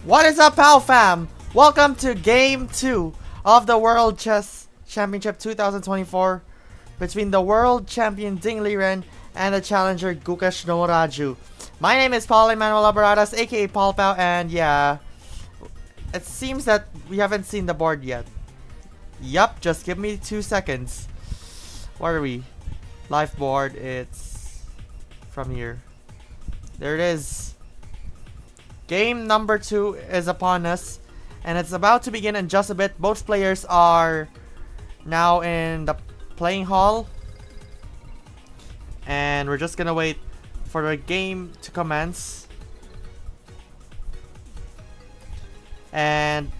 What is up, POW fam? Welcome to Game 2 of the World Chess Championship 2024 between the World Champion Ding Liren and the challenger Gukesh Dommaraju. My name is Paul Emmanuel Habaradas, aka Paul POW, and yeah, it seems that we haven't seen the board yet. Yup, just give me 2 seconds. Where are we? Live board, it's from here. There it is. Game number 2 is upon us, and it's about to begin in just a bit. Both players are now in the playing hall, and we're just gonna wait for the game to commence. And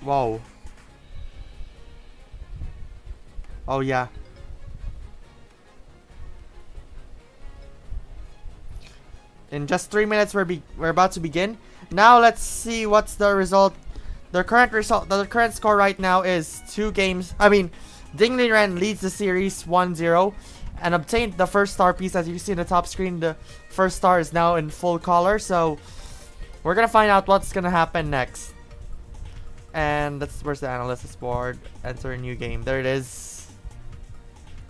whoa. Oh yeah. In just 3 minutes, we're about to begin. Now let's see what's the result. The current score right now is 2 games. Ding Liren leads the series 1-0 and obtained the first star piece. As you see in the top screen, the first star is now in full color. So we're gonna find out what's gonna happen next. And where's the analysis board? Enter a new game. There it is.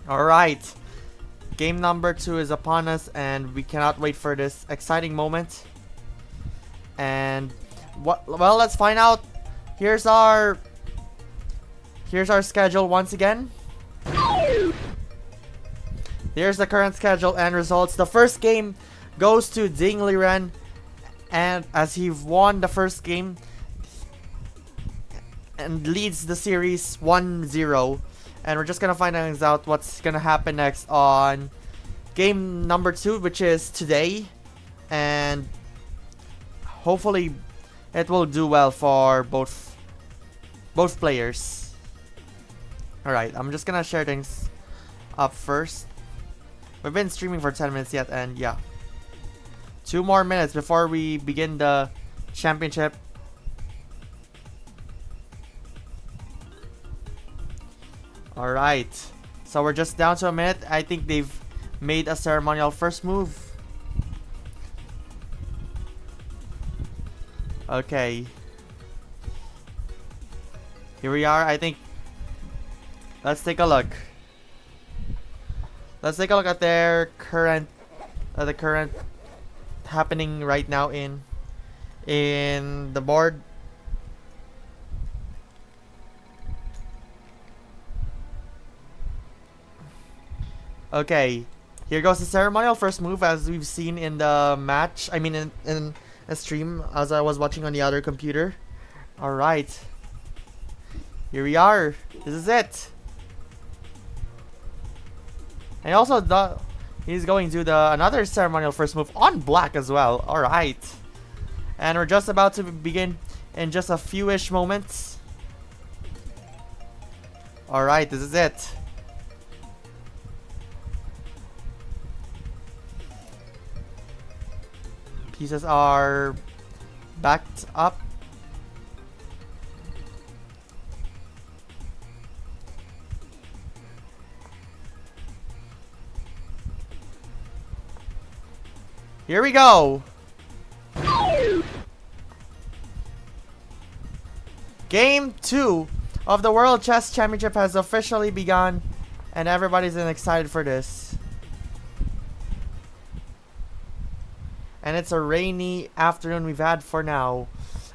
All right. Game number 2 is upon us, and we cannot wait for this exciting moment. And well, let's find out. Here's our schedule once again. Here's the current schedule and results. The first game goes to Ding Liren, and as he won the first game and leads the series 1-0. And we're just gonna find out what's gonna happen next on game number 2, which is today. And hopefully it will do well for both players. Alright, I'm just gonna share things up first. We've been streaming for 10 minutes yet, and yeah. 2 more minutes before we begin the championship. Alright, so we're just down to a minute. I think they've made a ceremonial first move. Okay. Here we are, I think. Let's take a look. Let's take a look at their current, the current happening right now in the board. Okay, here goes the ceremonial first move, as we've seen in the match. In a stream as I was watching on the other computer. Alright. Here we are. This is it. And also, he's going to do another ceremonial first move on black as well. Alright. And we're just about to begin in just a few-ish moments. Alright, this is it. Pieces are backed up. Here we go. Game 2 of the World Chess Championship has officially begun, and everybody's excited for this. And it's a rainy afternoon we've had for now.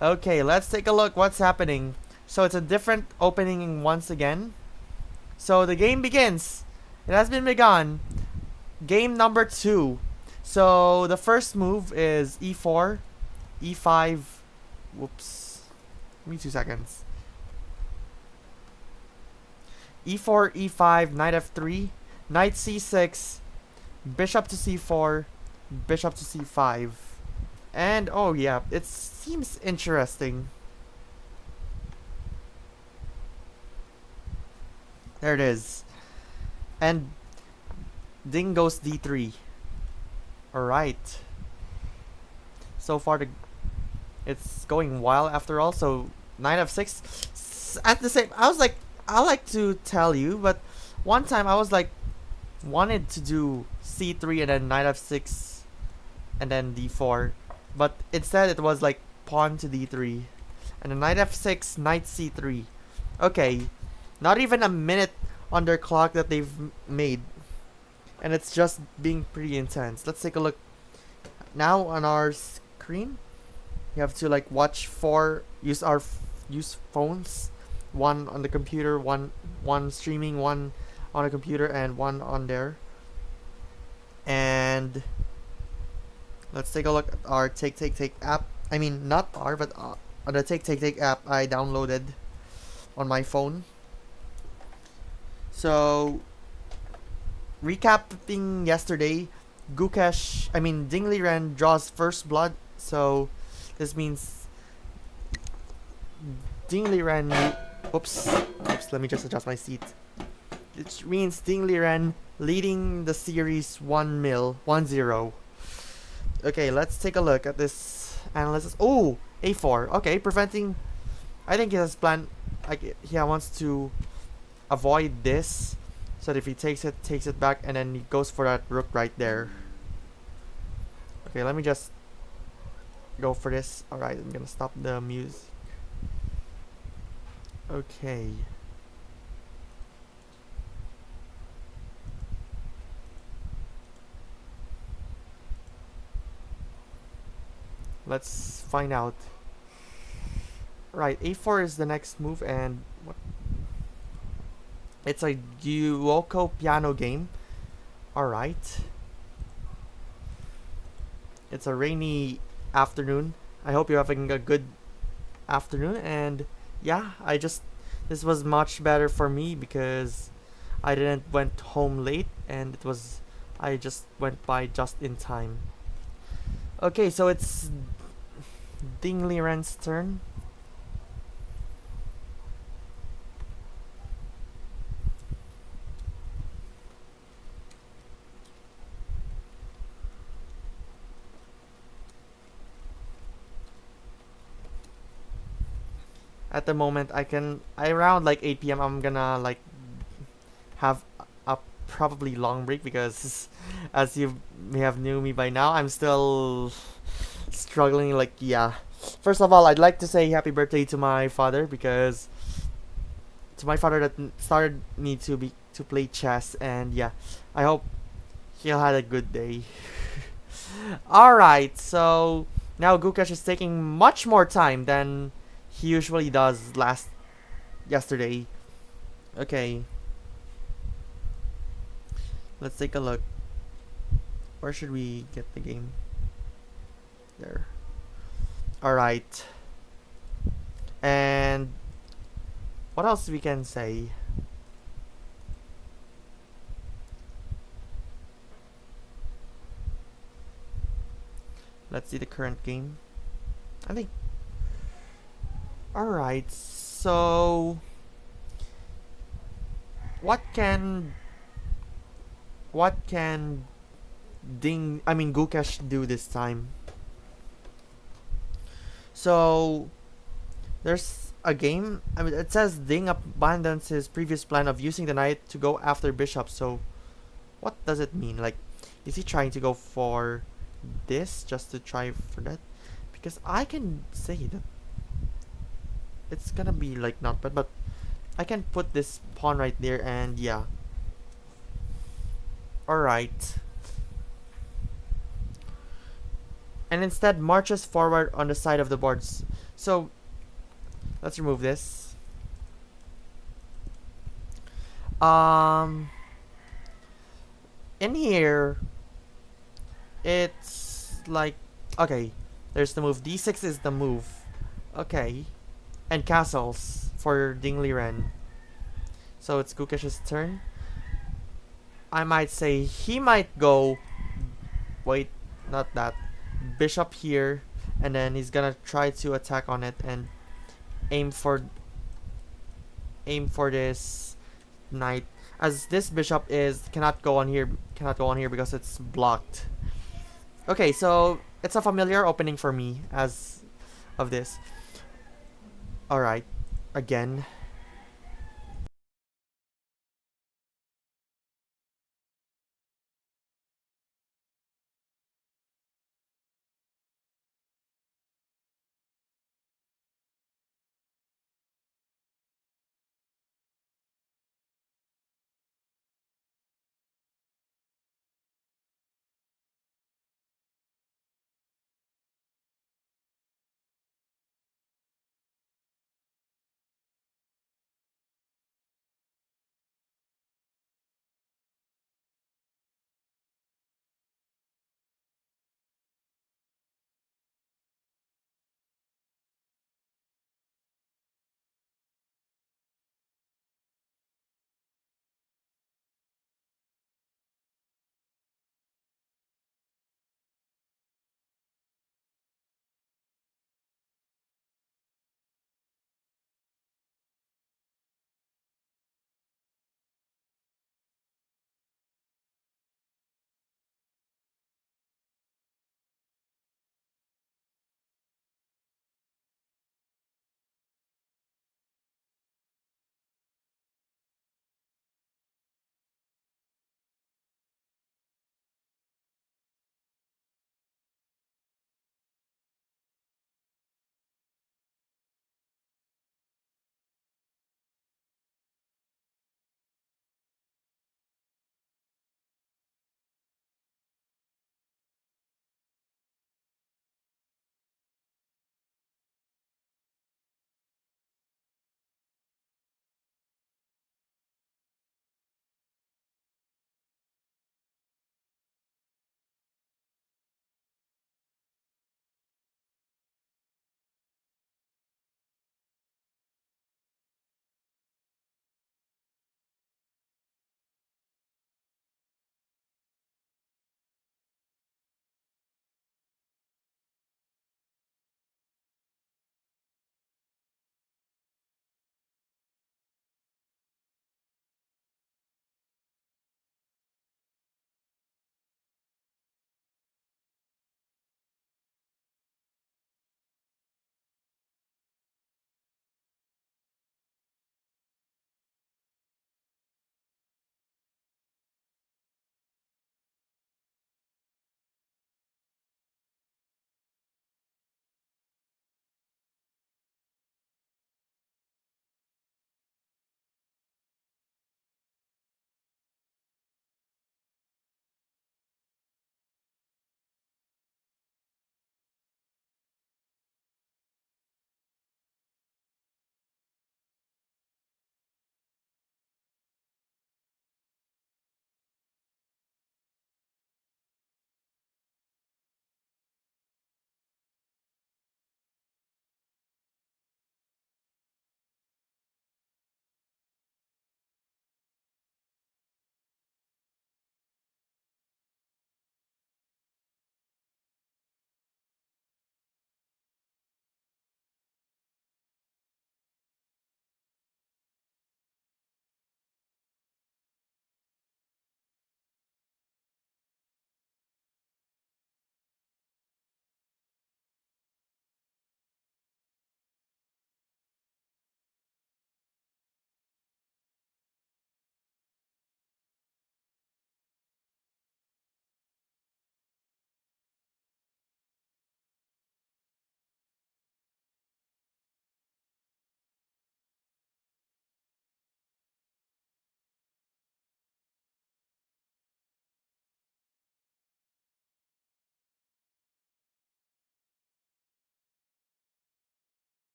Okay, let's take a look what's happening. So it's a different opening once again. So the game begins. It has been begun. Game number 2. So the first move is e4, e5. Whoops. Give me 2 seconds. e4, e5, knight f3, knight c6, bishop to c4, bishop to c5. And oh yeah, it seems interesting. There it is. And Ding goes d3. Alright. So far it's going wild after all. So knight f6. At the same, I like to tell you, but one time I was like wanted to do c3 and then knight f6 and then d4, but instead it was like pawn to d3. And then knight f6, knight c3. Okay, not even a minute on their clock that they've made. And it's just being pretty intense. Let's take a look now on our screen. You have to like watch use phones, one on the computer, one streaming, one on a computer, and one on there. And let's take a look at our Take app. I mean, not our, but on the Take app I downloaded on my phone. So, recapping yesterday, Ding Liren draws first blood. So, this means Ding Liren. Oops, let me just adjust my seat. It means Ding Liren leading the series 1-0. Okay, let's take a look at this analysis. Oh, a4. Okay, preventing. I think he has planned. He wants to avoid this, so that if he takes it back, and then he goes for that rook right there. Okay, let me just go for this. All right, I'm gonna stop the music. Okay. Let's find out. Right, a4 is the next move, and what? It's a Gukesh piano game. Alright. It's a rainy afternoon. I hope you're having a good afternoon, and yeah, this was much better for me because I didn't went home late, and I just went by just in time. Okay, so it's Ding Liren's turn. At the moment, around like 8 p.m. I'm gonna like have a probably long break because as you may have knew me by now, I'm still struggling. Like, yeah. First of all, I'd like to say happy birthday to my father, because to my father that started me to play chess, and yeah, I hope he'll had a good day. Alright, so now Gukesh is taking much more time than he usually does yesterday. Okay. Let's take a look. Where should we get the game? There. Alright. And what else we can say? Let's see the current game. I think. Alright, so what can Gukesh do this time? So there's a game. I mean, it says Ding abandons his previous plan of using the knight to go after bishop. So what does it mean? Like, is he trying to go for this just to try for that? Because I can say that it's gonna be like not bad, but I can put this pawn right there, and yeah. Alright. And instead marches forward on the side of the boards. So let's remove this. In here it's like, okay, there's the move. D6 is the move. Okay. And castles for Ding Liren. So it's Gukesh's turn. I might say he might go. Wait, not that. Bishop here, and then he's gonna try to attack on it and aim for this knight. As this bishop cannot go on here because it's blocked. Okay, so it's a familiar opening for me as of this. Alright, again.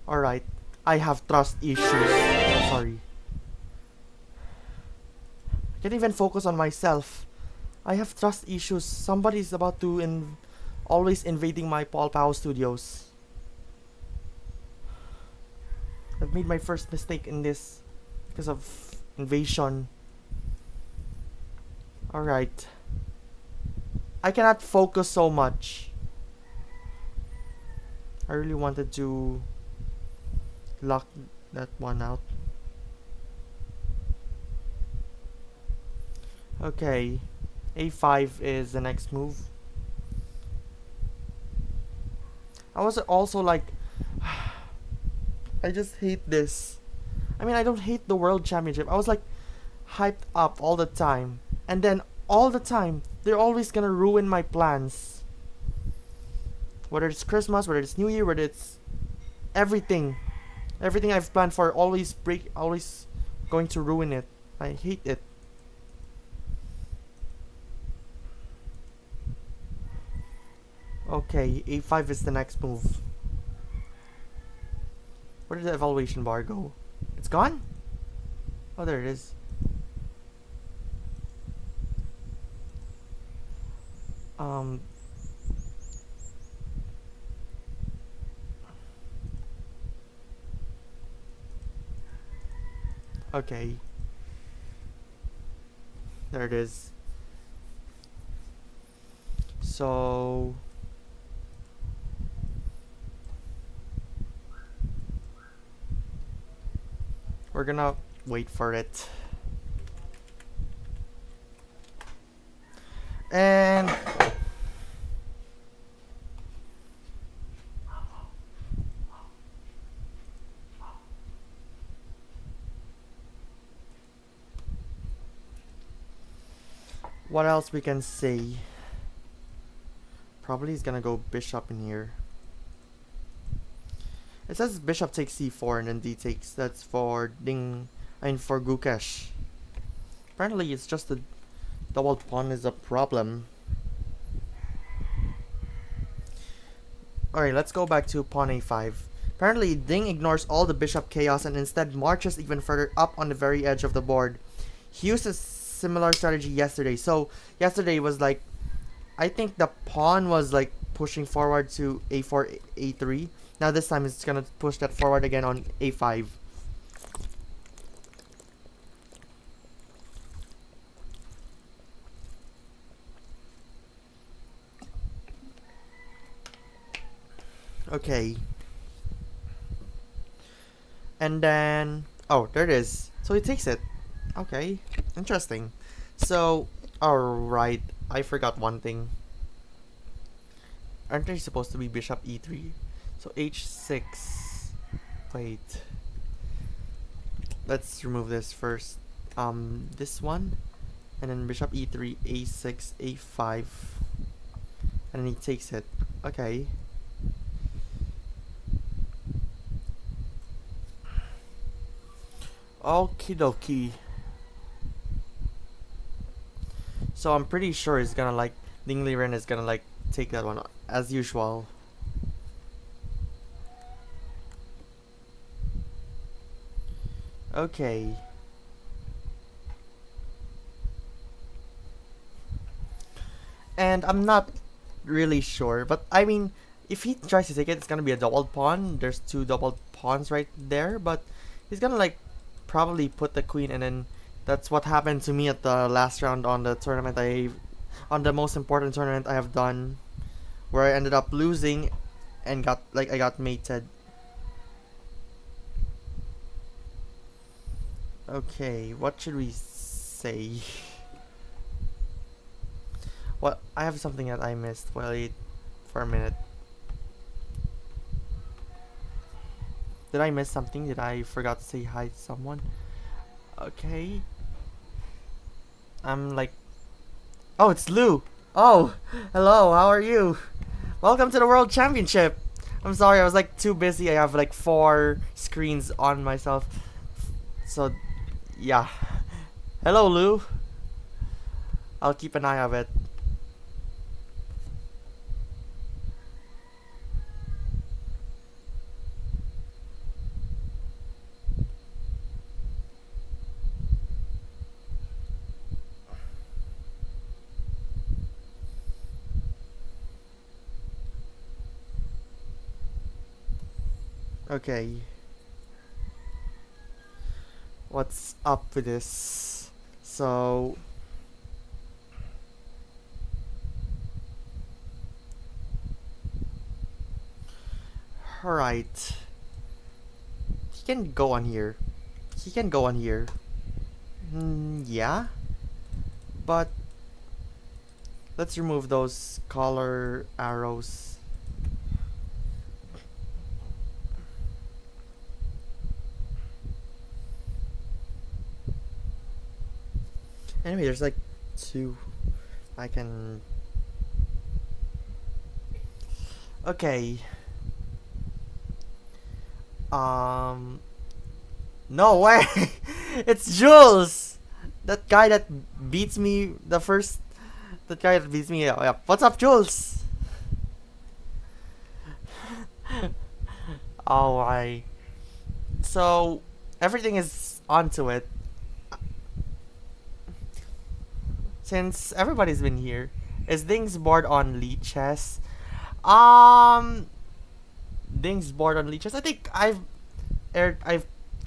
Alright. I have trust issues. I'm sorry. I can't even focus on myself. I have trust issues. Somebody's about to always invading my Paul POW studios. I've made my first mistake in this because of invasion. Alright. I cannot focus so much. I really wanted to lock that one out. Okay. A5 is the next move. I was also like, I just hate this. I mean, I don't hate the World Championship. I was like hyped up all the time. And then all the time, they're always gonna ruin my plans. Whether it's Christmas, whether it's New Year, whether it's everything. Everything I've planned for always going to ruin it. I hate it. Okay, A5 is the next move. Where did the evaluation bar go? It's gone? Oh, there it is. Okay. There it is. So we're gonna wait for it. And what else we can say? Probably he's gonna go bishop in here. It says bishop takes c4 and then d takes. That's for for Gukesh. Apparently it's just the double pawn is a problem. Alright, let's go back to pawn a5. Apparently Ding ignores all the bishop chaos and instead marches even further up on the very edge of the board. He used a similar strategy yesterday. So yesterday was like, I think the pawn was like pushing forward to a4, a3. Now this time it's gonna push that forward again on a5. Okay. And then, oh, there it is. So he takes it. Okay, interesting. So, alright, I forgot one thing. Aren't they supposed to be bishop e3? So h6. Wait. Let's remove this first. This one. And then bishop e3, a6, a5. And then he takes it. Okay. Okie dokie. So I'm pretty sure he's gonna like, Ding Liren is gonna like take that one as usual. Okay. And I'm not really sure, but I mean, if he tries to take it, it's gonna be a double pawn. There's two double pawns right there, but he's gonna like probably put the queen, and then that's what happened to me at the last round on the tournament on the most important tournament I have done, where I ended up losing and I got mated. Okay, what should we say? What, I have something that I missed. Wait for a minute. Did I miss something? Did I forgot to say hi to someone? Okay. I'm like, oh, it's Lou. Oh, hello, how are you? Welcome to the World Championship. I'm sorry, I was like too busy. I have like 4 screens on myself. So, yeah. Hello, Lou. I'll keep an eye of it. Okay. What's up with this? So... Alright. He can go on here. He can go on here. Yeah. But... Let's remove those color arrows. Anyway, there's like 2. I can... Okay. No way! It's Jules! That guy that beats me the first... That guy that beats me up. What's up, Jules? Oh, I... So, everything is onto it. Since everybody's been here, is Ding's board on leeches? Ding's board on leeches. I think I've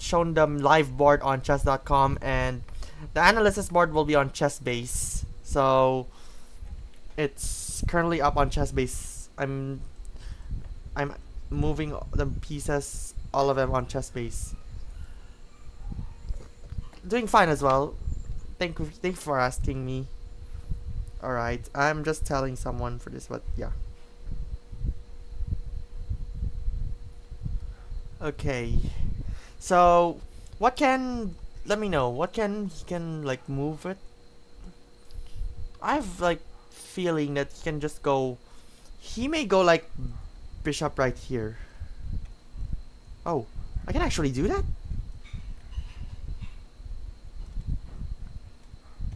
shown them live board on chess.com, and the analysis board will be on Chessbase. So it's currently up on Chessbase. I'm moving the pieces, all of them on Chessbase. Doing fine as well. Thank you for asking me. Alright, I'm just telling someone for this, but yeah. Okay. So, what can... Let me know. What can... He can, like, move it? I've, like, feeling that he can just go... He may go, like, bishop right here. Oh, I can actually do that?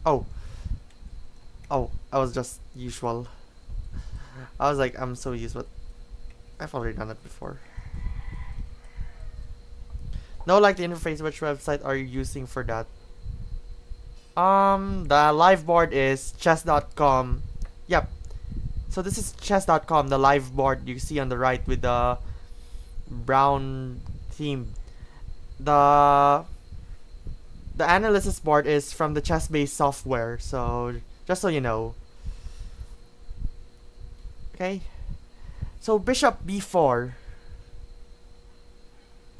Oh. Oh, I was just usual. I was like, I'm so used, but I've already done it before. No, like the interface, which website are you using for that? The live board is chess.com. Yep. So this is chess.com, the live board you see on the right with the brown theme. The analysis board is from the Chessbase software, so just so you know. Okay. So bishop b4.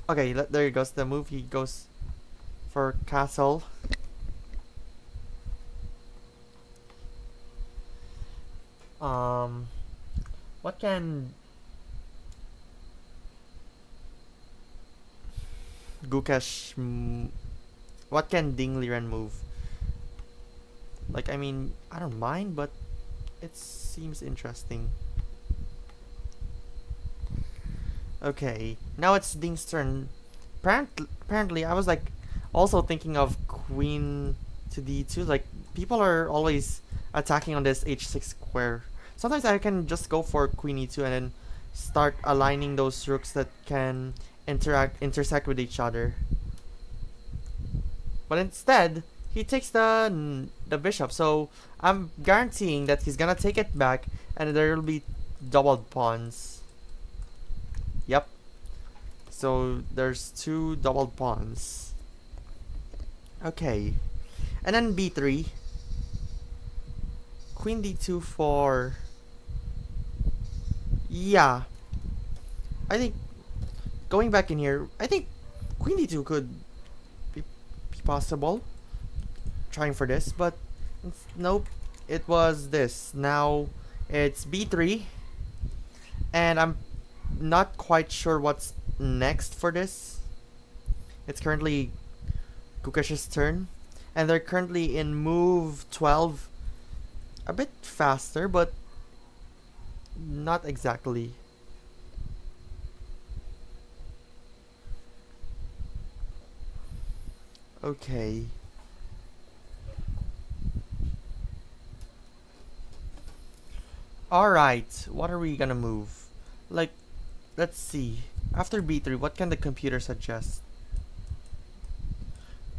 Okay, there he goes. The move, he goes for castle. What can Gukesh... What can Ding Liren move? Like, I mean, I don't mind, but it seems interesting. Okay, now it's Ding's turn. Apparently, I was like also thinking of queen to d2. Like, people are always attacking on this h6 square. Sometimes I can just go for queen e2 and then start aligning those rooks that can intersect with each other. But instead, he takes the bishop, so I'm guaranteeing that he's gonna take it back and there will be doubled pawns. Yep. So there's 2 doubled pawns. Okay. And then b3. Queen d2 for... Yeah. I think going back in here, I think queen d2 could be possible. Trying for this, but nope. It was this. Now it's b3. And I'm not quite sure what's next for this. It's currently Gukesh's turn. And they're currently in move 12. A bit faster, but not exactly. Okay. Alright, what are we gonna move? Like, let's see. After b3, what can the computer suggest?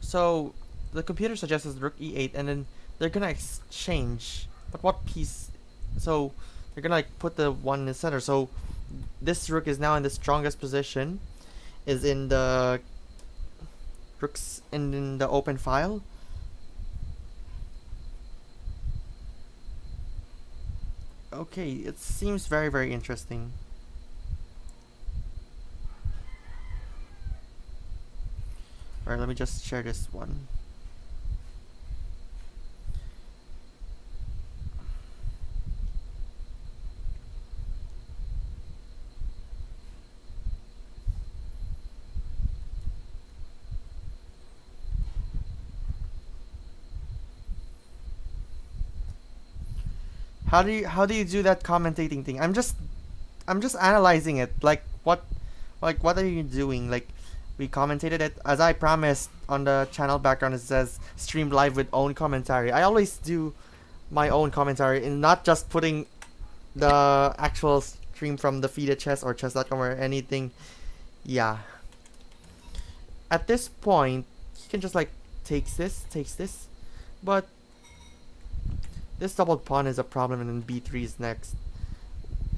So, the computer suggests rook e8, and then they're gonna exchange. But what piece? So, they're gonna like put the one in the center. So, this rook is now in the strongest position. is in the rooks in the open file. Okay, it seems very, very interesting. Alright, let me just share this one. How do you do that commentating thing? I'm just analyzing it. What are you doing? Like, we commentated it as I promised on the channel background. It says stream live with own commentary. I always do my own commentary and not just putting the actual stream from the feed at chess or chess.com or anything. Yeah. At this point, you can just like takes this, but this doubled pawn is a problem, and then b3 is next.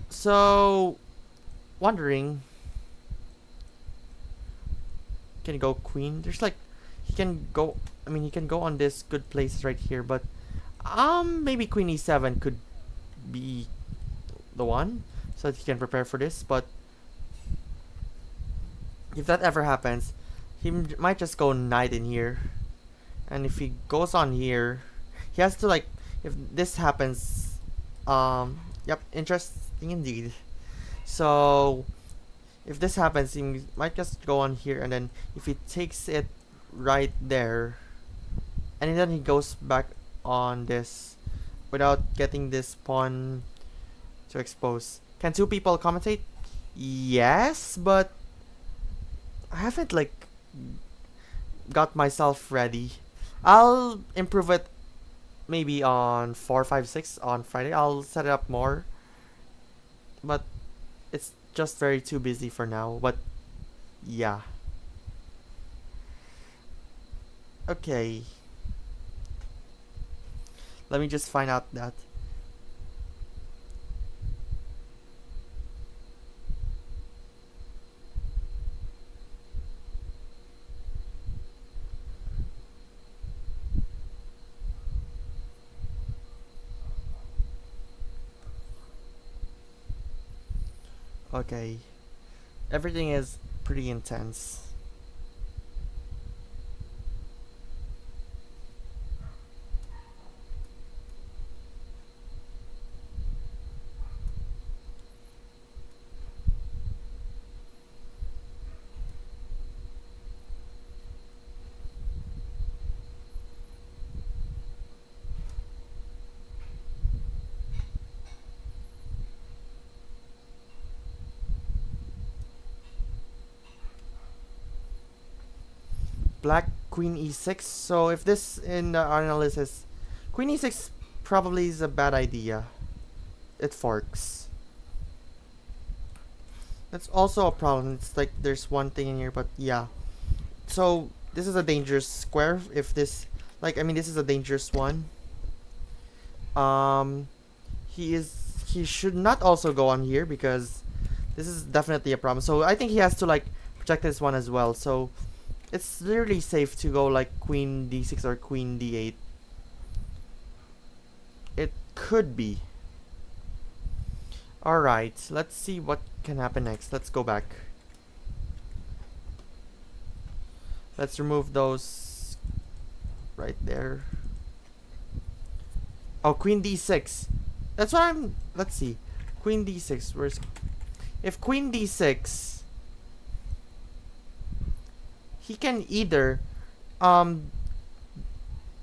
So, wondering, can he go queen? There's like, he can go. I mean, he can go on this good places right here, but maybe queen e7 could be the one, so that he can prepare for this. But if that ever happens, he might just go knight in here, and if he goes on here, he has to like. If this happens, yep, interesting indeed. So, if this happens, he might just go on here, and then if he takes it right there, and then he goes back on this without getting this pawn to expose. Can two people commentate? Yes, but I haven't like got myself ready. I'll improve it maybe on 4, 5, 6 on Friday. I'll set it up more, but it's just very too busy for now. But yeah, okay, let me just find out that. Okay, everything is pretty intense. Black queen e6. So if this in the analysis, queen e6 probably is a bad idea. It forks. That's also a problem. It's like there's one thing in here, but yeah. So this is a dangerous square. If this, like, I mean, this is a dangerous one. He should not also go on here because this is definitely a problem. So I think he has to like protect this one as well. So it's really safe to go like queen d6 or queen d8. It could be. Alright, let's see what can happen next. Let's go back. Let's remove those right there. Oh, queen d6. That's what I'm... Let's see. Queen d6. Where's... If queen d6... He can either...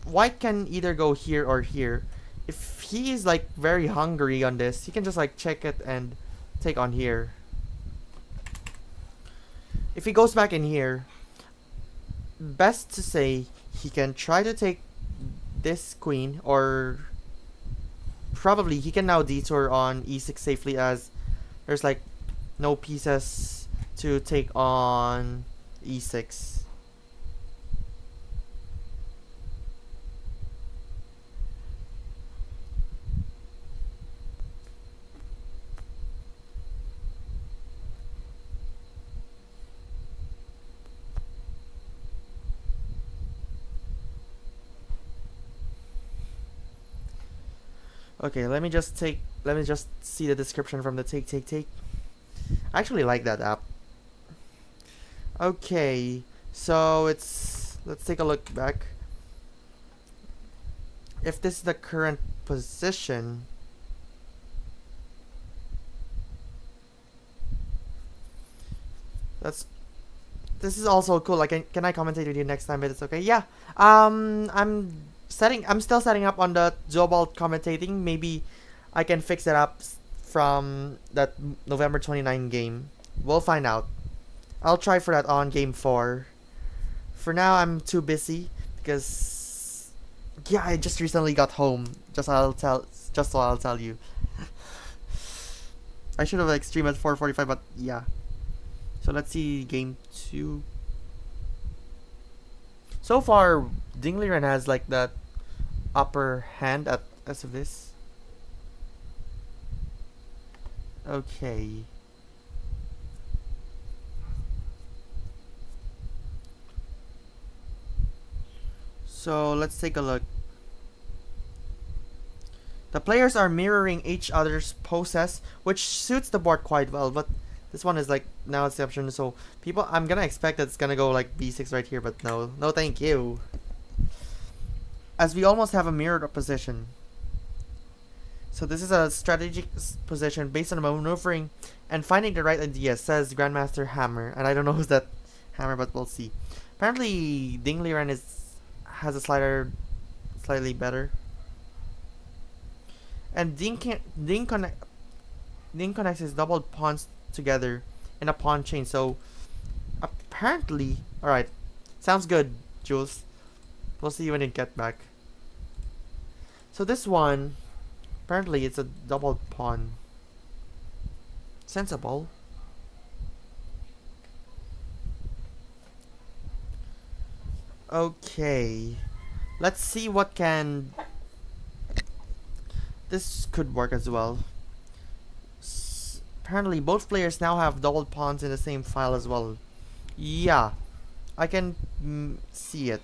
White can either go here or here. If he is like very hungry on this, he can just like check it and take on here. If he goes back in here, best to say he can try to take this queen, or probably he can now detour on e6 safely as there's like no pieces to take on e6. Okay, let me just see the description from the take. I actually like that app. Okay, so let's take a look back. If this is the current position, this is also cool. Like, can I commentate with you next time? But it's okay. Yeah. I'm still setting up on the global commentating. Maybe I can fix it up from that November 29 game. We'll find out. I'll try for that on game 4. For now, I'm too busy because yeah, I just recently got home. Just so I'll tell you. I should have like streamed at 4:45, but yeah. So let's see game 2. So far, Ding Liren has like that upper hand at as of this. Okay. So let's take a look. The players are mirroring each other's poses, which suits the board quite well, but this one is like now it's the option, so people, I'm gonna expect that it's gonna go like b6 right here, but no thank you. As we almost have a mirrored position. So this is a strategic position based on maneuvering and finding the right idea, says Grandmaster Hammer. And I don't know who's that Hammer, but we'll see. Apparently Ding Liren has a slider slightly better. And Ding connects his double pawns together in a pawn chain. So apparently, alright, sounds good, Jules. We'll see you when you get back. So this one, apparently it's a double pawn. Sensible. Okay, let's see what can. This could work as well. Apparently both players now have double pawns in the same file as well. Yeah, I can see it.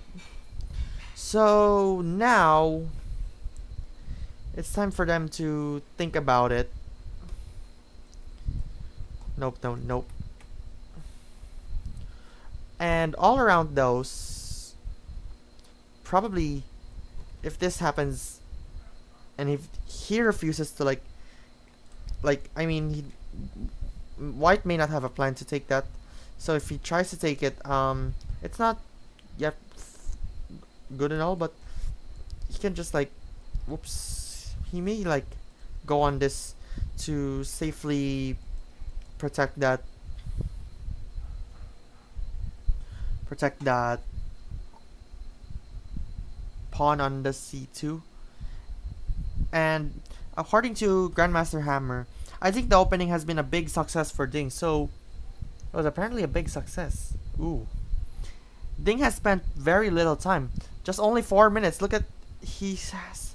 So now it's time for them to think about it. Nope. And all around those, probably if this happens and if he refuses to I mean, white may not have a plan to take that. So if he tries to take it, it's not yet good and all, but he can just whoops, he may go on this to safely protect that pawn on the c2. And according to Grandmaster Hammer, I think the opening has been a big success for Ding. So it was apparently a big success. Ooh. Ding has spent very little time. Just only 4 minutes. Look at he has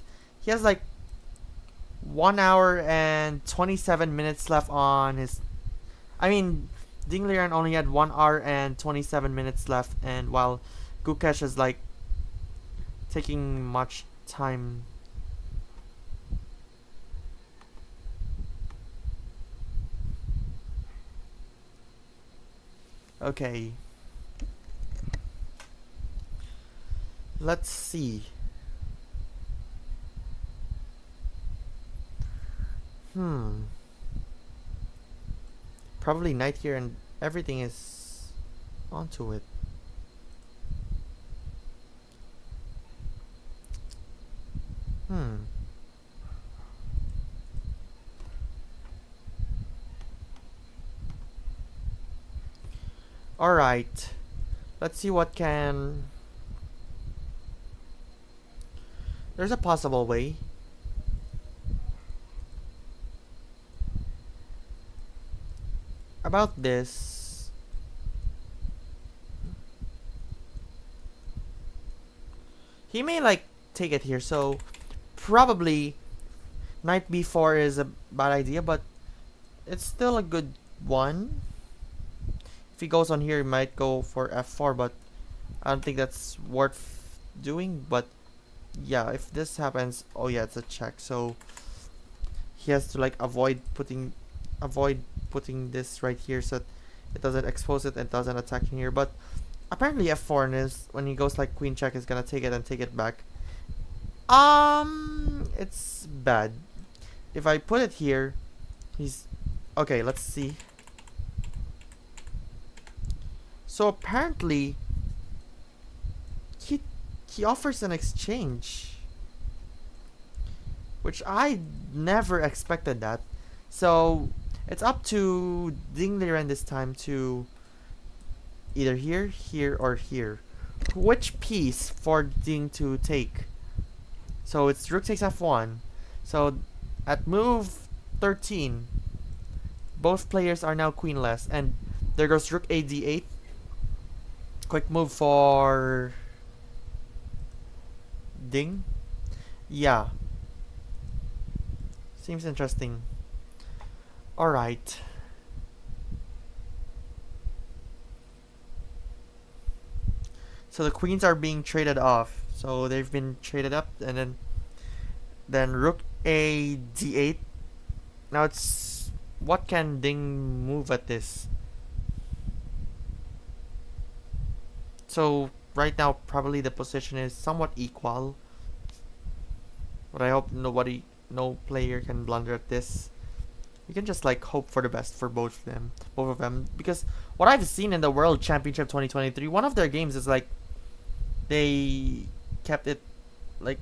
1 hour and 27 minutes left on his. I mean, Ding Liren only had 1 hour and 27 minutes left, and while Gukesh is taking much time. Okay. Let's see. Probably knight here and everything is onto it. Alright. Let's see what can. There's a possible way. About this. He may take it here, so probably knight b4 is a bad idea, but it's still a good one. If he goes on here, he might go for f4, but I don't think that's worth doing. But yeah, if this happens, oh yeah, it's a check. So he has to like avoid putting this right here so that it doesn't expose it and doesn't attack in here. But apparently f4 is when he goes like queen check is gonna take it and take it back. It's bad. If I put it here, he's okay. Let's see. So apparently, he offers an exchange, which I never expected that. So it's up to Ding Liren this time to either here, here, or here. Which piece for Ding to take? So it's rook takes f1. So at move 13, both players are now queenless, and there goes rook a d8. Quick move for Ding. Yeah. Seems interesting. Alright. So the queens are being traded off. So they've been traded up, and then rook a d8. Now it's what can Ding move at this? So right now probably the position is somewhat equal, but I hope no player can blunder at this. You can just like hope for the best for both of them, because what I've seen in the World Championship 2023, one of their games is like they kept it like,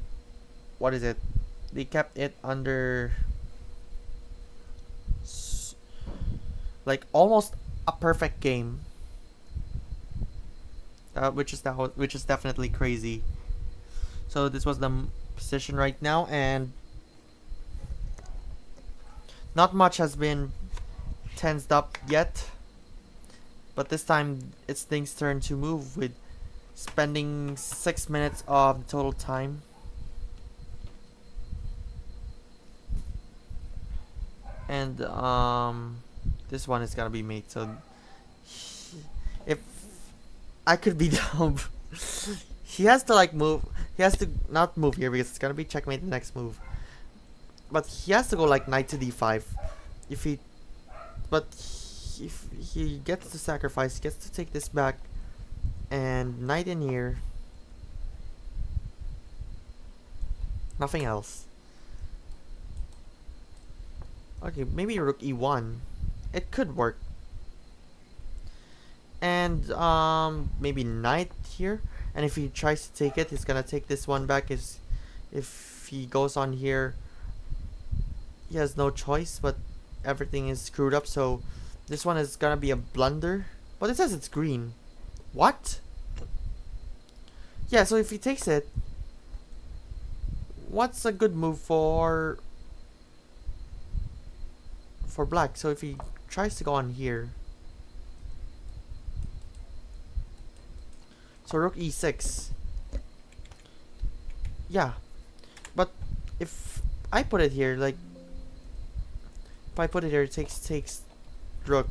what is it? They kept it under like almost a perfect game, which is definitely crazy. So this was the position right now, and not much has been tensed up yet, but this time it's Ding's turn to move, with spending 6 minutes of the total time. And this one is gonna be mate, so if I could be dumb, he has to like move. He has to not move here because it's gonna be checkmate the next move. But he has to go like knight to d5. If he gets to sacrifice, he gets to take this back, and knight in here. Nothing else. Okay, maybe rook e1. It could work. And maybe knight here. And if he tries to take it, he's gonna take this one back. If he goes on here, he has no choice, but everything is screwed up. So this one is gonna be a blunder. But it says it's green. What? Yeah, so if he takes it, what's a good move for black? So if he tries to go on here, so rook e6. Yeah, but if I put it here, like if I put it here, it takes rook.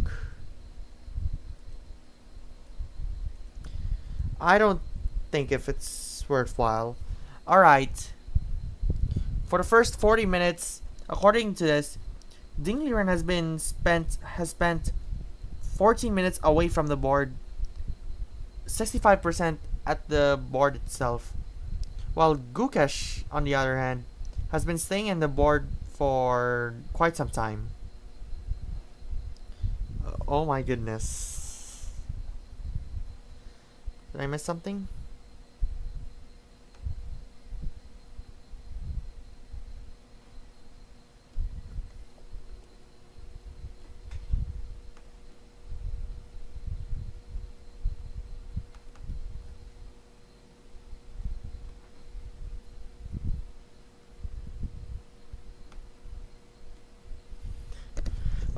I don't think if it's worthwhile. Alright. For the first 40 minutes, according to this, Ding Liren has spent 14 minutes away from the board, 65% at the board itself. While Gukesh, on the other hand, has been staying in the board for quite some time. Oh my goodness. Did I miss something?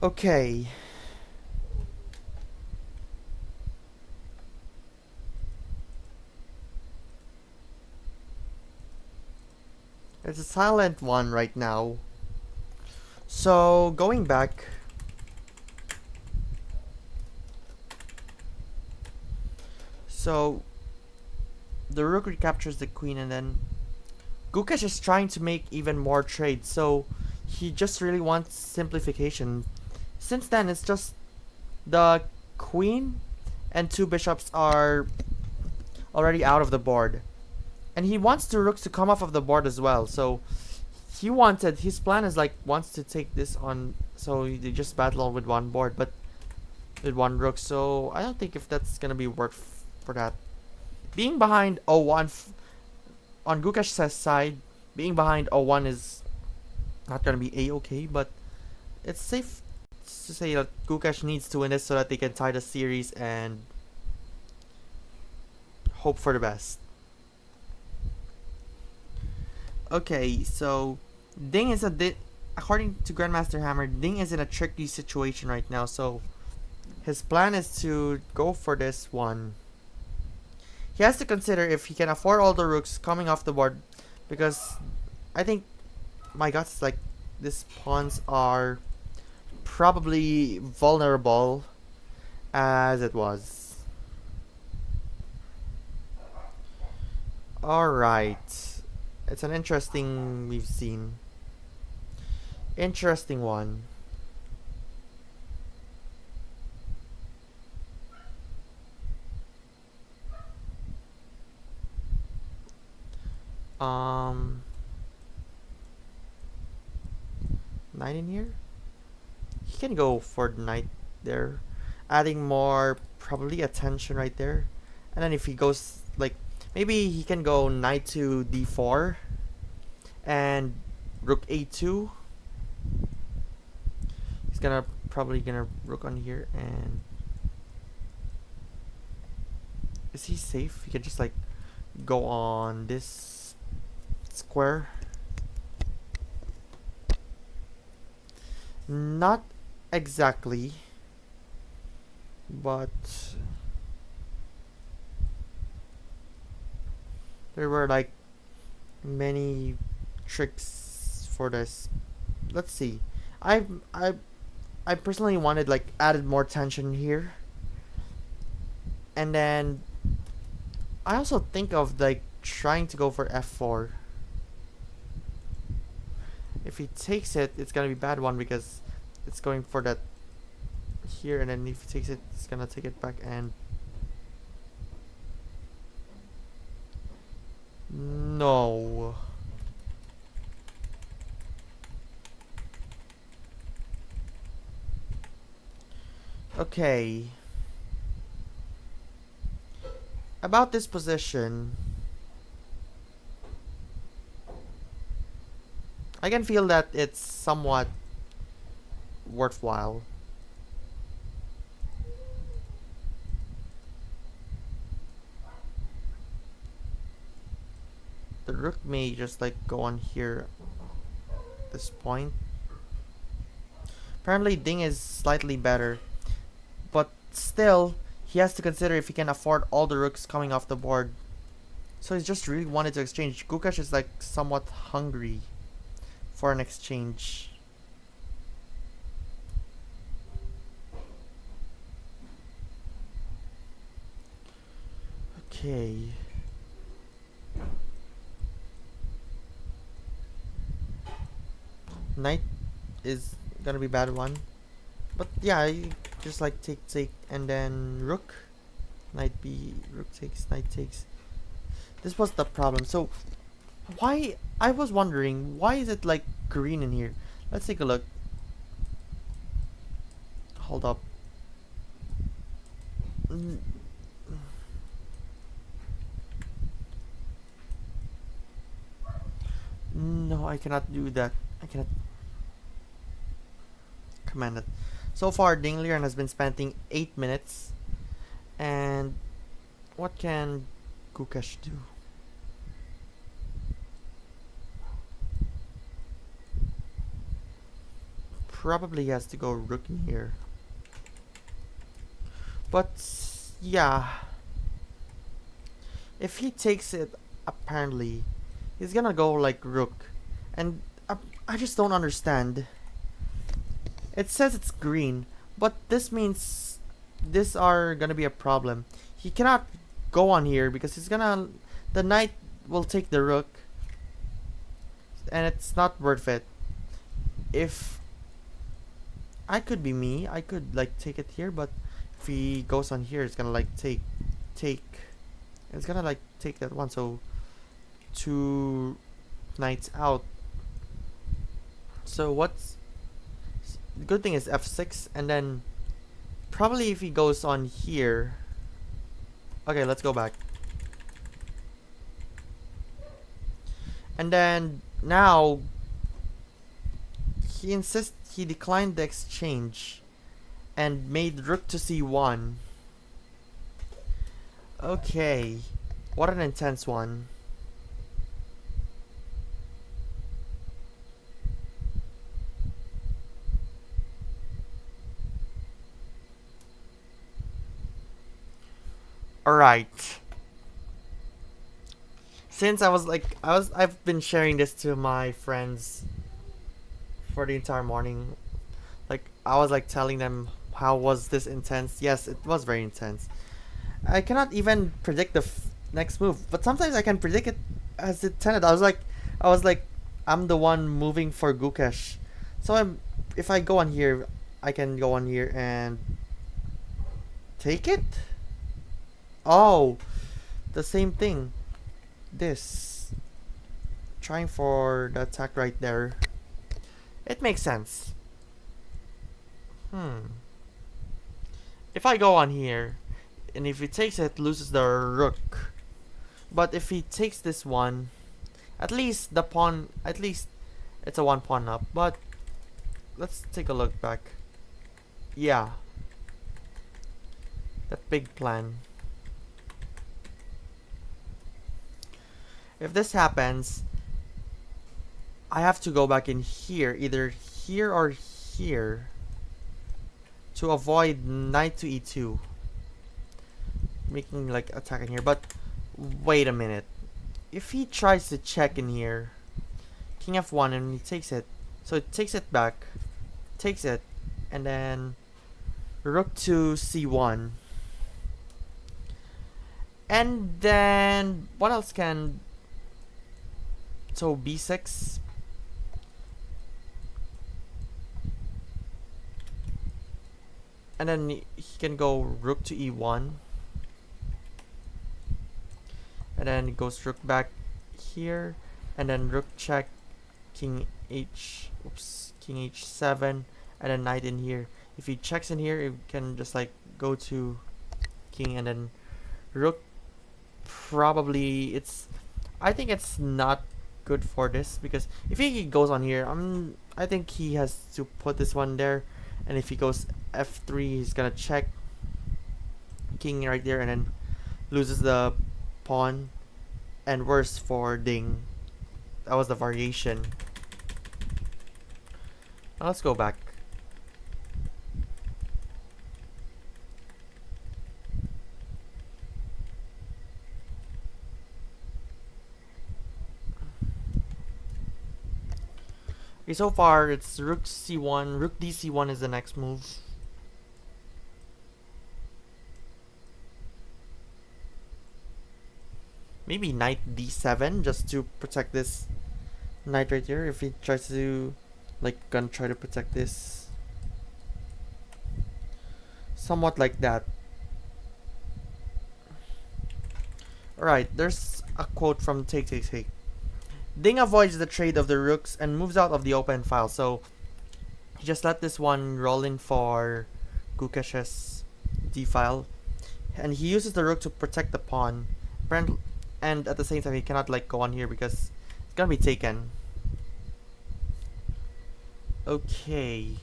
Okay. It's a silent one right now. So, going back. So, the rook recaptures the queen, and then Gukesh is trying to make even more trades. So, he just really wants simplification. Since then, it's just the queen and 2 bishops are already out of the board. And he wants the rooks to come off of the board as well. So his plan is like, wants to take this on, so they just battle with one board, but with one rook. So I don't think if that's gonna be worth for that. Being behind 0-1 on Gukesh's side, being behind 0-1 is not gonna be a-okay, but it's safe to say that Gukesh needs to win this so that they can tie the series and hope for the best. Okay, so Ding is according to Grandmaster Hammer, Ding is in a tricky situation right now, so his plan is to go for this one. He has to consider if he can afford all the rooks coming off the board, because I think my guts like these pawns are probably vulnerable as it was. Alright. It's an interesting we've seen. Interesting one. Knight in here? He can go for the knight there, adding more probably attention right there. And then if he goes like, maybe he can go knight to d4 and rook a2. He's probably gonna rook on here, and is he safe? He can just like go on this square. Not exactly, but there were like many tricks for this. Let's see. I personally wanted like added more tension here, and then I also think of like trying to go for f4. If he takes it, it's gonna be a bad one because it's going for that here, and then if he takes it, it's gonna take it back and no. Okay. About this position, I can feel that it's somewhat worthwhile. The rook may just like go on here at this point. Apparently Ding is slightly better, but still he has to consider if he can afford all the rooks coming off the board. So he just really wanted to exchange. Gukesh is like somewhat hungry for an exchange. Okay. Knight is gonna be bad one, but yeah, you just like take and then rook, knight b, rook takes, knight takes. This was the problem. So why, I was wondering why is it like green in here. Let's take a look. Hold up. No, I cannot do that. I cannot command it. So far, Ding Liren has been spending 8 minutes. And what can Gukesh do? Probably has to go rook in here. But yeah, if he takes it, apparently he's gonna go like rook, and I just don't understand. It says it's green, but this means these are gonna be a problem. He cannot go on here because he's gonna, the knight will take the rook, and it's not worth it. if I could be me, I could like take it here, but if he goes on here, it's gonna like take, it's gonna like take that one. So 2 knights out. So what's the good thing is f6, and then probably if he goes on here. Okay, let's go back. And then now he declined the exchange and made rook to c1. Okay, what an intense one. Alright. Since I've been sharing this to my friends for the entire morning. Like, I was like telling them how was this intense. Yes, it was very intense. I cannot even predict the next move, but sometimes I can predict it as it tended. I was like, I'm the one moving for Gukesh. So if I go on here, I can go on here and take it? Oh, the same thing. This. Trying for the attack right there. It makes sense. If I go on here, and if he takes it, loses the rook. But if he takes this one, at least the pawn, at least it's a 1 pawn up. But let's take a look back. Yeah. That big plan. If this happens, I have to go back in here, either here or here, to avoid knight to e2. Making like attack in here, but wait a minute. If he tries to check in here, king f1, and he takes it, so it takes it back, takes it, and then rook to c1. And then what else can, so b6. And then he can go rook to e1. And then it goes rook back here. And then rook check, king king h7. And then knight in here. If he checks in here, it can just like go to king and then rook. Probably I think it's not good for this, because if he goes on here, I think he has to put this one there. And if he goes f3, he's gonna check king right there and then loses the pawn. And worse for Ding. That was the variation. Now let's go back. Okay, so far it's rook c1, rook dc1 is the next move. Maybe knight d7 just to protect this knight right here. If he tries to like gonna try to protect this, somewhat like that. Alright, there's a quote from Take Take Take. Ding avoids the trade of the rooks and moves out of the open file, so he just let this one roll in for Gukesh's d file, and he uses the rook to protect the pawn, and at the same time he cannot like go on here because it's gonna be taken. Okay,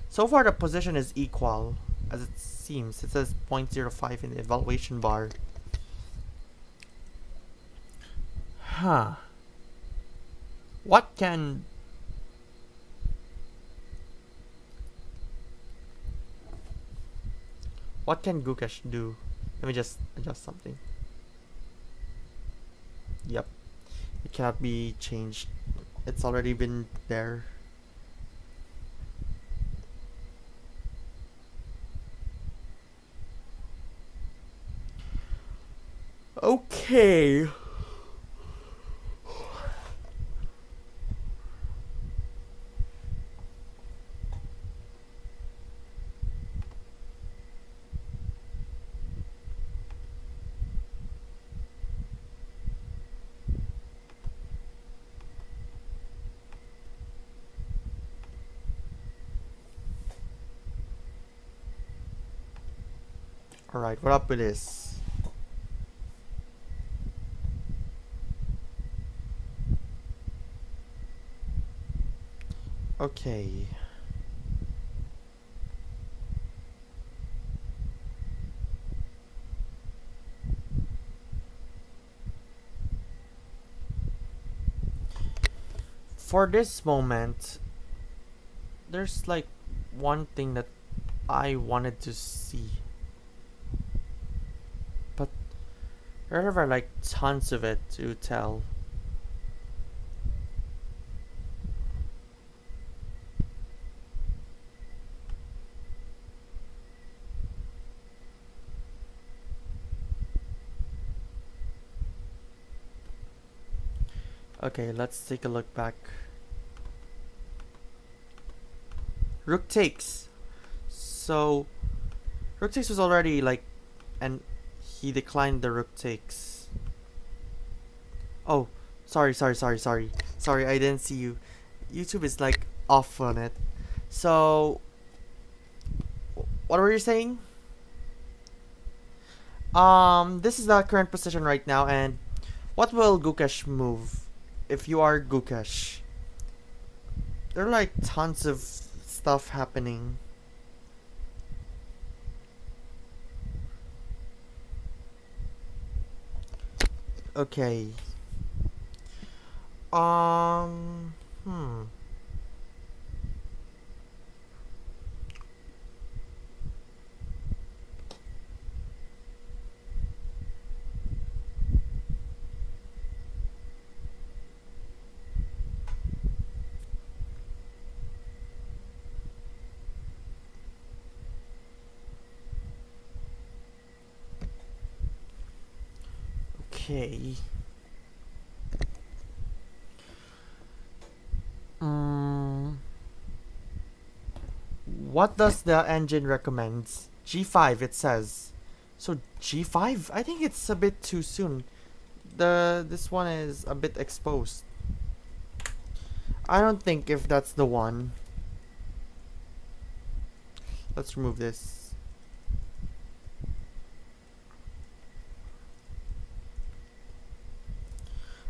so far the position is equal, as it seems. It says 0.05 in the evaluation bar. What can Gukesh do? Let me just adjust something. Yep, it cannot be changed. It's already been there. Okay. Alright, what up with this? Okay. For this moment, there's like one thing that I wanted to see. But there are like tons of it to tell. Okay, let's take a look back. Rook takes. So, rook takes was already like, and he declined the rook takes. Oh, sorry, I didn't see you. YouTube is like off on it. So, what were you saying? This is the current position right now, and what will Gukesh move? If you are Gukesh, there are like tons of stuff happening. Okay. Hmm. Okay. What does the engine recommends? G5 it says. So G5? I think it's a bit too soon. This one is a bit exposed. I don't think if that's the one. Let's remove this.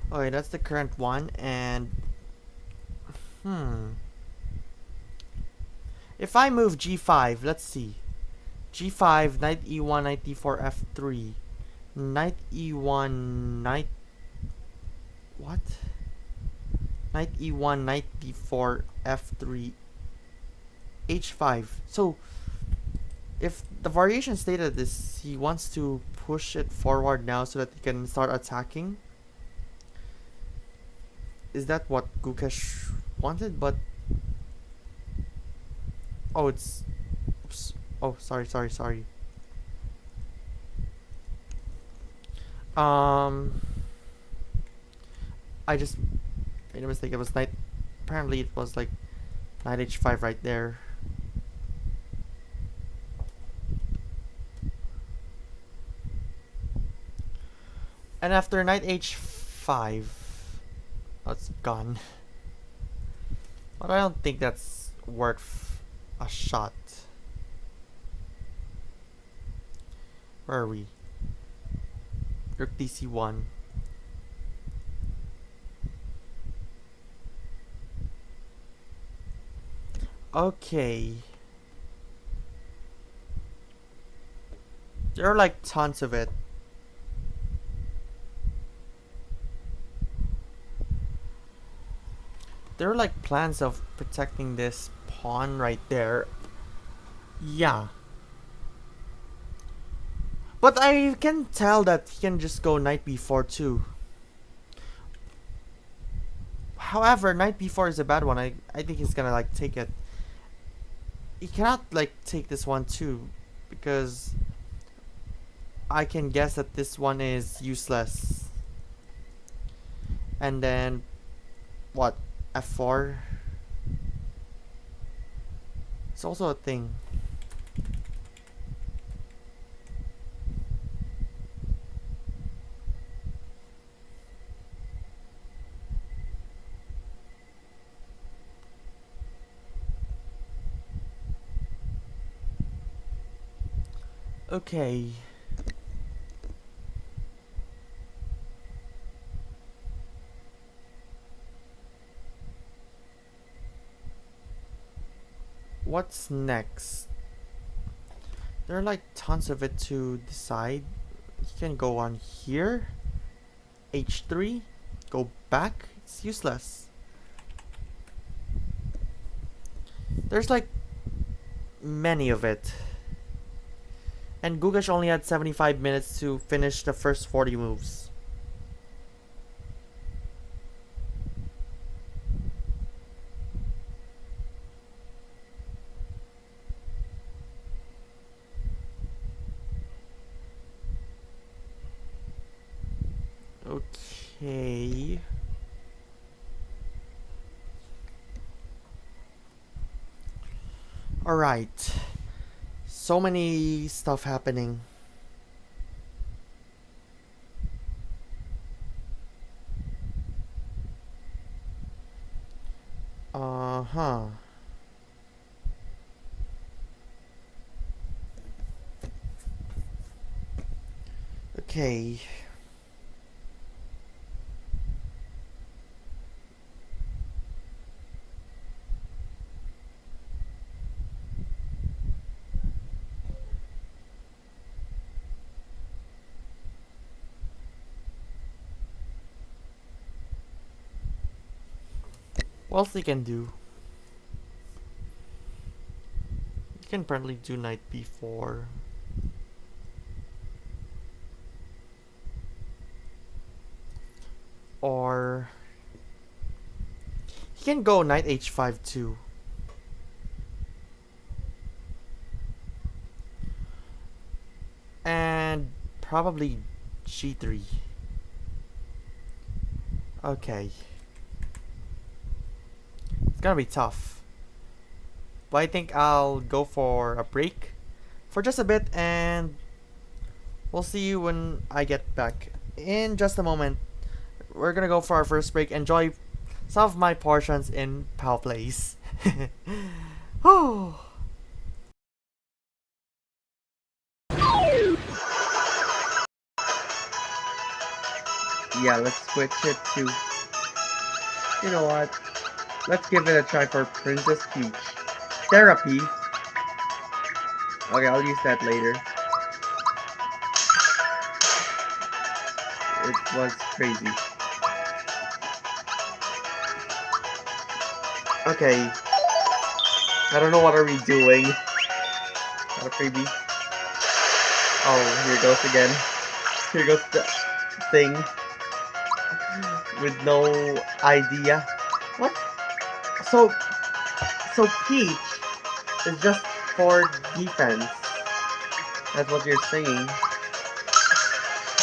Okay, that's the current one, and if I move G5, let's see. G5, knight E1, knight D4, F3. Knight E1, knight... What? Knight E1, knight D4, F3, H5. So, if the variation stated is he wants to push it forward now so that he can start attacking. Is that what Gukesh wanted? But... Oh, it's... Oops. Oh, sorry. I just made a mistake. It was knight... Apparently it was like knight H5 right there. And after knight H5... Oh, it's gone. But I don't think that's worth a shot. Where are we? Rook DC1. Okay. There are like tons of it. There are like plans of protecting this pawn right there. Yeah. But I can tell that he can just go knight b4 too. However, knight b4 is a bad one. I think he's gonna like take it. He cannot like take this one too, because I can guess that this one is useless. And then what? F4. It's also a thing. Okay. What's next? There are like tons of it to decide. You can go on here. H3. Go back. It's useless. There's like many of it. And Gukesh only had 75 minutes to finish the first 40 moves. Okay. Alright. So many stuff happening. Uh-huh. Okay. What else they can do? You can apparently do knight b4. Or you can go knight h5 too. And probably g3. Okay. It's gonna be tough. But I think I'll go for a break for just a bit, and we'll see you when I get back in just a moment. We're gonna go for our first break. Enjoy some of my portions in POW Plays. Oh. Yeah, let's switch it to... You know what? Let's give it a try for Princess Peach. Therapy. Okay, I'll use that later. It was crazy. Okay. I don't know what are we doing. Got a freebie. Oh, here it goes again. Here goes the thing. With no idea. What? So Peach is just for defense. That's what you're saying.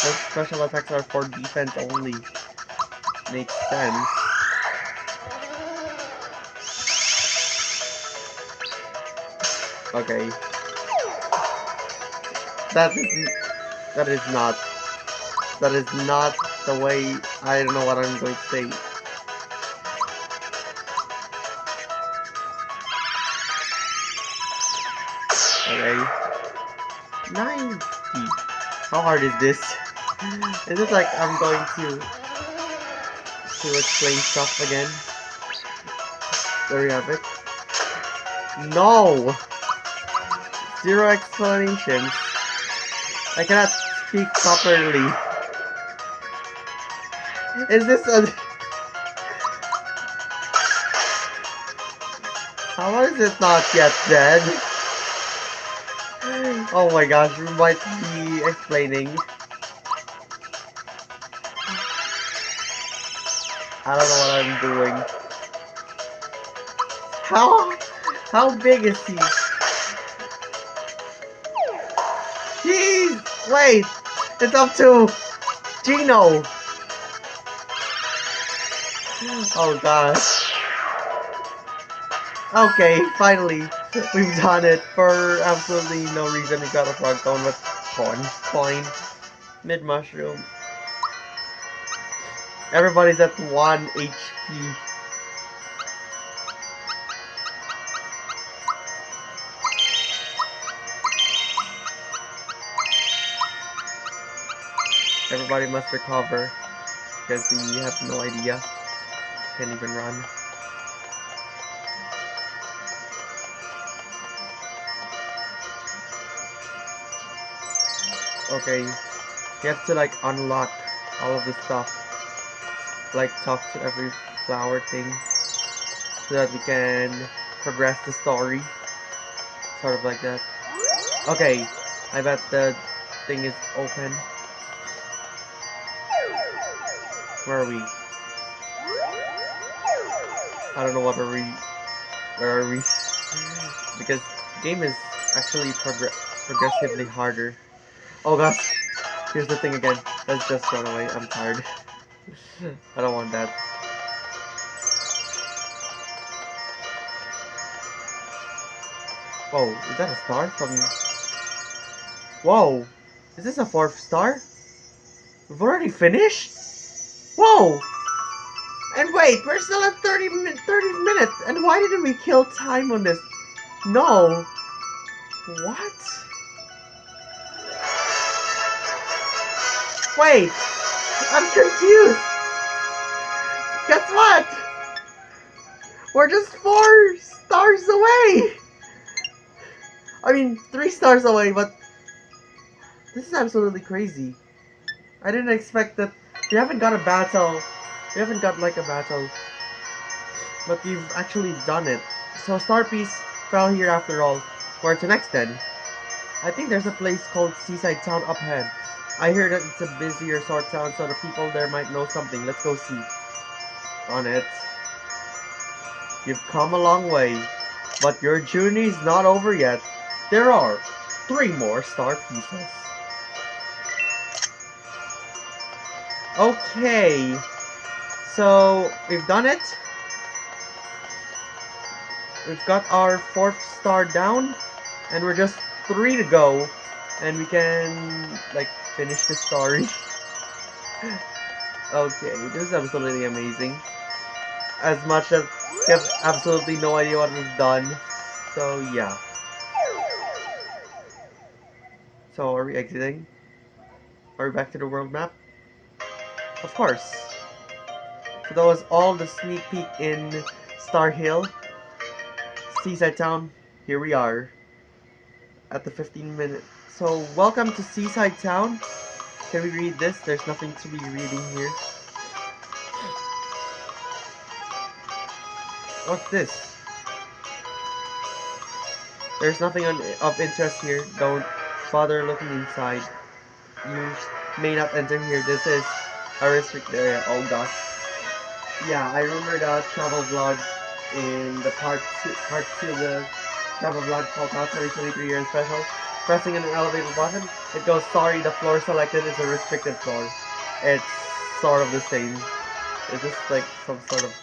Those special attacks are for defense only. Makes sense. Okay. That is not the way. I don't know what I'm going to say. Okay. 90. How hard is this? Is it like I'm going to explain stuff again? There we have it. No! Zero explanations. I cannot speak properly. Is this a... How is it not yet dead? Oh my gosh, we might be explaining. I don't know what I'm doing. How big is he? Jeez! Wait! It's up to Gino! Oh gosh. Okay, finally. We've done it for absolutely no reason. We got a frog cone with coin. Mid mushroom. Everybody's at 1 HP. Everybody must recover because we have no idea. Can't even run. Okay, you have to like unlock all of the stuff. Like talk to every flower thing so that we can progress the story. Sort of like that. Okay, I bet the thing is open. Where are we? I don't know what are we. Where are we? Because the game is actually progressively harder. Oh gosh, here's the thing again. Let's just run away. I'm tired. I don't want that. Whoa, is that a star from... Whoa, is this a 4th star? We've already finished? Whoa! And wait, we're still at 30 minutes, and why didn't we kill time on this? No! What? Wait! I'm confused! Guess what? We're just 4 stars away! I mean, 3 stars away, but... This is absolutely crazy. I didn't expect that... We haven't got a battle. We haven't got like a battle. But we've actually done it. So Star Piece fell here after all. Where to next then? I think there's a place called Seaside Town up ahead. I hear that it's a busy resort town, so the people there might know something. Let's go see. On it. You've come a long way, but your journey's not over yet. There are 3 more star pieces. Okay. So, we've done it. We've got our 4th star down, and we're just 3 to go, and we can, like, finish the story. Okay, this is absolutely amazing. As much as we have absolutely no idea what we've done. So, yeah. So, are we exiting? Are we back to the world map? Of course. So that was all the sneak peek in Star Hill. Seaside Town, here we are. At the 15-minute. So, welcome to Seaside Town. Can we read this? There's nothing to be reading here. What's this? There's nothing of interest here. Don't bother looking inside. You may not enter here. This is a restricted area. Oh gosh. Yeah, I remember the travel vlog in the part 2 of the travel vlog called Top 2023 Year Special. Pressing an elevator button, it goes, sorry, the floor selected is a restricted floor. It's sort of the same. It's just like some sort of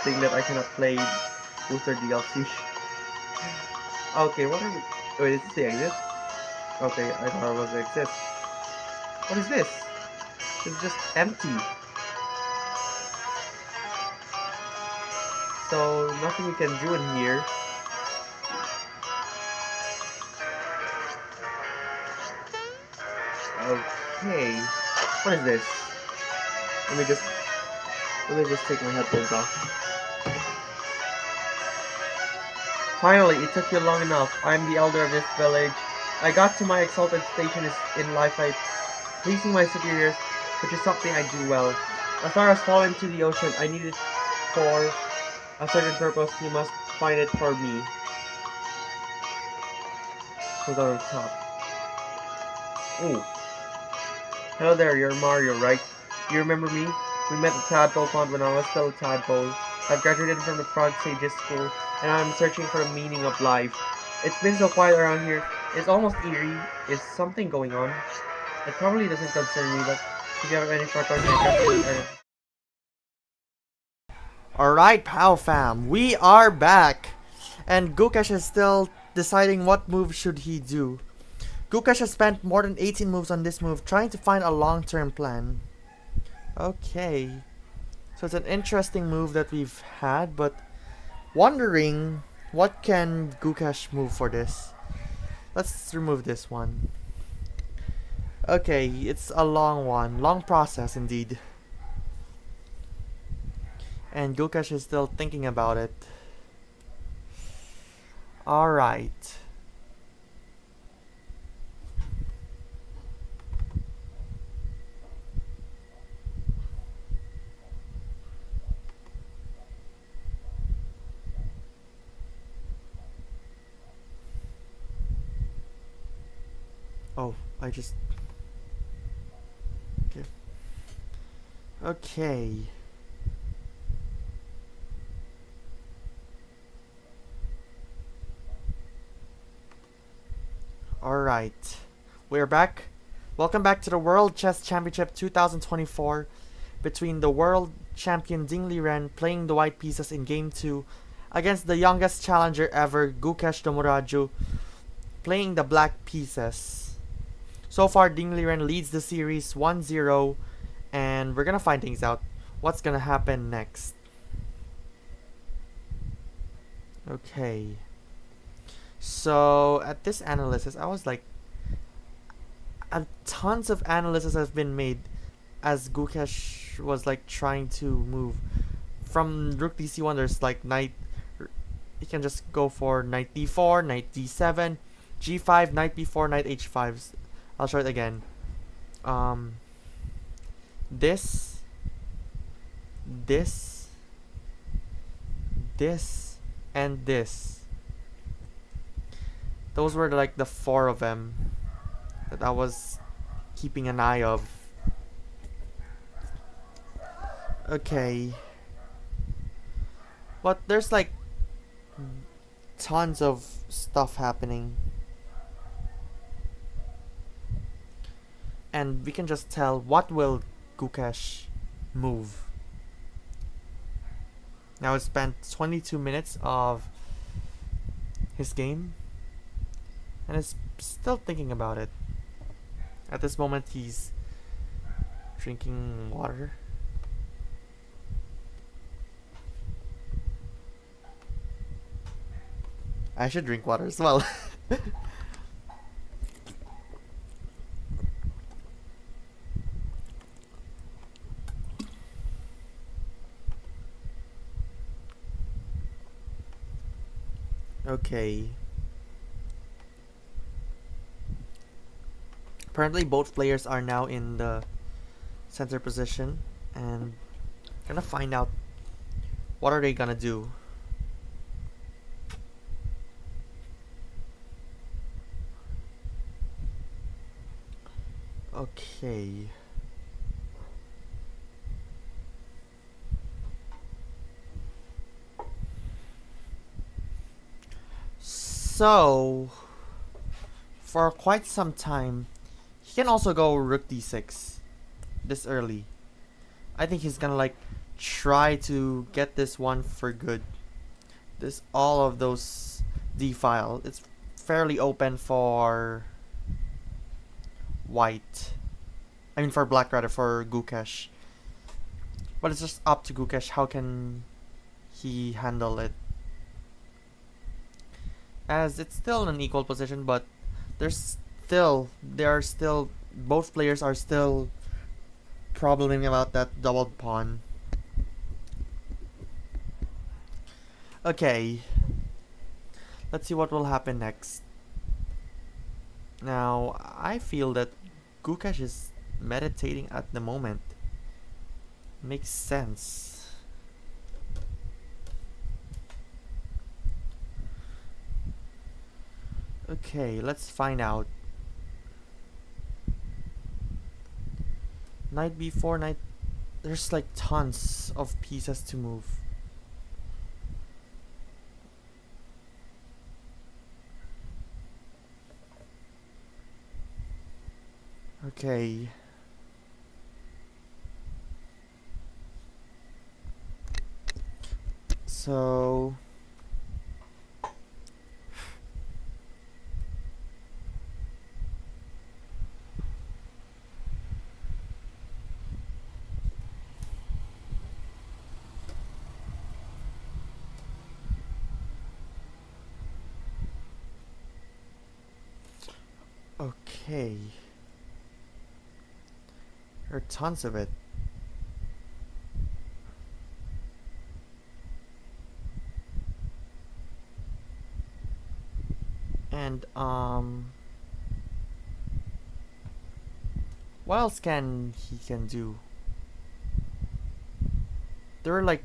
thing that I cannot play booster DLC. Okay, what are we... Wait, is this the exit? Okay, I thought it was the exit. What is this? It's just empty. So, nothing we can do in here. Okay. What is this? Let me just take my headphones off. Finally, it took you long enough. I'm the elder of this village. I got to my exalted station in life by pleasing my superiors, which is something I do well. As far as falling into the ocean, I need it for a certain purpose. You must find it for me. Hold on top. Ooh. Hello there, you're Mario, right? You remember me? We met at Tadpole Pond when I was still a tadpole. I've graduated from the Frog Sages School, and I'm searching for the meaning of life. It's been so quiet around here. It's almost eerie. Is something going on? It probably doesn't concern me, but if you have any questions, Alright, POW fam, we are back! And Gukesh is still deciding what move should he do. Gukesh has spent more than 18 moves on this move, trying to find a long-term plan. Okay. So it's an interesting move that we've had, but wondering what can Gukesh move for this. Let's remove this one. Okay, it's a long one. Long process indeed. And Gukesh is still thinking about it. Alright. Oh, I just... Okay. Okay. Alright. We're back. Welcome back to the World Chess Championship 2024 between the World Champion Ding Liren playing the white pieces in Game 2 against the youngest challenger ever, Gukesh Dommaraju, playing the black pieces. So far, Ding Liren leads the series 1-0, and we're gonna find things out. What's gonna happen next? Okay. So, at this analysis, I was like, tons of analysis have been made as Gukesh was like trying to move from rook dc1. There's like knight, you can just go for knight d4, knight d7, g5, knight b4, knight h5. I'll show it again. This, this, this, and this. Those were like the four of them that I was keeping an eye of. Okay. But there's like tons of stuff happening. And we can just tell what will Gukesh move. Now it's spent 22 minutes of his game and is still thinking about it. At this moment he's drinking water. I should drink water as well. Okay. Apparently both players are now in the center position and gonna find out what are they gonna do. Okay. So, for quite some time, he can also go rook d6 this early. I think he's gonna like try to get this one for good. This all of those d file. It's fairly open for white. I mean for black rather, for Gukesh. But it's just up to Gukesh how can he handle it. As it's still an equal position, but there are still both players are still probleming about that doubled pawn. Okay, let's see what will happen next. Now I feel that Gukesh is meditating at the moment. Makes sense. Okay, let's find out. Knight b4, knight... There's like tons of pieces to move. Okay. So... Okay. There are tons of it. And what else can he can do? There are like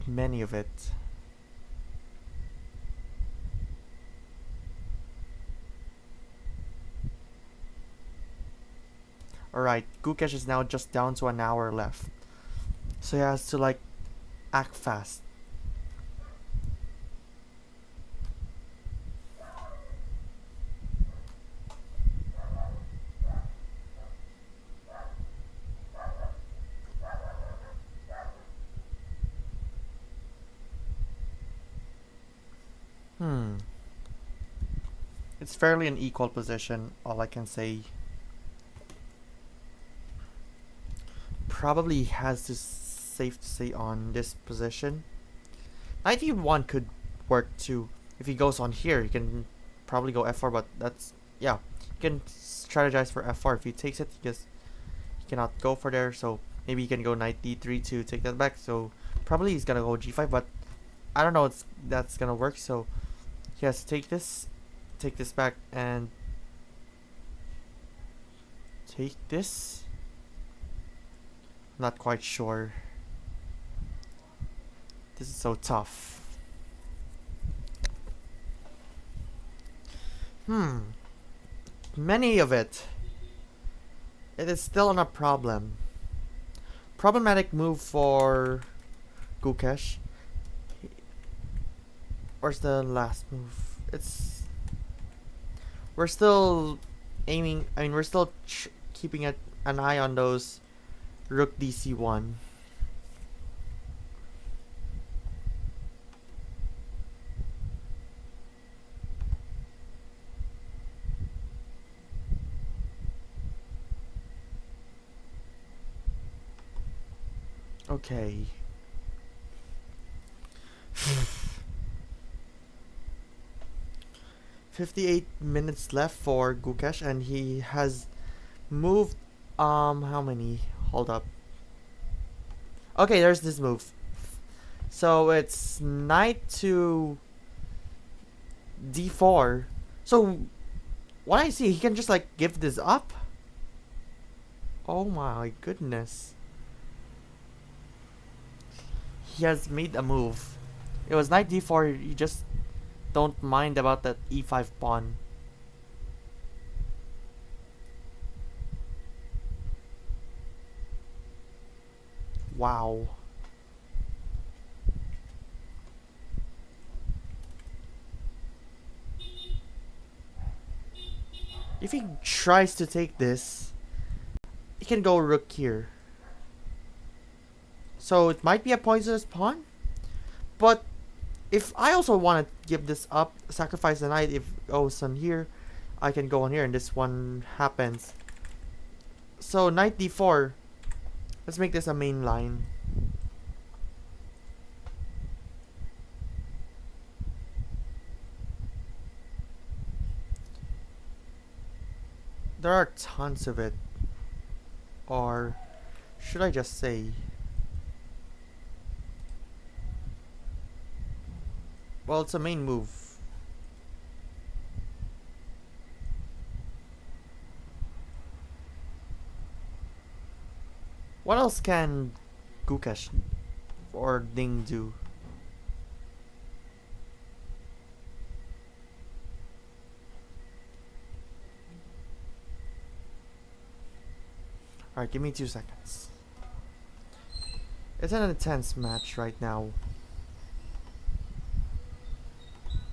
many of it. Alright, Gukesh is now just down to an hour left. So he has to like act fast. It's fairly an equal position, all I can say. Probably has to safe to say on this position. 91 could work too. If he goes on here, he can probably go F4, but that's, yeah. You can strategize for F4. If he takes it, because he cannot go for there, so maybe he can go knight D3 to take that back. So probably he's gonna go G5, but I don't know if that's gonna work, so he has to take this back, and take this. Not quite sure. This is so tough. Many of it. It is still not a problem. Problematic move for Gukesh. Where's the last move? We're still aiming. I mean, we're still keeping an eye on those Rook DC1. Okay. 58 minutes left for Gukesh, and he has moved how many? Hold up. Okay, there's this move. So it's knight to D4. So what I see, he can just like give this up. Oh my goodness. He has made a move. It was knight D4, you just don't mind about that E5 pawn. Wow. If he tries to take this, he can go rook here. So it might be a poisonous pawn. But if I also want to give this up, sacrifice the knight, if it goes on here, I can go on here and this one happens. So knight d4. Let's make this a main line. There are tons of it. Or should I just say? Well, it's a main move. What else can Gukesh or Ding do? Alright, give me 2 seconds. It's an intense match right now.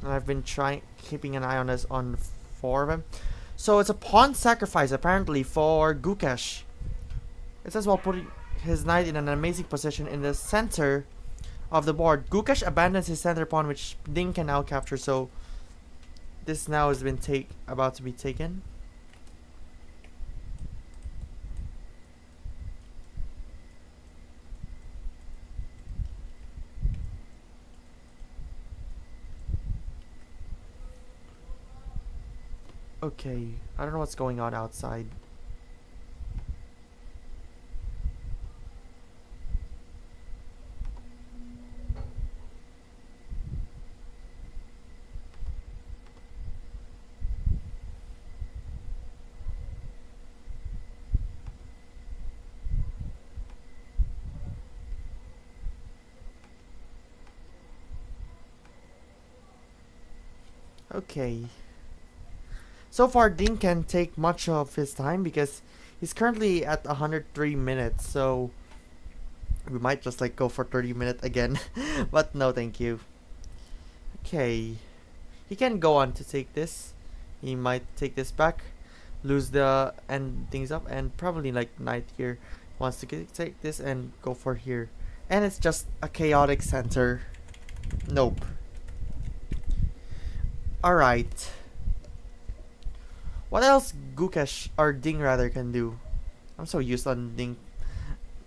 And I've been keeping an eye on this on 4 of them. So it's a pawn sacrifice apparently for Gukesh. It says while putting his knight in an amazing position in the center of the board, Gukesh abandons his center pawn, which Ding can now capture. So this now has been about to be taken. Okay, I don't know what's going on outside. Okay. So far, Ding can take much of his time because he's currently at 103 minutes. So we might just like go for 30 minutes again. But no, thank you. Okay. He can go on to take this. He might take this back, lose the end things up, and probably like Knight here wants to take this and go for here. And it's just a chaotic center. Nope. Alright. What else Gukesh, or Ding rather, can do? I'm so used on Ding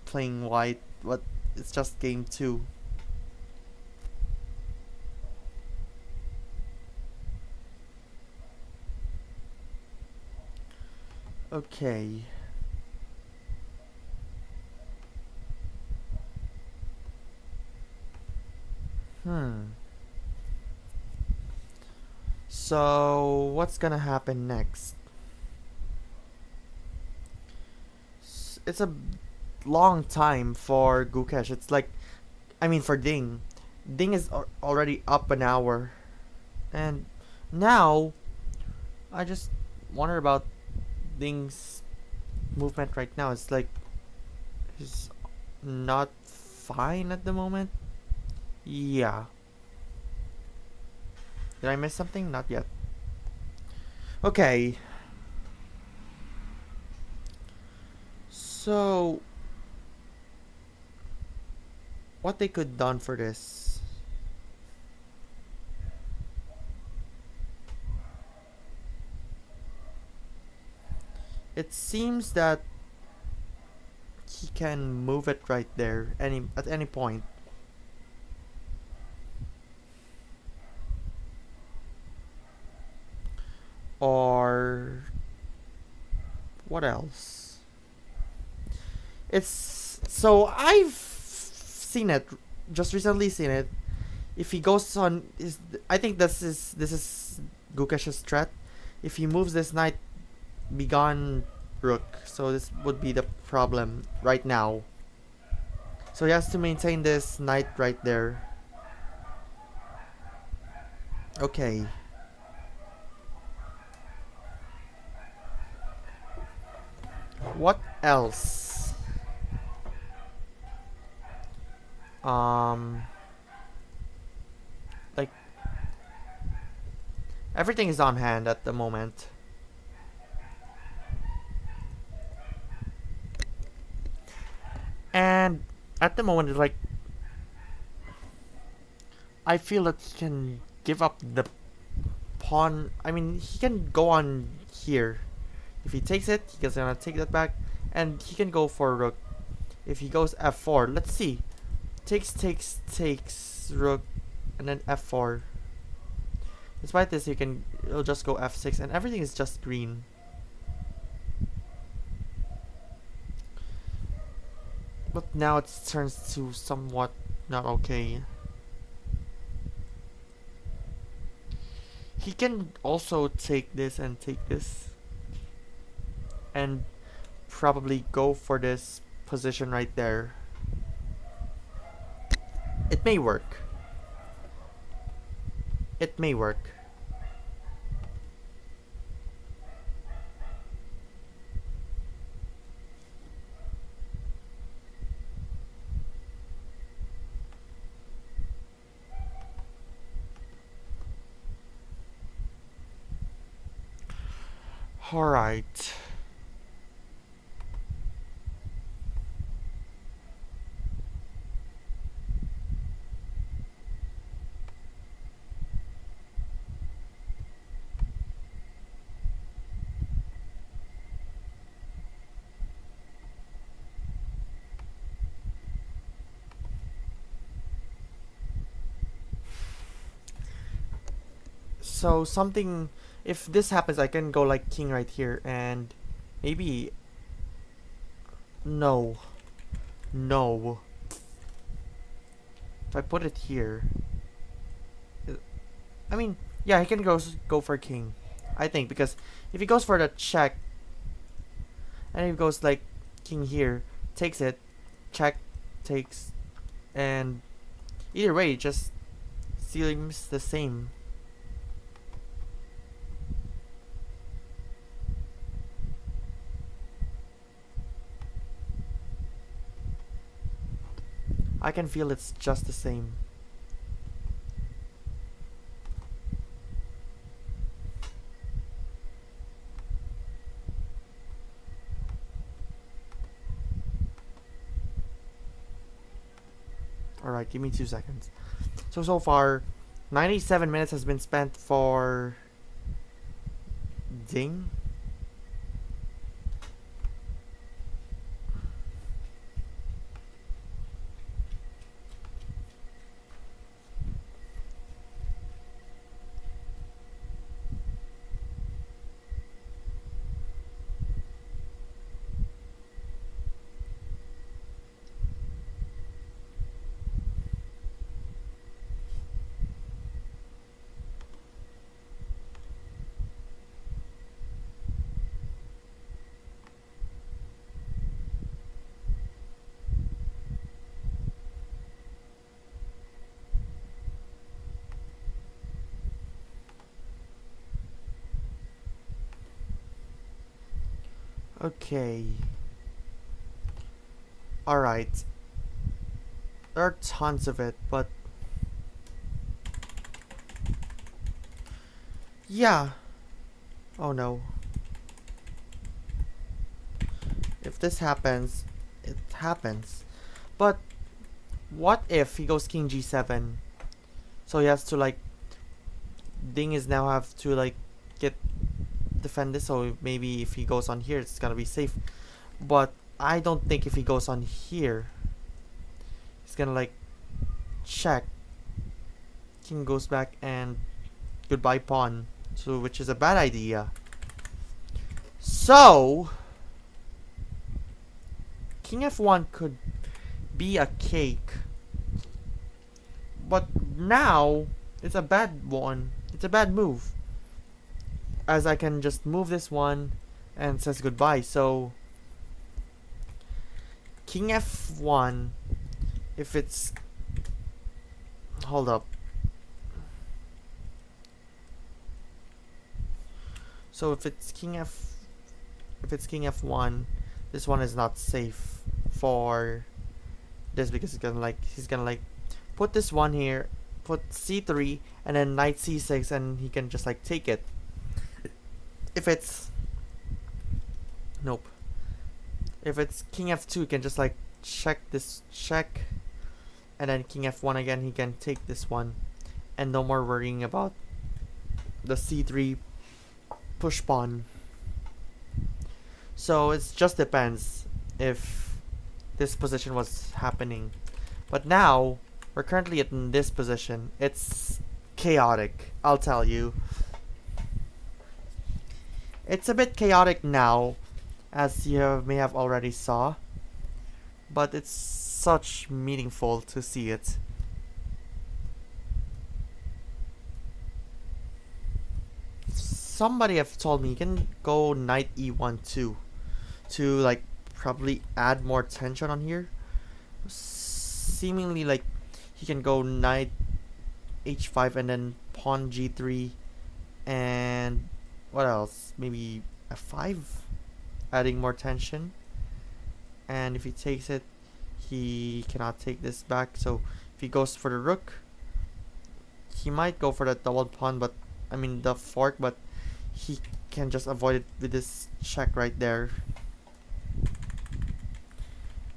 playing white, but it's just game 2. Okay. So, what's gonna happen next? It's a long time for Gukesh. It's like, I mean for Ding. Ding is already up an hour. And now, I just wonder about Ding's movement right now. It's like, he's not fine at the moment. Yeah. Did I miss something? Not yet. Okay. So, what they could done for this? It seems that he can move it right there at any point. Or what else? It's so I've seen it, just recently seen it. If he goes on, I think this is Gukesh's threat. If he moves this knight, be gone rook. So this would be the problem right now. So he has to maintain this knight right there. Okay. What else? Like, everything is on hand at the moment. And at the moment, it's like, I feel that he can give up the pawn. I mean, he can go on here. If he takes it, he's gonna take that back, and he can go for rook. If he goes f4, let's see. Takes rook, and then f4. Despite this, he'll just go f6, and everything is just green. But now it turns to somewhat not okay. He can also take this and take this. And probably go for this position right there. It may work. It may work. Alright. So something, if this happens, I can go like king right here, and maybe, no, if I put it here, I mean, yeah, he can go for king, I think, because if he goes for the check, and he goes like king here, takes it, check, takes, and either way, just seems the same. I can feel it's just the same. Alright, give me 2 seconds. So far, 97 minutes has been spent for Ding. Okay. Alright. There are tons of it, but yeah. Oh no. If this happens, it happens. But what if he goes King G7? So he has to like Ding is now have to like get defend this, so maybe if he goes on here it's gonna be safe. But I don't think if he goes on here he's gonna like check. King goes back and goodbye pawn. So which is a bad idea. So King F1 could be a cake. But now it's a bad one. It's a bad move. As I can just move this one and says goodbye. So King F1, if it's, hold up. So if it's King F1, this one is not safe for this because he's gonna like put this one here, put C3 and then knight C6 and he can just like take it. If it's nope. If it's King F2 he can just like check this check and then King F1 again he can take this one and no more worrying about the C3 push pawn. So it just depends if this position was happening. But now we're currently in this position. It's chaotic, I'll tell you. It's a bit chaotic now, as you may have already saw, but it's such meaningful to see it. Somebody have told me you can go knight E1 too, to like probably add more tension on here. Seemingly like he can go knight H5 and then pawn G3 and what else? Maybe F5, adding more tension. And if he takes it, he cannot take this back. So if he goes for the rook, he might go for the double pawn, but I mean the fork, but he can just avoid it with this check right there.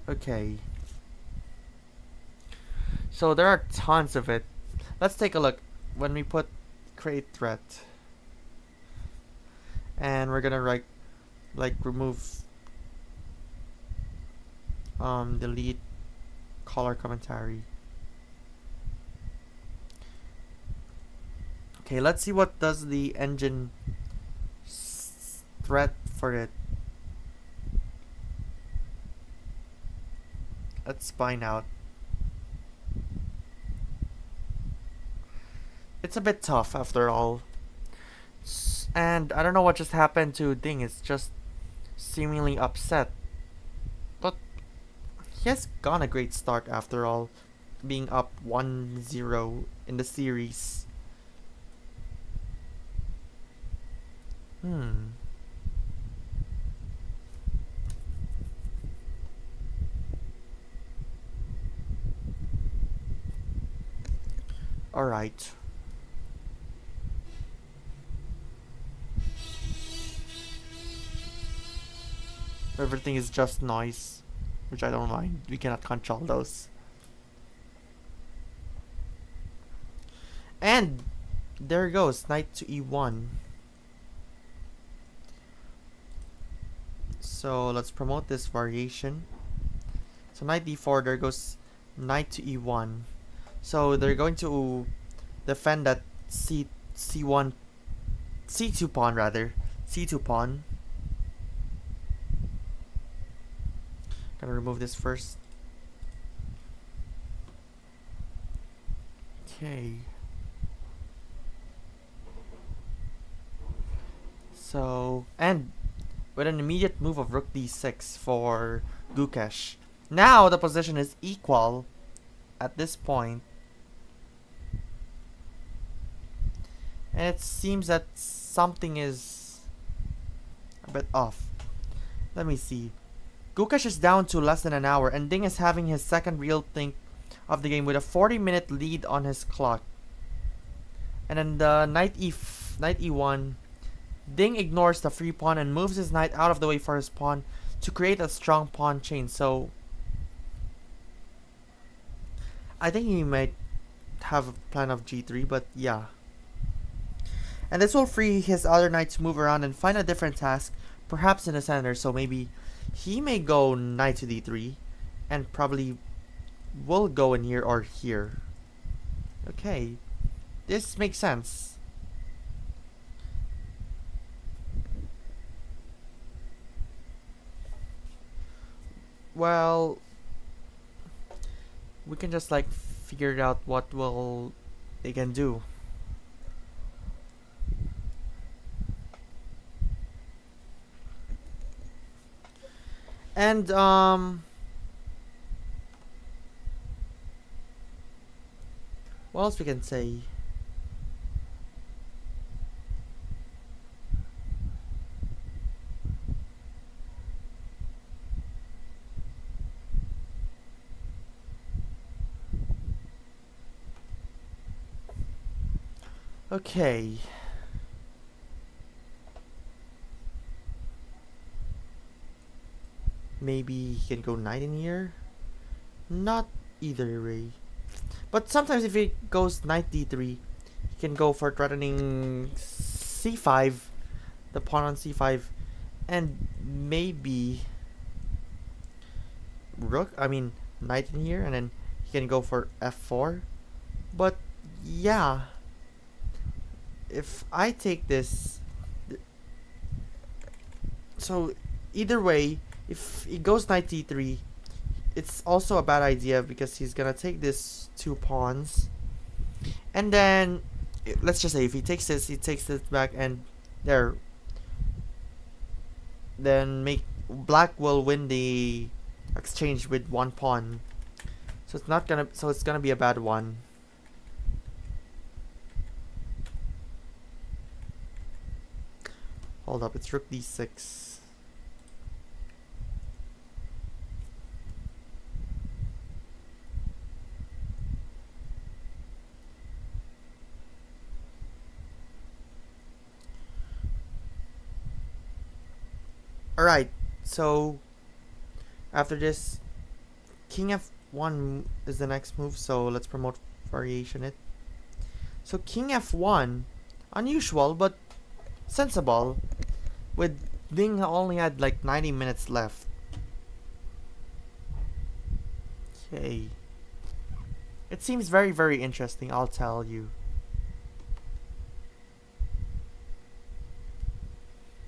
Okay. So there are tons of it. Let's take a look. When we put create threat, and we're gonna write like remove delete color commentary. Okay, let's see what does the engine threat for it. Let's find out. It's a bit tough after all. And I don't know what just happened to Ding. It's just seemingly upset. But he has gone a great start after all, being up 1-0 in the series. Alright. Everything is just noise, which I don't mind. We cannot control those. And there goes knight to e1. So let's promote this variation. So knight d4, there goes knight to e1. So they're going to defend that c1 c2 pawn rather. C2 pawn. Gonna remove this first. Okay. So, and with an immediate move of rook d6 for Gukesh. Now the position is equal at this point. And it seems that something is a bit off. Let me see. Gukesh is down to less than an hour, and Ding is having his second real think of the game with a 40-minute lead on his clock. And then the knight e1, Ding ignores the free pawn and moves his knight out of the way for his pawn to create a strong pawn chain. So I think he might have a plan of g3, but yeah. And this will free his other knight to move around and find a different task, perhaps in the center. So maybe he may go knight to d3 and probably will go in here or here. Okay, this makes sense. Well, we can just like figure out what will they can do. And what else we can say? Okay. Maybe he can go knight in here? Not either way. But sometimes if he goes knight d3, he can go for threatening c5, the pawn on c5, and maybe knight in here, and then he can go for f4. But yeah, if I take this, so either way, if he goes knight d3, it's also a bad idea because he's gonna take this 2 pawns, and then let's just say if he takes this, he takes this back, and there, then black will win the exchange with 1 pawn. So it's gonna be a bad one. Hold up, it's rook d6. Alright, so after this, king f1 is the next move, so let's promote variation it. So king f1, unusual but sensible, with Ding only had like 90 minutes left. Okay. It seems very, very interesting, I'll tell you.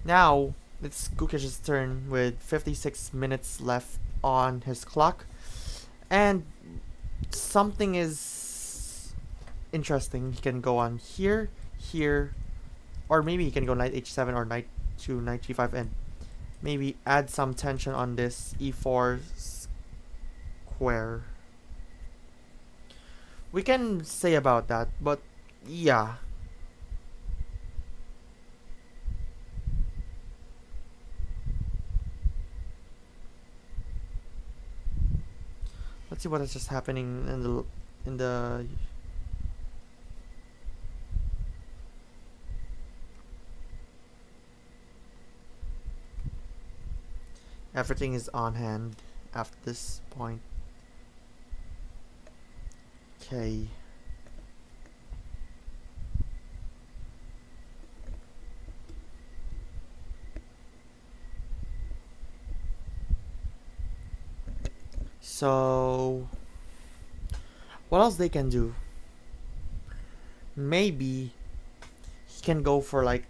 Now, it's Gukesh's turn with 56 minutes left on his clock. And something is interesting. He can go on here, here, or maybe he can go knight h7 or knight to knight g5 and maybe add some tension on this e4 square. We can say about that, but yeah. Let's see what is just happening in the Everything is on hand after this point. Okay. So, what else they can do? Maybe he can go for like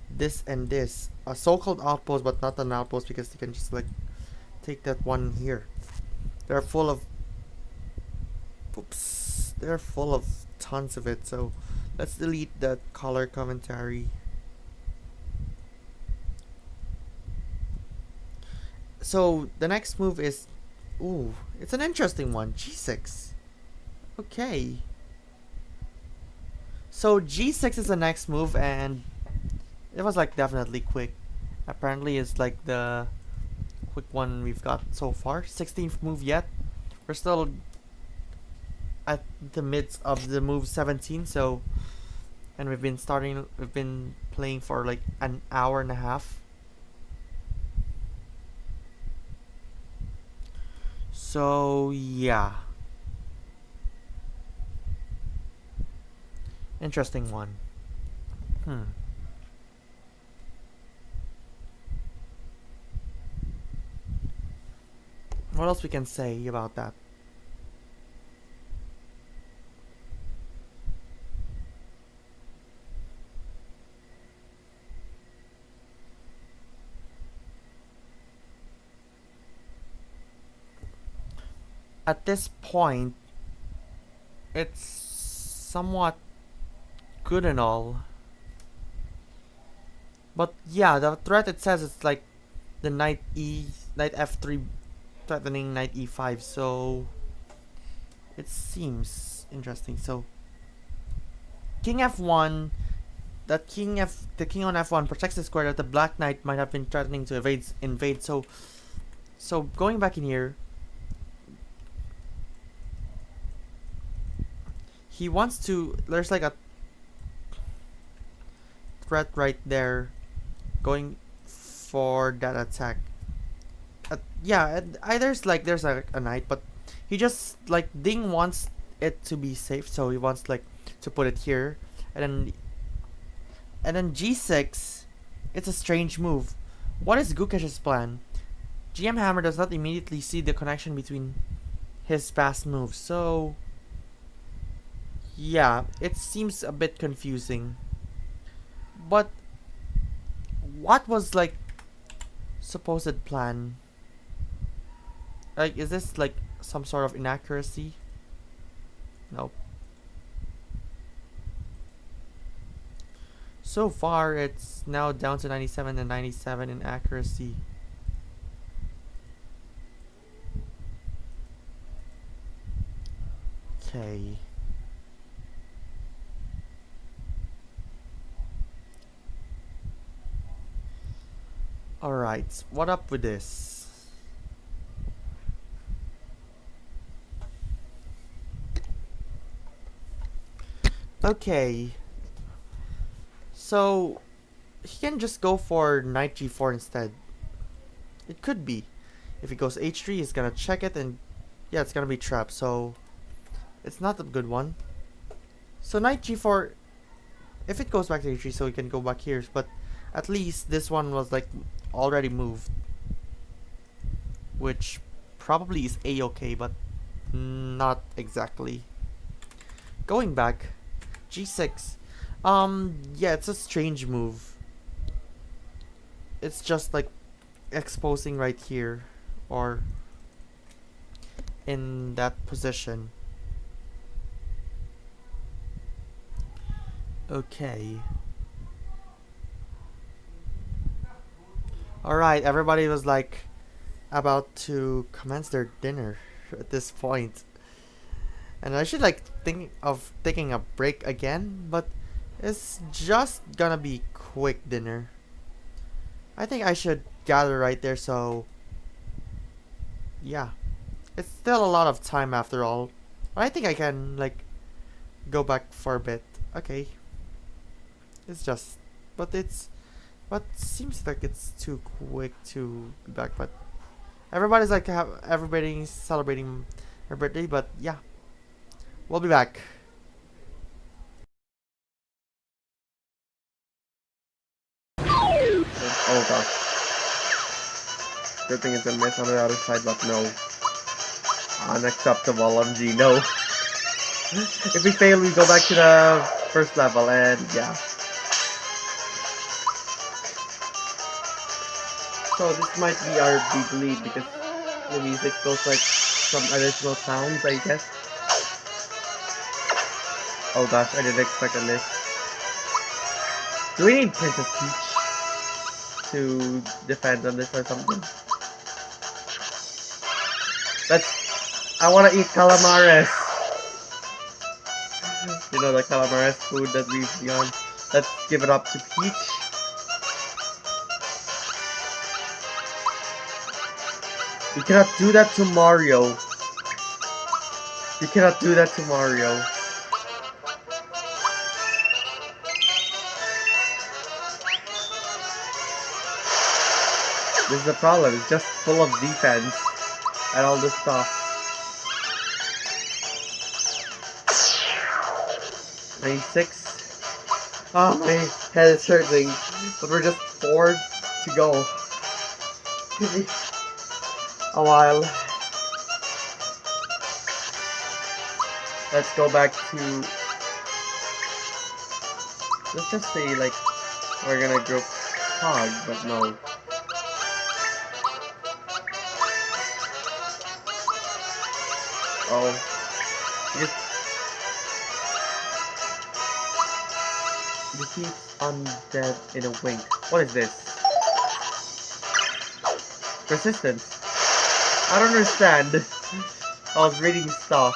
this and this. A so-called outpost, but not an outpost because they can just like take that one here. They're full of... Oops. They're full of tons of it, so let's delete that color commentary. So the next move is... Ooh, it's an interesting one. G6. Okay. So G6 is the next move, and it was like definitely quick. Apparently it's like the quick one we've got so far. 16th move yet. We're still at the midst of the move 17, so... And we've been playing for like an hour and a half. So, yeah. Interesting one. What else we can say about that? At this point, it's somewhat good and all. But yeah, the threat it says it's like the knight f3 threatening knight e5, so it seems interesting. So king f1, the king on f1 protects the square that the black knight might have been threatening to invade. So going back in here, he wants to... There's like a threat right there going for that attack. Yeah, there's a knight, but he just like Ding wants it to be safe, so he wants like to put it here, and then G6. It's a strange move. What is Gukesh's plan? GM Hammer does not immediately see the connection between his past moves, so yeah, it seems a bit confusing. But what was like supposed plan? Like, is this like some sort of inaccuracy? Nope. So far, it's now down to 97 and 97 in accuracy. Okay. Alright, what up with this? Okay. So, he can just go for knight g4 instead. It could be. If he goes h3, he's gonna check it, and yeah, it's gonna be trapped, so it's not a good one. So knight g4, if it goes back to h3, so he can go back here, but at least this one was like already moved, which probably is a-okay, but not exactly. Going back, g6. Yeah, it's a strange move. It's just like exposing right here, or in that position. Okay. Alright, everybody was like about to commence their dinner at this point. And I should like think of taking a break again, but it's just gonna be quick dinner. I think I should gather right there, so yeah. It's still a lot of time after all. But I think I can like go back for a bit. Okay. It's just, but it's But seems like it's too quick to be back. But everybody's like everybody's celebrating her birthday. But yeah, we'll be back. Oh gosh. Good thing it's a miss on the other side, but no. Unacceptable, MG, no. If we fail, we go back to the first level, and yeah. So this might be our big lead because the music goes like some additional sounds, I guess. Oh gosh, I didn't expect a miss. Do we need Princess Peach to defend on this or something? I wanna eat calamares. You know, the calamares food that we've begun. Let's give it up to Peach. You cannot do that to Mario. You cannot do that to Mario. This is the problem, it's just full of defense and all this stuff. 96. Oh, my head is hurting, but we're just 4 to go. Give me a while. Let's go back to... Let's just say, like, we're gonna group hog, but no. Oh. Defeats undead in a wink. What is this? Persistence. I don't understand. I was reading stuff.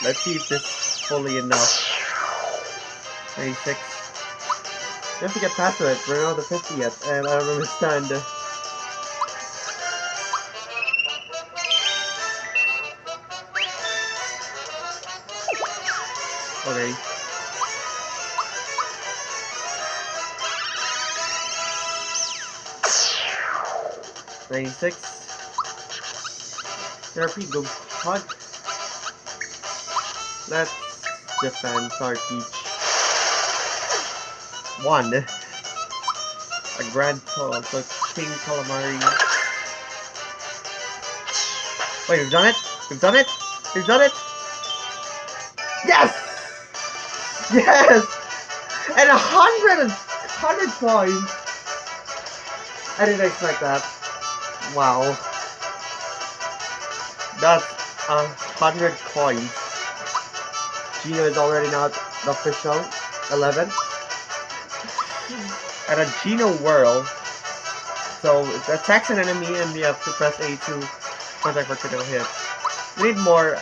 Let's see if this is fully enough. 96. We have to get past it. We're not the 50th, and I don't understand. Okay. Therapy, go hug. Let's defend our Peach. 1. A grand total. So King Calamari. Wait, we've done it? We've done it? We've done it? Yes! Yes! And 100 points! I didn't expect that. Wow. That's 100 coins. Gino is already not the official 11. And a Gino whirl. So it attacks an enemy and we have to press A to contact for critical hit. We need more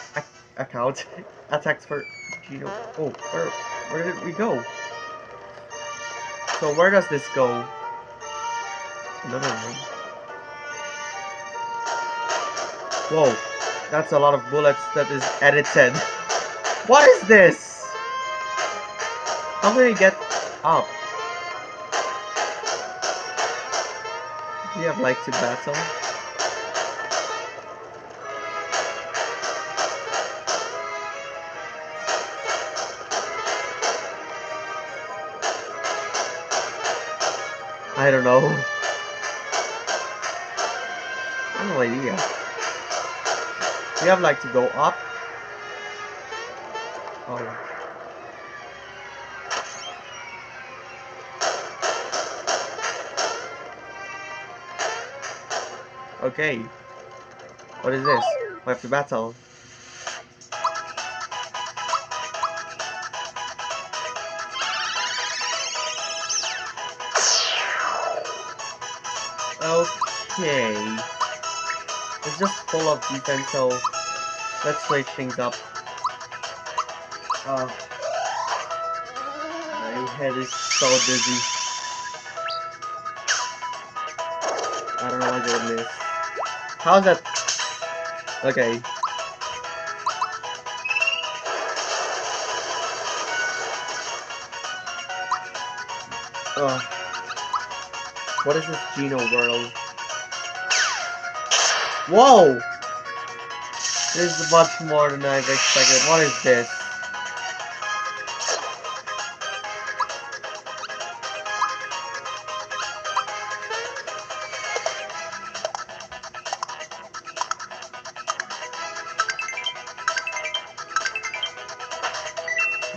account attacks for Gino. Oh, where did we go? So where does this go? Another one. Whoa, that's a lot of bullets that is edited. What is this? How can we get up? Do you have like to battle? I don't know. I have no idea. We have like to go up. Oh. Okay. What is this? We have to battle. Okay. It's just full of defense, so let's switch things up. My head is so dizzy. I don't know what I did this. How's that? Okay. Ugh. What is this Geno world? Whoa! This is much more than I've expected. What is this?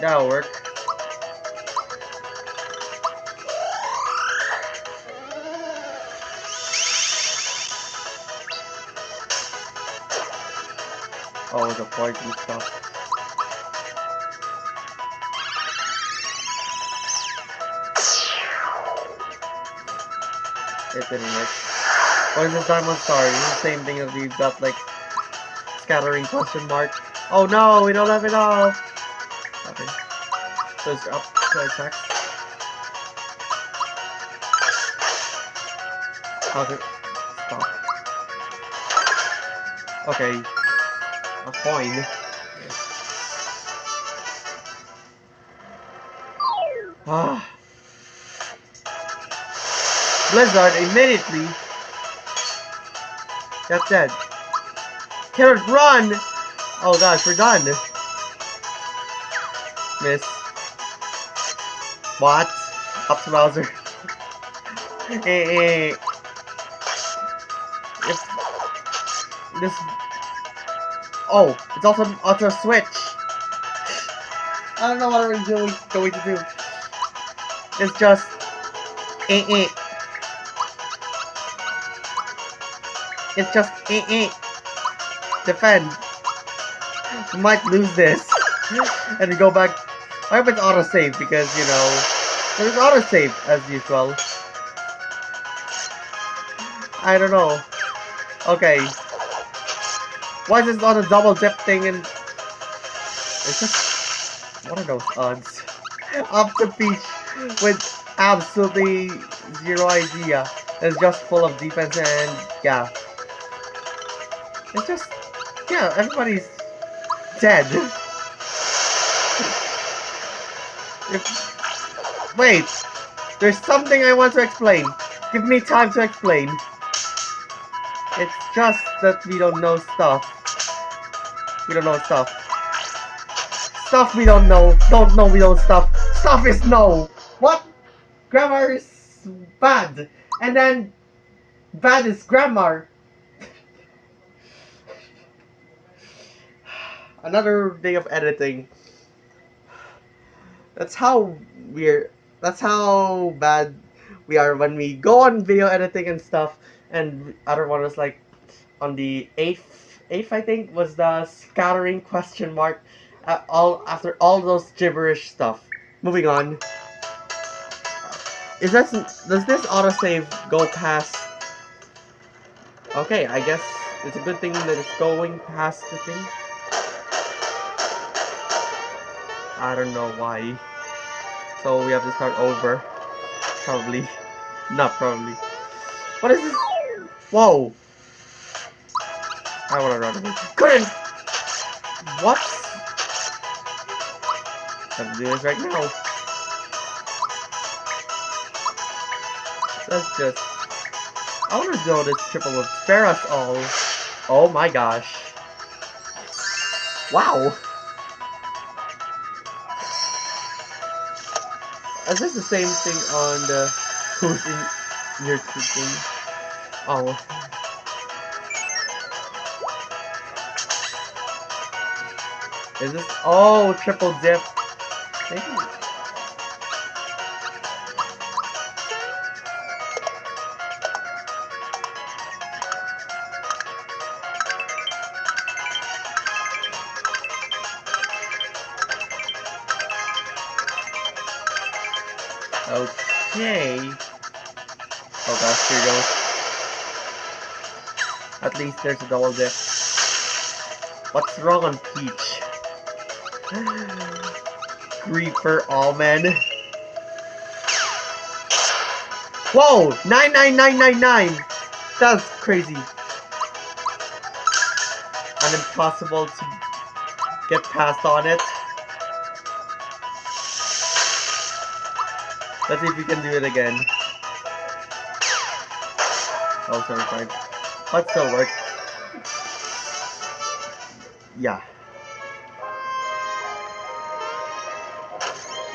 That'll work. Oh, the poison stuff. It didn't work. What is this diamond star? This is the same thing as we've got, like, scattering question mark. Oh no, we don't have enough! Okay. So it's up to attack. Okay. Stop. Okay. A coin. Ah. Blizzard immediately got dead. Cannot run! Oh gosh, we're done. Miss. What? Up to Bowser. If this. Oh, it's also an auto switch. I don't know what I'm going to do. It's just. It's just. Defend. We might lose this. And go back. I hope it's autosave because, you know, there's autosave as usual. I don't know. Okay. Why is this not a double dip thing and... It's just... What are those odds? Up to Peach with absolutely zero idea. It's just full of defense and... Yeah. It's just... Yeah, everybody's dead. Wait, there's something I want to explain. Give me time to explain. It's just that we don't know stuff. We don't know stuff. Stuff we don't know. Don't know we don't stuff. Stuff is no. What? Grammar is bad. And then bad is grammar. Another day of editing. That's how bad we are when we go on video editing and stuff. And other one was like on the 8th I think was the scattering question mark. After all those gibberish stuff. Moving on. Does this autosave go past? Okay, I guess it's a good thing that it's going past the thing. I don't know why. So we have to start over. Probably. Not probably. What is this? Whoa! I wanna run away. Couldn't! What? I have to do this right now. Let's just... I wanna do this triple will spare us all. Oh my gosh. Wow! Is this the same thing on the who's in your thing? Oh. Is this? Oh, triple dip. Maybe. Okay. Oh gosh, here goes. At least there's a double dip. What's wrong on Peach? Creeper almond. Whoa! 99999! That's crazy. And impossible to get past on it. Let's see if we can do it again. Oh, sorry, fine. But still work. Yeah.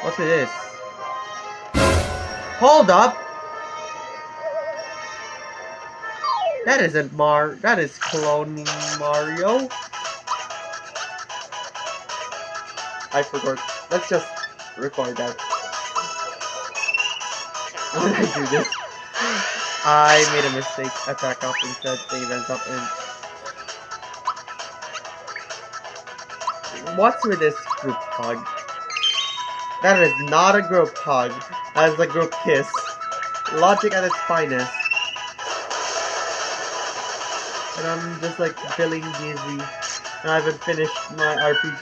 What's with this? Hold up! That isn't that is cloning Mario. I forgot. Let's just record that. How did I do this? I made a mistake. Attack up instead, the events up and... What's with this group hug? That is not a group hug. That is a group kiss. Logic at its finest. And I'm just like feeling dizzy. And I haven't finished my RPG.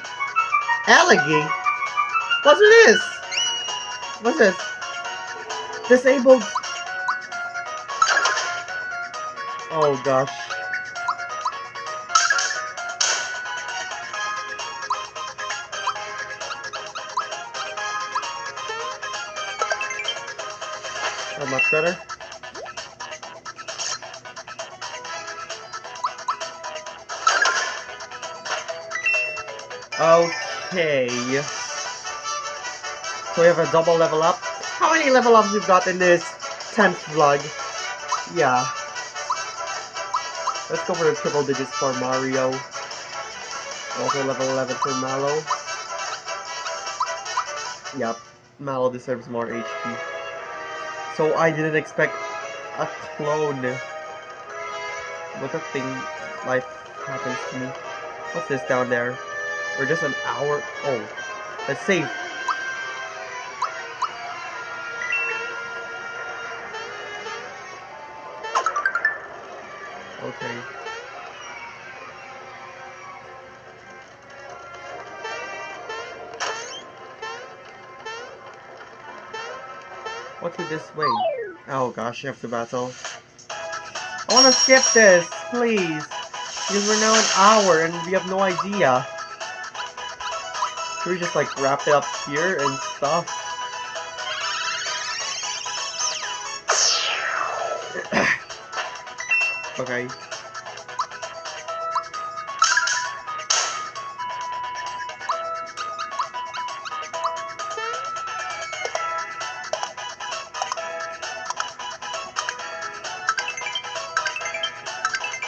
Alligator? What's with this? What's this? Disabled. Oh gosh. Not much better. Okay. So we have a double level up. How many level ups we've got in this 10th vlog? Yeah. Let's go for the triple digits for Mario. Also level 11 for Mallow. Yep. Mallow deserves more HP. So I didn't expect a clone. What a thing life happens to me. What's this down there? We're just an hour. Oh. Let's save. Okay. What's it this way? Oh gosh, you have to battle. I wanna skip this, please. Because we're now an hour and we have no idea. Should we just like wrap it up here and stuff? Okay.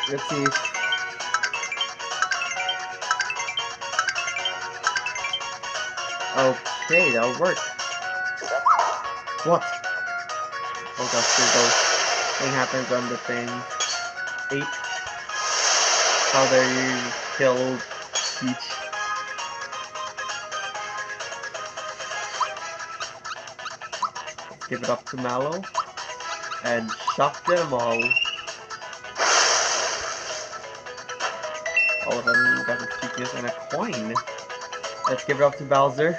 Let's see. Okay, that'll work. What? Oh gosh, here goes. Thing happens on the thing. 8. How dare you kill Peach? Let's give it up to Mallow. And shock them all. All of them got a weakness and a coin. Let's give it up to Bowser.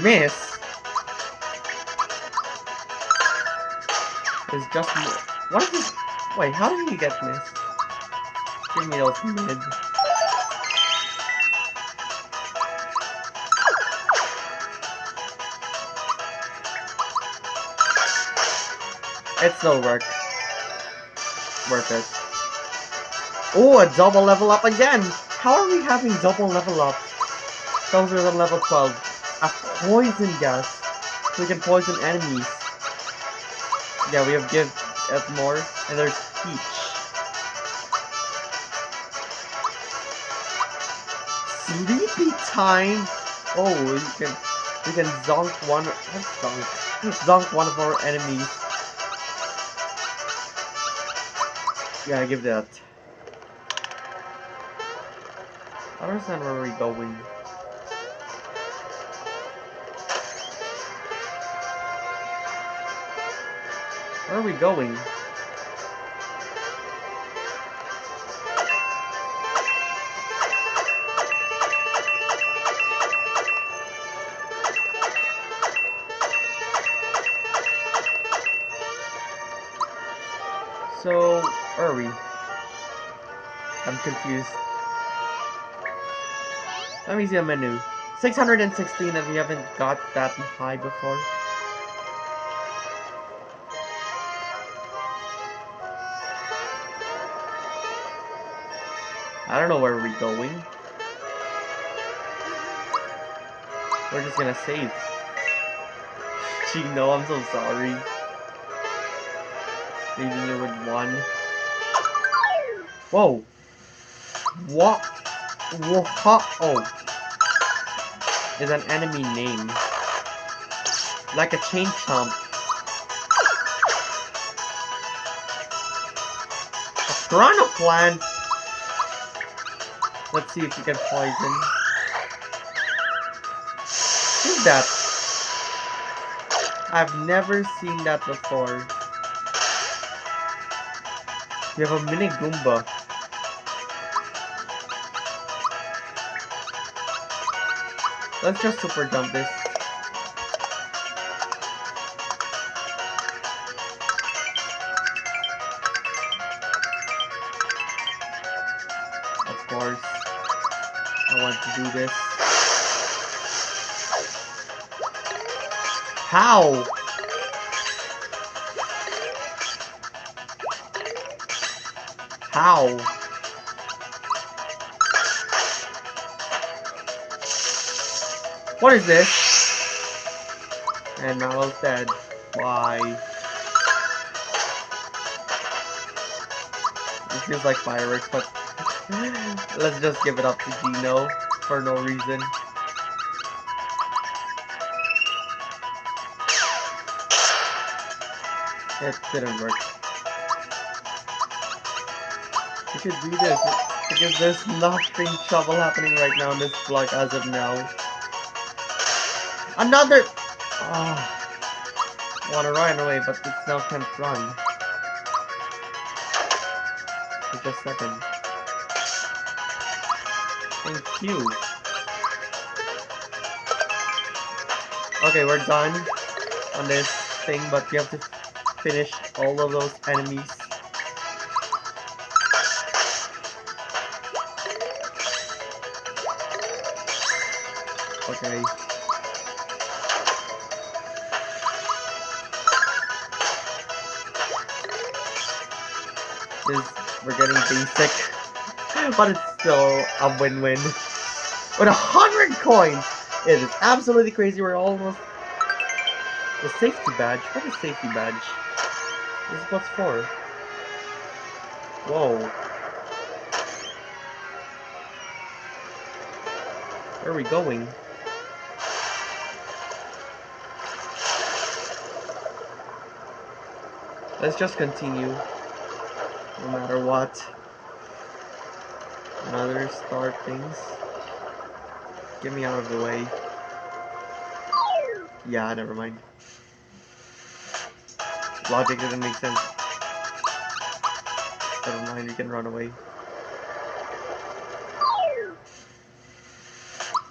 Miss! It's just... What is this? Wait, how did he get missed? Give me those mid. It still worked. Worth it. Oh, a double level up again! How are we having double level up? Those are on level 12. A poison gas. So we can poison enemies. Yeah, we have give it more. And there's Peach. Sleepy time! Oh, we can zonk one. What's zonk? Zonk one of our enemies. Yeah, give that. I don't understand where we're going. Where are we going? So, where are we? I'm confused. Let me see a menu. 616 and we haven't got that high before. I don't know where we're going. We're just gonna save. Gino, I'm so sorry. Leaving you with one. Whoa! What? Oh. Is an enemy name. Like a chain chomp. A piranha plant! Let's see if we can poison. Who's that? I've never seen that before. We have a mini Goomba. Let's just super jump this. Of course, I want to do this. How? How? What is this? And Mallow's dead. Why? It feels like fireworks, but let's just give it up to Gino for no reason. It didn't work. We should do this because there's nothing trouble happening right now in this block as of now. Another! Oh, I want to run away, but it now can't run. For just a second. Thank you. Okay, we're done on this thing, but you have to finish all of those enemies. Okay. We're getting basic, but it's still a win-win. With 100 coins! It is absolutely crazy. We're almost... The safety badge? What is safety badge? This is what's for. Whoa. Where are we going? Let's just continue. No matter what. Another start things. Get me out of the way. Yeah, never mind. Logic didn't make sense. Never mind, we can run away.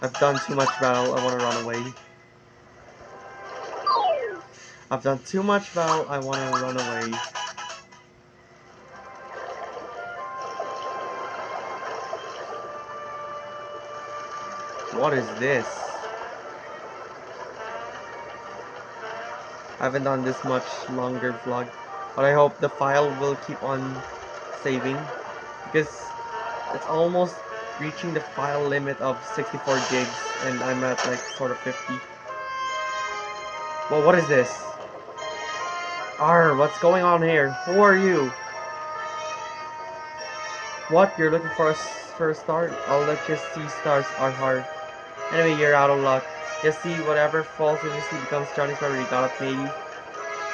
I've done too much battle, I want to run away. I've done too much battle, I want to run away. What is this? I haven't done this much longer vlog, but I hope the file will keep on saving because it's almost reaching the file limit of 64 gigs and I'm at like sort of 50. Well, what is this? What's going on here? Who are you? What? You're looking for a star? I'll let you see stars are hard. Anyway, you're out of luck. Just see whatever falls in the sea becomes Johnny's memory. Got it, maybe?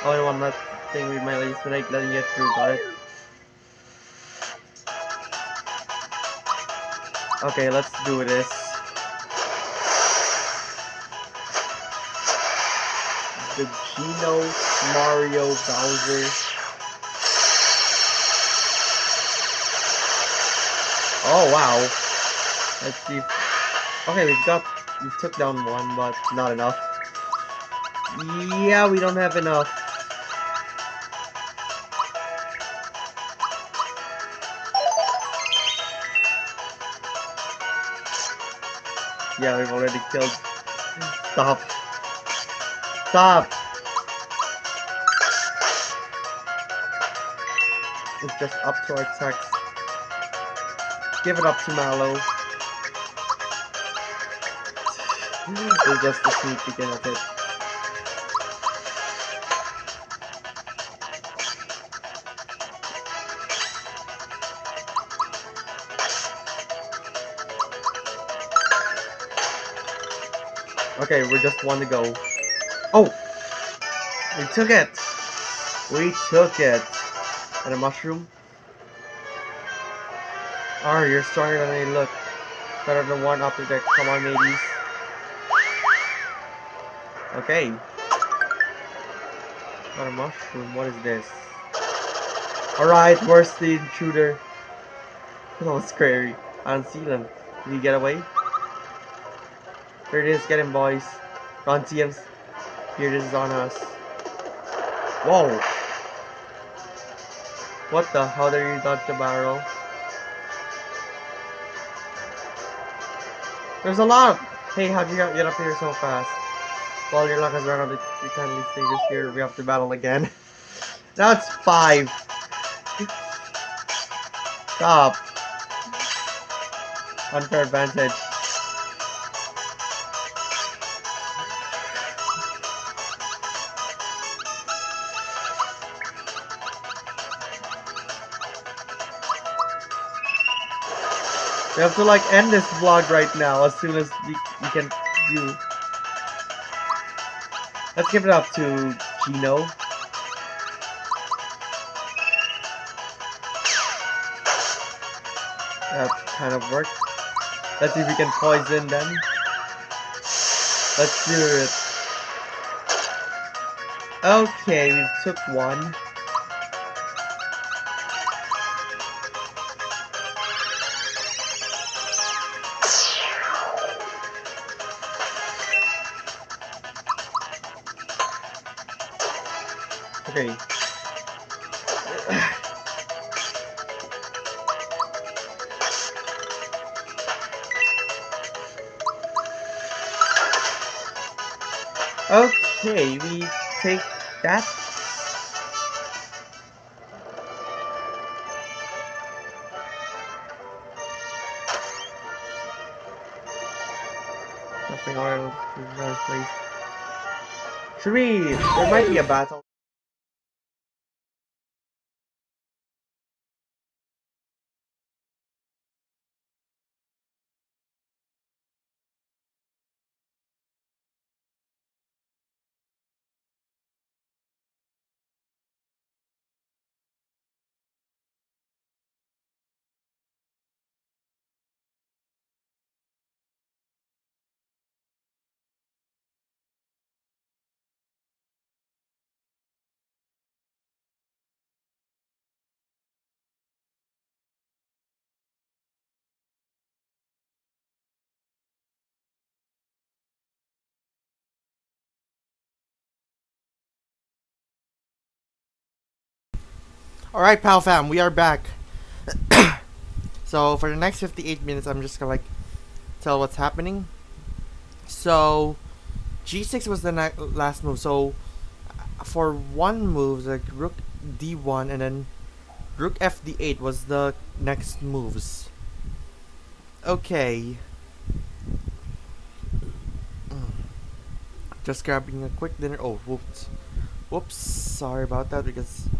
Oh, I want that thing with my latest mistake, letting you get through. Got it? Okay, let's do this. The Gino Mario Bowser. Oh wow. Let's see. Okay, we took down one, but not enough. Yeah, we don't have enough. Yeah, we've already killed. Stop. Stop! It's just up to our text. Give it up to Mallow. It's just a sneak peek of it. Okay, we're just one to go. Oh! We took it! We took it! And a mushroom? Oh, you're stronger than they look. Better than one upper deck. Come on, mateys. Okay. Not a mushroom. What is this? Alright, where's the intruder? That was scary. I don't see them. Did he get away? Here it is. Get him, boys. Run, TMs. Here this is on us. Whoa! What the? How did you dodge the barrel? There's a lot of... Hey, how'd you get up here so fast? Well, your luck has run out. You kindly stay this here. We have to battle again. Now it's 5. Stop. Unfair advantage. We have to like end this vlog right now as soon as we can do. Let's give it up to Gino. That kind of worked. Let's see if we can poison them. Let's do it. Okay, we took one. Okay. Okay, we take that. Something oil in another place. Should we? There might be a battle. Alright, pal fam, we are back. So, for the next 58 minutes, I'm just gonna like tell what's happening. So, G6 was the last move. So, for one move, like Rook D1 and then Rook F D8 was the next moves. Okay. Just grabbing a quick dinner. Oh, whoops. Whoops. Sorry about that because...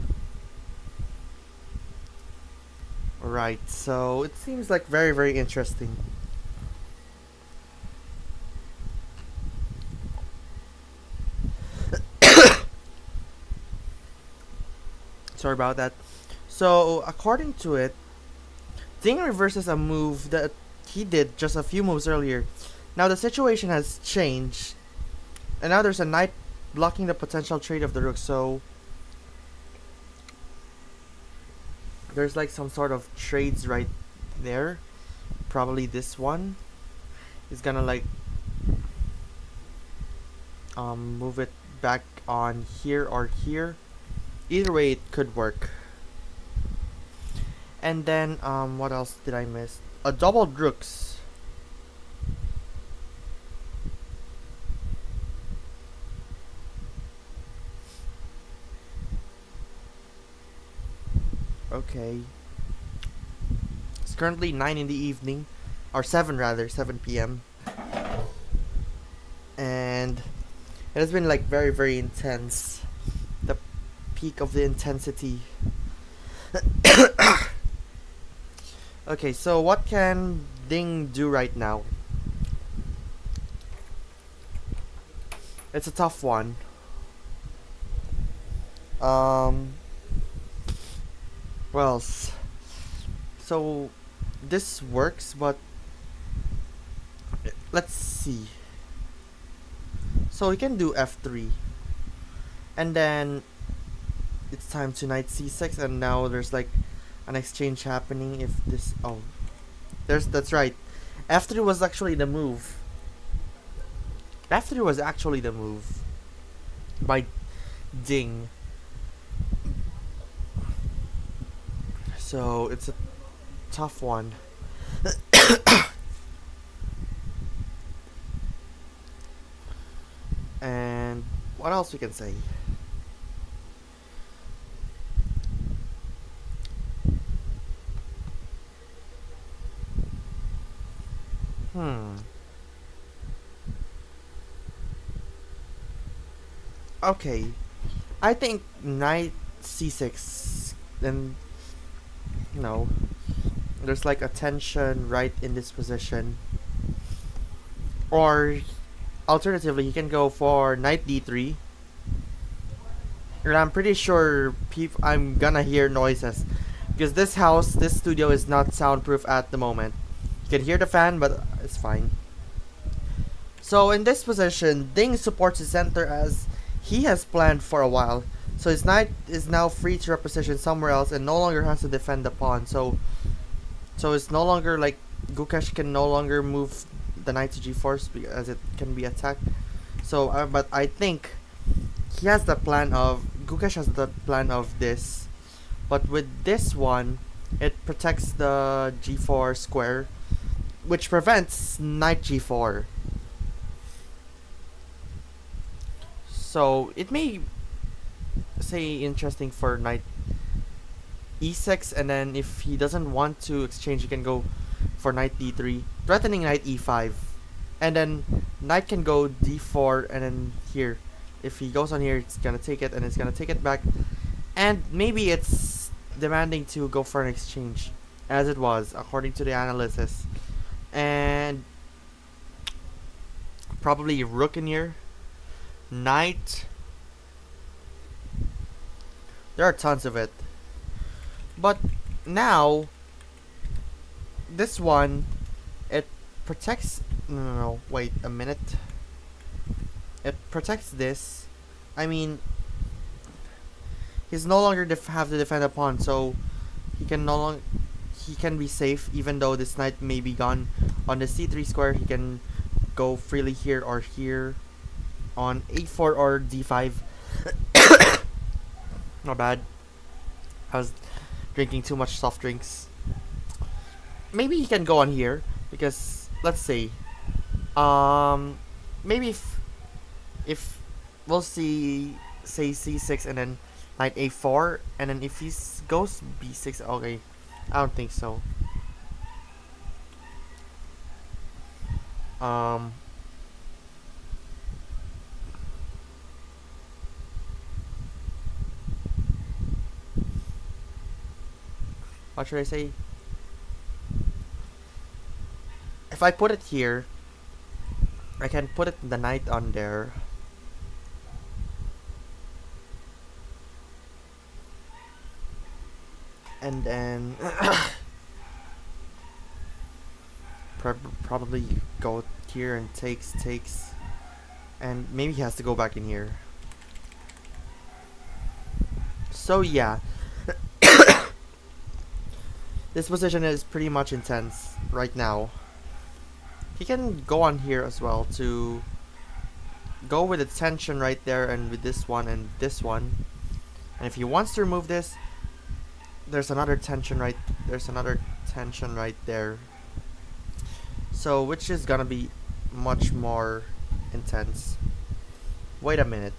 Alright, so it seems like very, very interesting. Sorry about that. So, according to it, Ding reverses a move that he did just a few moves earlier. Now the situation has changed. And now there's a knight blocking the potential trade of the rook, so... There's like some sort of trades right there. Probably this one is gonna like move it back on here or here. Either way, it could work. And then what else did I miss? A doubled rooks. Okay. It's currently 9 in the evening. Or 7 rather, 7 p.m. And it has been like very, very intense. The peak of the intensity. Okay, so what can Ding do right now? It's a tough one. Well, so this works, but let's see. So we can do F3, and then it's time to knight C6, and now there's like an exchange happening. If this, oh, that's right. F3 was actually the move. F3 was actually the move by Ding. So it's a tough one. And what else we can say? Okay. I think knight c6, then, there's like a tension right in this position. Or alternatively, he can go for knight d3. And I'm pretty sure I'm gonna hear noises. Because this studio is not soundproof at the moment. You can hear the fan, but it's fine. So in this position, Ding supports the center as he has planned for a while. So his knight is now free to reposition somewhere else and no longer has to defend the pawn. So it's no longer like Gukesh can no longer move the knight to g4 as it can be attacked. So, but I think he has the plan of Gukesh has the plan of this, but with this one, it protects the g4 square, which prevents knight g4. So it may say interesting for knight e6, and then if he doesn't want to exchange, he can go for knight d3, threatening knight e5, and then knight can go d4, and then here, if he goes on here, it's gonna take it, and it's gonna take it back, and maybe it's demanding to go for an exchange, as it was according to the analysis, and probably rook in here, knight. There are tons of it. But now, this one, it protects. No, wait a minute. It protects this. I mean, he's no longer have to defend a pawn, so he can no longer. He can be safe, even though this knight may be gone on the c3 square. He can go freely here or here, on a4 or d5. Not bad. I was drinking too much soft drinks. Maybe he can go on here because let's say, maybe if we'll see, say c6 and then knight a4, and then if he goes b6, okay, I don't think so. What should I say? If I put it here, I can put the knight on there. And then probably go here and takes, and maybe he has to go back in here. So yeah. This position is pretty much intense right now. He can go on here as well to go with the tension right there, and with this one and this one. And if he wants to remove this, there's another tension right there. So which is gonna be much more intense. Wait a minute.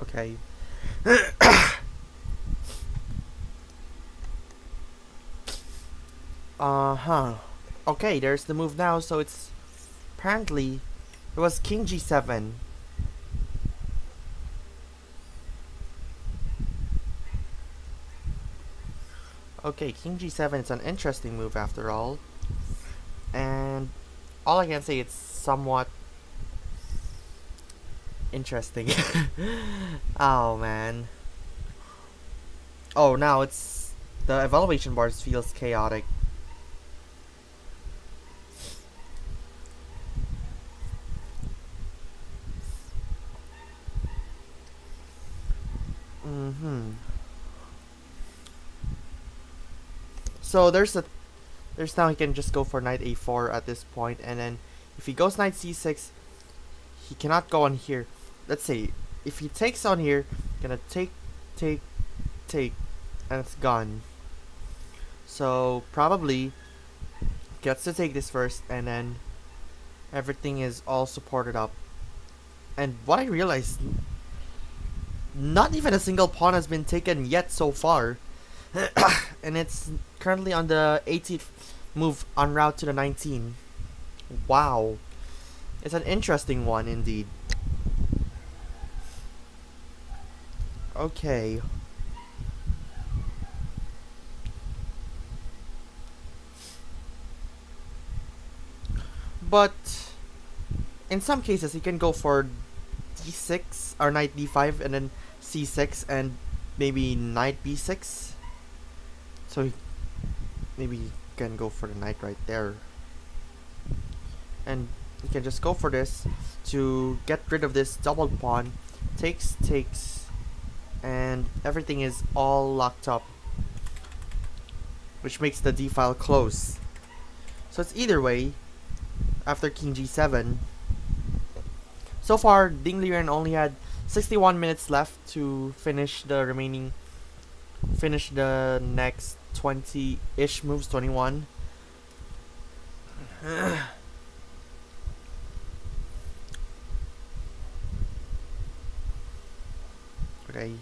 Okay. Uh-huh. Okay, there's the move now, so it's apparently it was King G7. Okay, King G7 is an interesting move after all. And all I can say, it's somewhat interesting. Oh man. Oh, now it's the evaluation bars feels chaotic. Mm-hmm. So there's now he can just go for knight a4 at this point, and then if he goes knight c6, he cannot go on here. Let's say if he takes on here, gonna take, take, and it's gone. So probably gets to take this first, and then everything is all supported up. And what I realized, not even a single pawn has been taken yet so far. And it's currently on the 18th move en route to the 19. Wow. It's an interesting one indeed. Okay. But in some cases, you can go for d6 or knight d5 and then c6 and maybe knight b6. So maybe you can go for the knight right there. And you can just go for this to get rid of this double pawn. Takes, and everything is all locked up, which makes the d file close. So it's either way after King G7. So far, Ding Liren only had 61 minutes left to finish the next 20-ish moves, 21. Okay.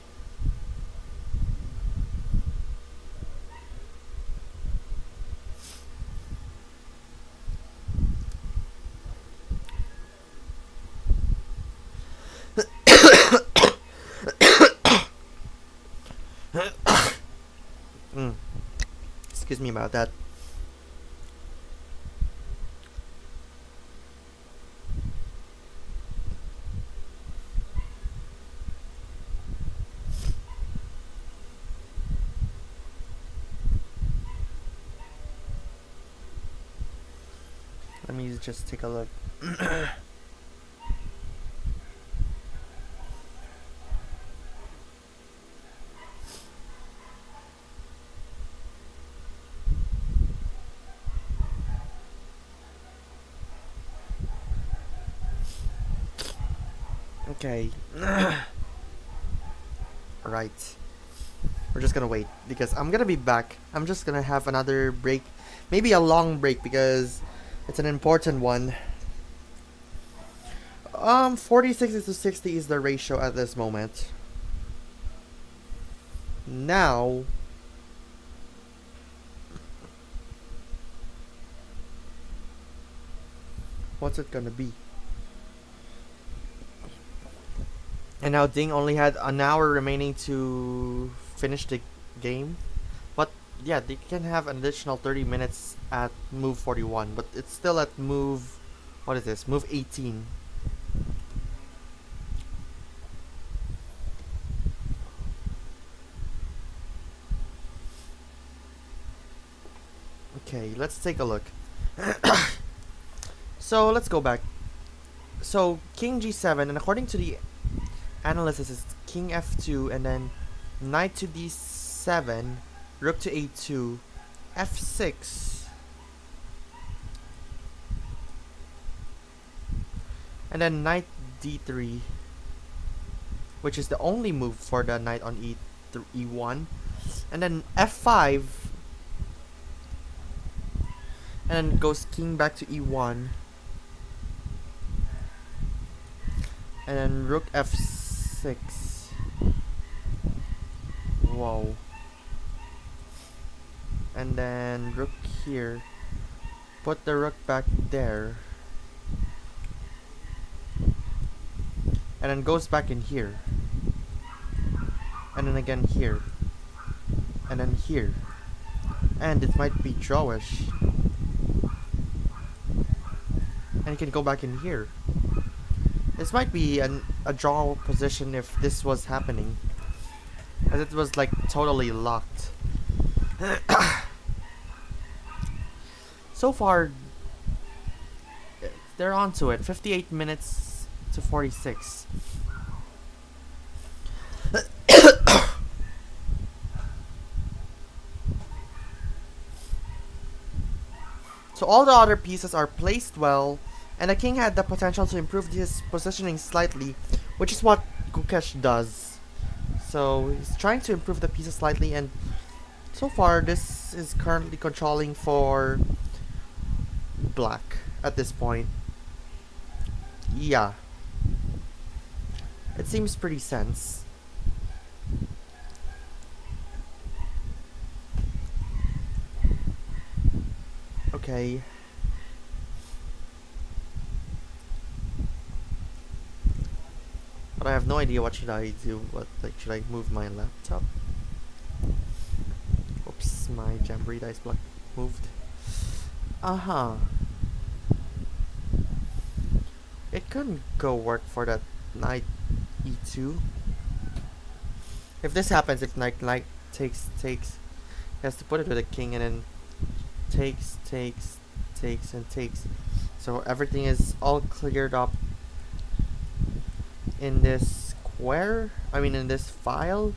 Excuse me about that. Let me just take a look. Okay. Right. We're just gonna wait because I'm gonna be back. I'm just gonna have another break. Maybe a long break because it's an important one. 46 to 60 is the ratio at this moment. Now, what's it gonna be? And now Ding only had an hour remaining to finish the game. But yeah, they can have an additional 30 minutes at move 41. But it's still at move, what is this? Move 18. Okay, let's take a look. So let's go back. So King G7, and according to the analysis, is King F2, and then Knight to D7, Rook to A2, F6, and then Knight D3, which is the only move for the Knight on E1, and then F5, and then goes King back to E1, and then Rook F6. Whoa. And then rook here. Put the rook back there. And then goes back in here. And then again here. And then here. And it might be drawish. And you can go back in here. This might be a draw position if this was happening. As it was like totally locked. So far, they're onto it. 58 minutes to 46. So all the other pieces are placed well, and the king had the potential to improve his positioning slightly, which is what Gukesh does. So he's trying to improve the pieces slightly, and so far this is currently controlling for black at this point. Yeah. It seems pretty sense. Okay. But I have no idea what should I do. What, like, should I move my laptop? Oops, my Jamboree dice block moved. Uh-huh. It couldn't go work for that knight e2. If this happens, if knight takes, he has to put it with a king and then takes, and takes. So everything is all cleared up in this square. I mean, in this file.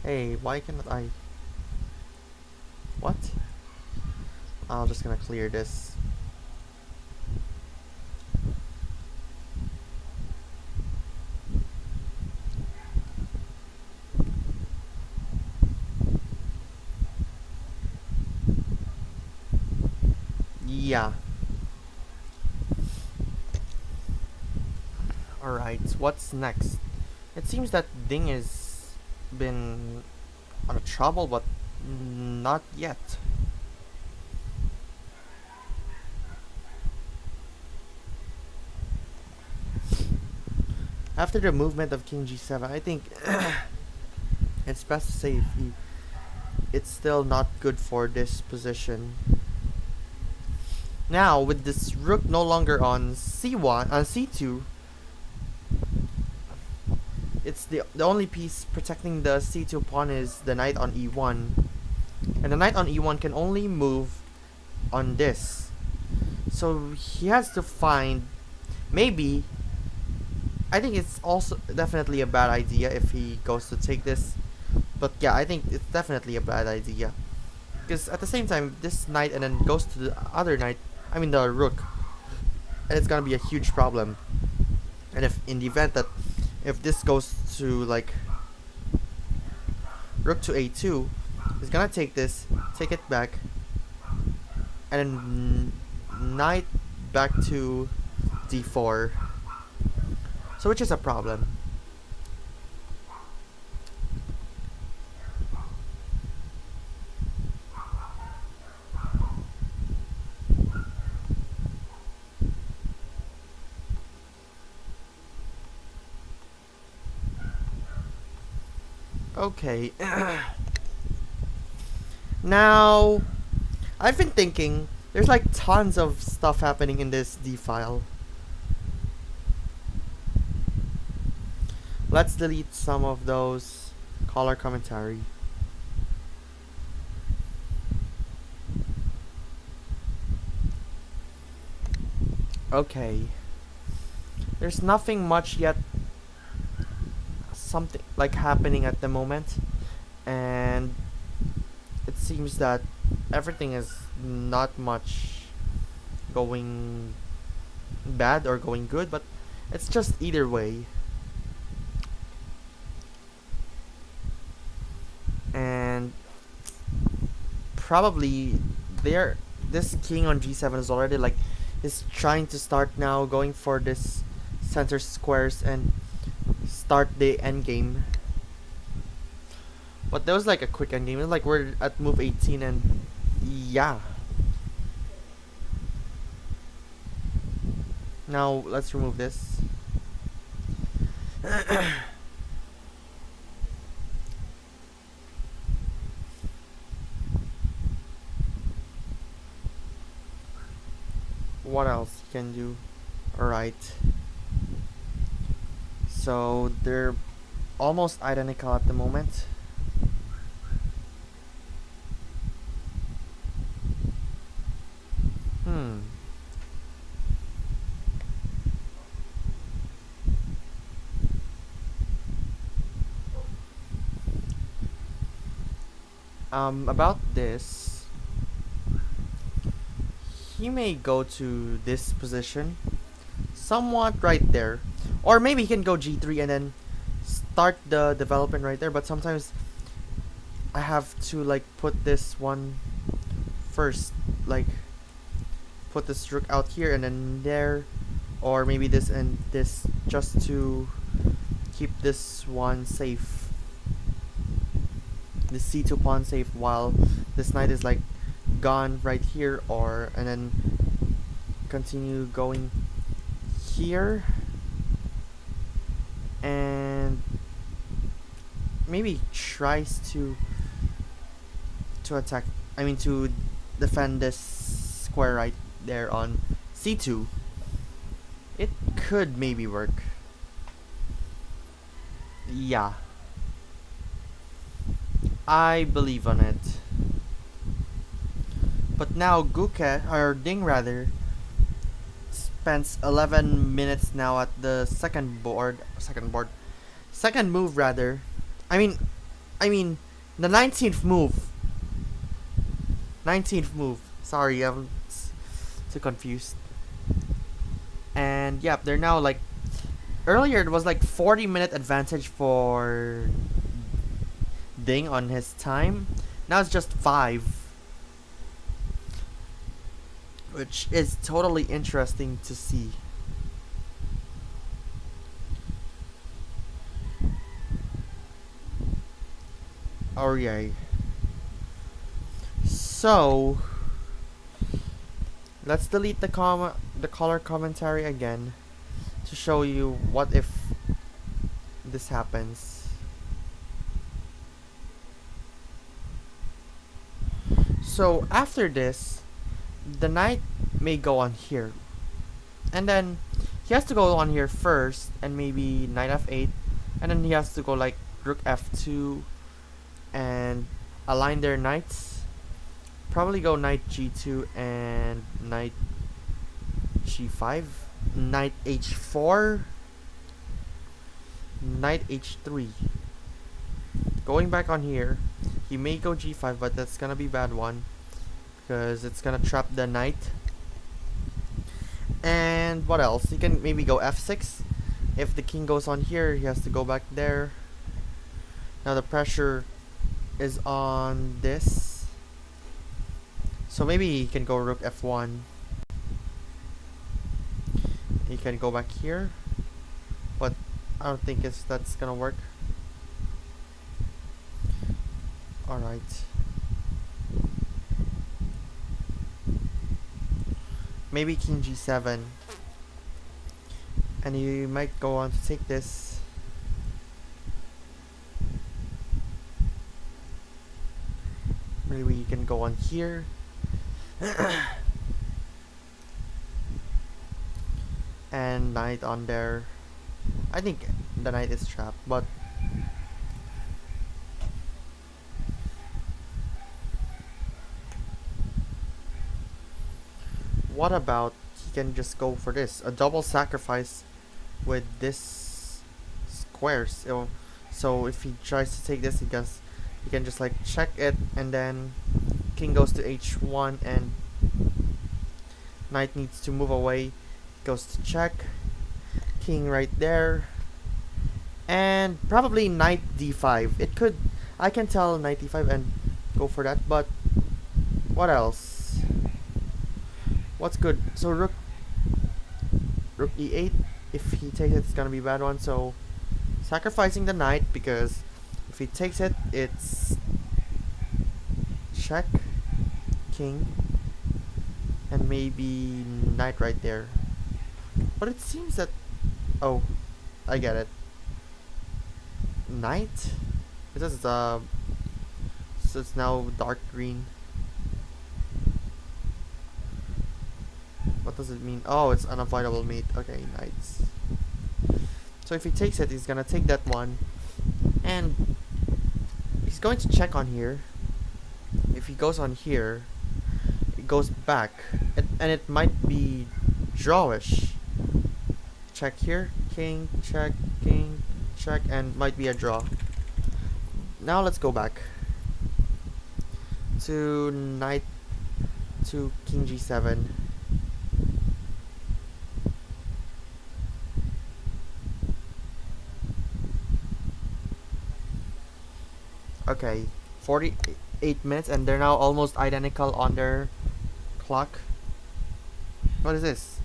Hey, why cannot I? What? I'm just gonna clear this. Yeah. Alright, what's next? It seems that Ding has been on a trouble, but not yet. After the movement of King G7, I think it's best to say it's still not good for this position. Now, with this rook no longer on C1, on C2, it's the only piece protecting the C2 pawn is the knight on E1. And the knight on E1 can only move on this. So he has to find, maybe, I think it's also definitely a bad idea if he goes to take this. But yeah, I think it's definitely a bad idea. Because at the same time, this knight and then goes to the other knight, I mean the rook. And it's gonna be a huge problem. And if in the event that if this goes to like rook to a2, he's gonna take this, take it back, and then knight back to d4. So which is a problem. Okay. Now, I've been thinking, there's like tons of stuff happening in this D file. Let's delete some of those color commentary. Okay. There's nothing much yet something like happening at the moment, and it seems that everything is not much going bad or going good, but it's just either way. And probably this king on g7 is already like is trying to start now going for this center squares and start the endgame. But that was like a quick endgame. It was like we're at move 18 and yeah. Now let's remove this. What else you can do? Alright. So they're almost identical at the moment. About this, he may go to this position, somewhat right there, or maybe he can go G3 and then start the development right there. But sometimes I have to like put this one first, like put this rook out here and then there, or maybe this and this, just to keep this one safe, the c2 pawn safe, while this knight is like gone right here, or and then continue going here and maybe tries to attack, I mean to defend this square right there on c2. It could maybe work. Yeah, I believe on it. But now Gukesh, or Ding rather, spends 11 minutes now at the second move rather. I mean, the 19th move. 19th move. Sorry, I'm too confused. And yeah, they're now like, earlier it was like 40-minute advantage for Ding on his time. Now it's just 5. Which is totally interesting to see. Oh yeah. So let's delete the color commentary again to show you what if this happens. So after this, the knight may go on here, and then he has to go on here first, and maybe knight f8, and then he has to go like rook f2 and align their knights, probably go knight g2 and knight g5, knight h4, knight h3. Going back on here, he may go g5, but that's gonna be bad one, because it's gonna trap the knight. And what else? He can maybe go f6. If the king goes on here, he has to go back there. Now the pressure is on this, so maybe he can go rook f1. He can go back here, but I don't think that's gonna work. Alright. Maybe king g7, and you might go on to take this. Maybe you can go on here. And knight on there. I think the knight is trapped, but what about he can just go for this, a double sacrifice with this squares. So if he tries to take this, he can just like check it, and then king goes to h1 and knight needs to move away, goes to check, king right there, and probably knight d5. It could, I can tell knight d5 and go for that, but what else? What's good? So rook e8. If he takes it, it's gonna be a bad one. So sacrificing the knight, because if if he takes it, it's check, king, and maybe knight right there. But it seems that... Oh, I get it. Knight? This is so it's now dark green. What does it mean? Oh, it's unavoidable mate. Okay, knights. So if he takes it, he's gonna take that one. And he's going to check on here. If he goes on here, it goes back. And it might be drawish. Check here. King, check, and might be a draw. Now let's go back to knight to king g7. Okay, 48 minutes and they're now almost identical on their clock. What is this?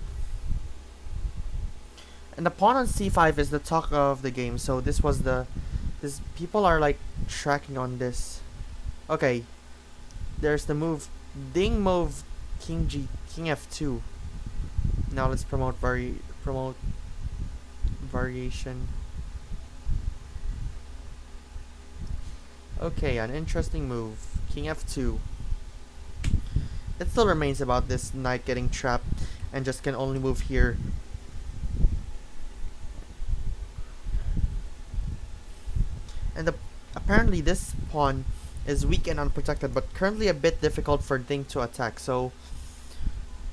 And the pawn on c5 is the talk of the game, so this was the... people are like tracking on this. Okay, there's the move, ding move, king f2. Now let's promote variation. Okay, an interesting move, king f2. It still remains about this knight getting trapped and just can only move here. And apparently this pawn is weak and unprotected, but currently a bit difficult for Ding to attack, so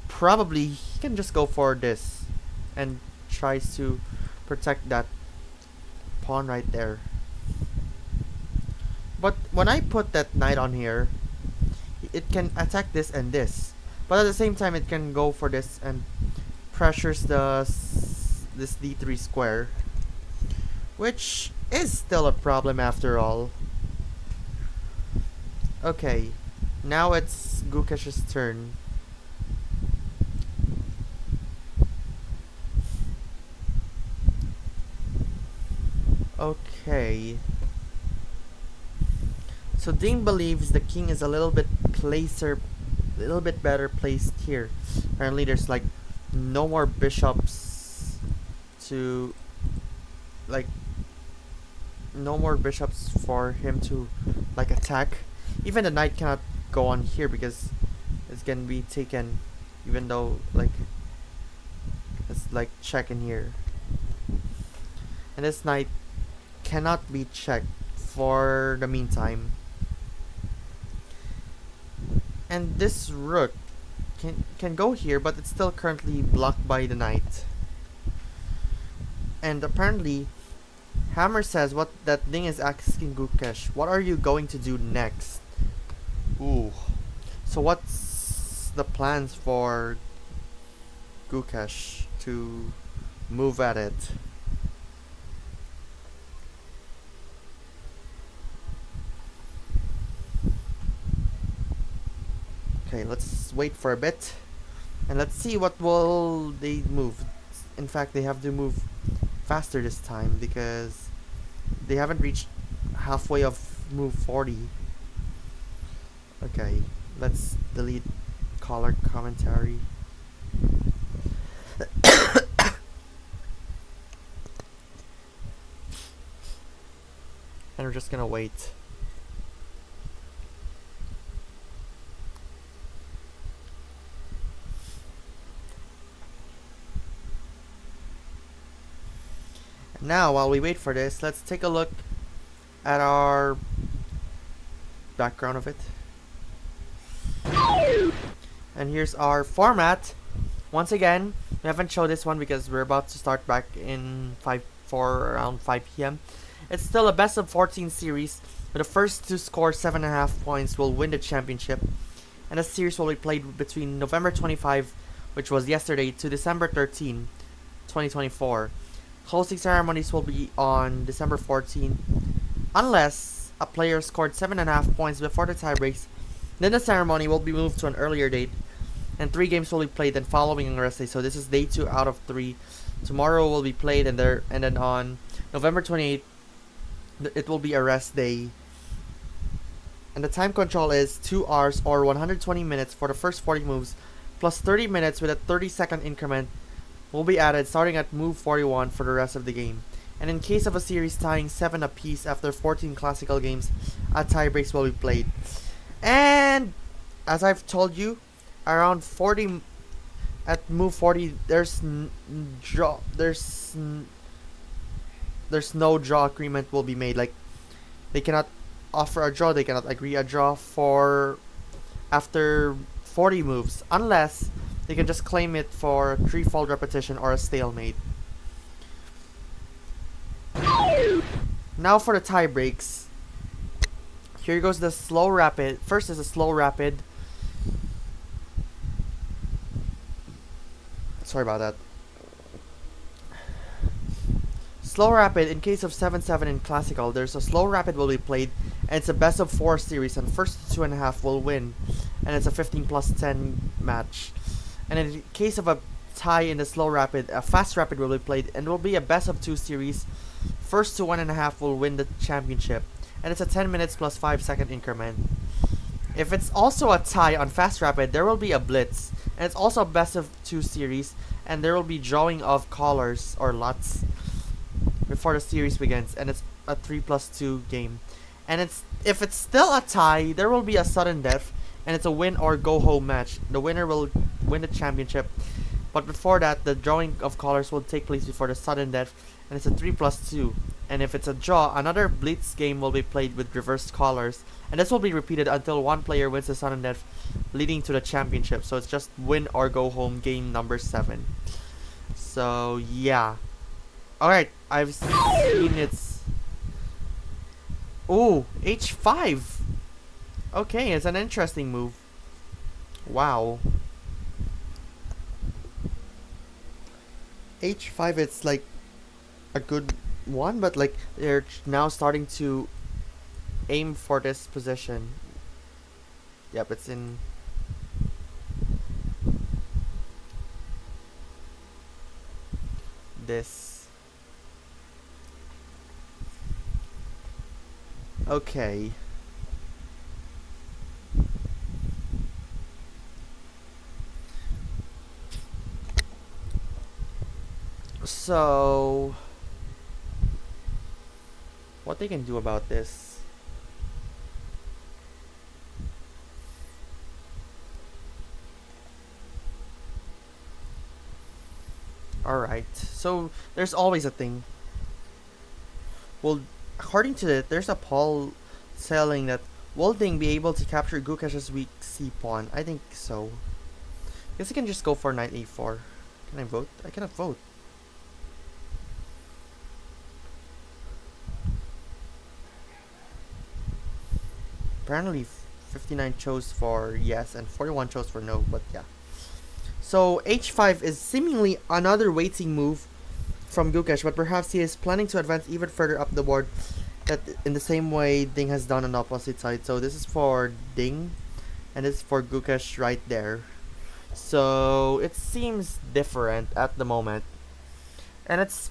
probably he can just go for this and tries to protect that pawn right there. But when I put that knight on here, it can attack this and this, but at the same time it can go for this and pressures this d3 square, which is still a problem after all. Okay, now it's Gukesh's turn. Okay. So Ding believes the king is a little bit better placed here. Apparently there's like no more bishops to no more bishops for him to like attack. Even the knight cannot go on here because it's gonna be taken, even though like it's like check in here. And this knight cannot be checked for the meantime. And this rook can go here, but it's still currently blocked by the knight. And apparently Hammer says what that Ding is asking Gukesh, what are you going to do next? Ooh. So what's the plans for Gukesh to move at it? Okay, let's wait for a bit and let's see what will they move. In fact, they have to move faster this time because they haven't reached halfway of move 40. Okay, let's delete color commentary. And we're just gonna wait. Now, while we wait for this, let's take a look at our background of it. And here's our format. Once again, we haven't showed this one because we're about to start back in around 5 p.m. It's still a best of 14 series, where the first to score 7.5 points will win the championship. And the series will be played between November 25, which was yesterday, to December 13, 2024. Closing ceremonies will be on December 14, unless a player scored 7.5 points before the tie breaks. Then the ceremony will be moved to an earlier date, and 3 games will be played then following a rest day. So this is day 2 out of 3. Tomorrow will be played, and then on November 28th, it will be a rest day. And the time control is 2 hours or 120 minutes for the first 40 moves, plus 30 minutes with a 30-second increment will be added starting at move 41 for the rest of the game. And in case of a series tying 7 apiece after 14 classical games, a tiebreaks will be played. And as I've told you, around 40 at move 40 there's no draw agreement will be made. Like, they cannot offer a draw, they cannot agree a draw for after 40 moves unless they can just claim it for threefold repetition or a stalemate. Now for the tie breaks. Here goes the slow rapid. First is a slow rapid. Sorry about that. Slow rapid, in case of 7-7 in classical, there's a slow rapid will be played, and it's a best of 4 series, and first 2.5 will win, and it's a 15+10 match. And in case of a tie in the slow rapid, a fast rapid will be played, and will be a best of 2 series. First to 1.5 will win the championship, and it's a 10 minutes plus 5-second increment. If it's also a tie on fast rapid, there will be a blitz, and it's also a best of 2 series, and there will be drawing of callers or lots before the series begins, and it's a 3+2 game. And if it's still a tie, there will be a sudden death, and it's a win or go home match. The winner will win the championship, but before that, the drawing of callers will take place before the sudden death, and it's a 3+2. And if it's a draw, another blitz game will be played with reversed callers, and this will be repeated until one player wins the sudden death, leading to the championship. So it's just win or go home game number 7. So yeah. Alright, I've seen it's... Ooh, H5! Okay, it's an interesting move. Wow. H5, it's like a good one, but like they're now starting to aim for this position. Yep, it's in... this. Okay. So, what they can do about this? Alright, so there's always a thing. Well, according to it, there's a poll saying that will Ding be able to capture Gukesh's weak C pawn? I think so. Guess I can just go for knight a4. Can I vote? I cannot vote. Apparently 59 chose for yes and 41 chose for no, but yeah. So h5 is seemingly another waiting move from Gukesh, but perhaps he is planning to advance even further up the board, that in the same way Ding has done on the opposite side. So this is for Ding, and this is for Gukesh right there. So it seems different at the moment, and it's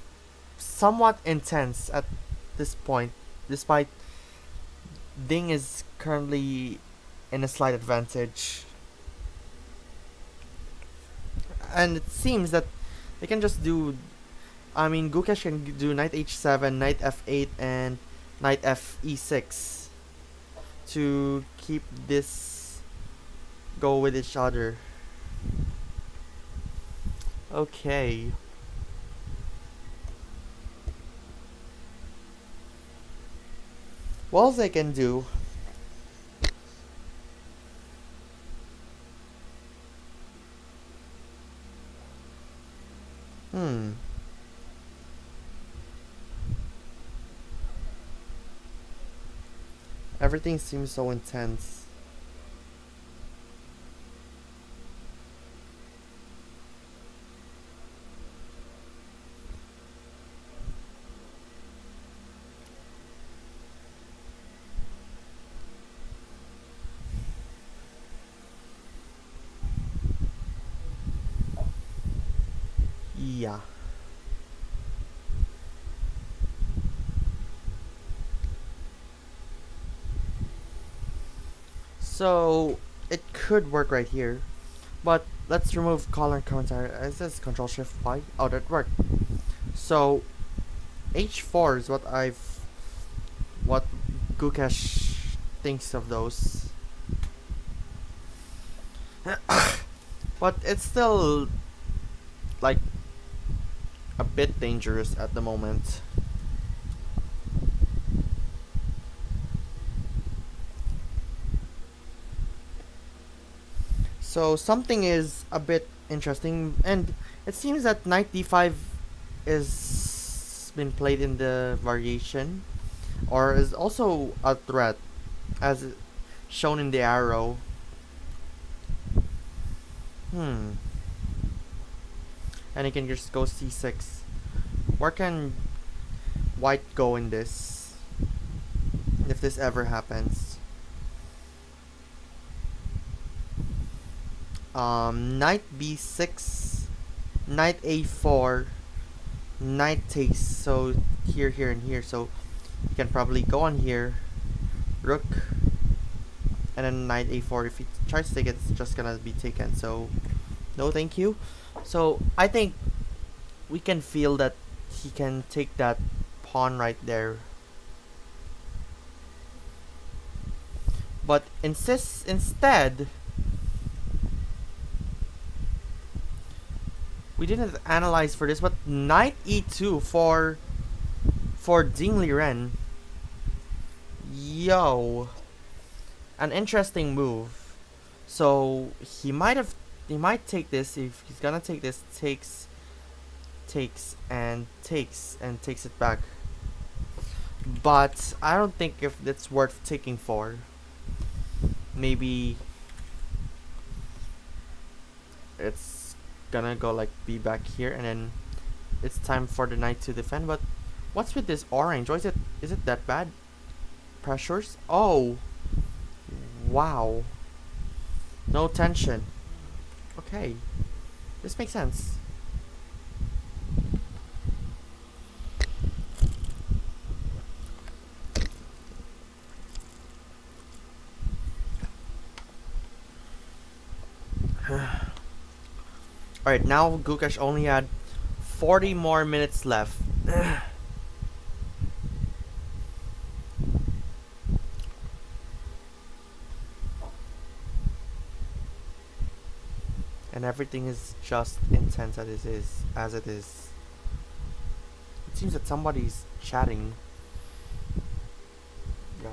somewhat intense at this point, despite Ding is currently in a slight advantage. And it seems that they can just do, I mean, Gukesh can do knight h7, knight f8, and knight f e6 to keep this go with each other. Okay. What else they can do? Everything seems so intense. Yeah. So it could work right here. But let's remove color and counter. Is this Control Shift Y? Oh, that worked. So H4 is what Gukesh thinks of those. But it's still like a bit dangerous at the moment. So something is a bit interesting, and it seems that knight d5 is been played in the variation, or is also a threat, as shown in the arrow. And you can just go c6. Where can white go in this, if this ever happens? Knight b6, knight a4, knight takes, so here, here, and here, so you can probably go on here, rook, and then knight a4. If he tries to take it, it's just gonna be taken, so no thank you. So I think we can feel that he can take that pawn right there, but instead we didn't analyze for this, but knight e2 for Ding Liren. Yo, an interesting move. So he might take this. If he's gonna take this, takes and takes it back. But I don't think if it's worth taking for. Maybe it's gonna go like be back here, and then it's time for the knight to defend. But what's with this orange? Why is it that bad? Pressures? Oh, wow. No tension. Okay, this makes sense. Alright, now Gukesh only had 40 more minutes left. And everything is just intense as it is. It seems that somebody's chatting. Yo.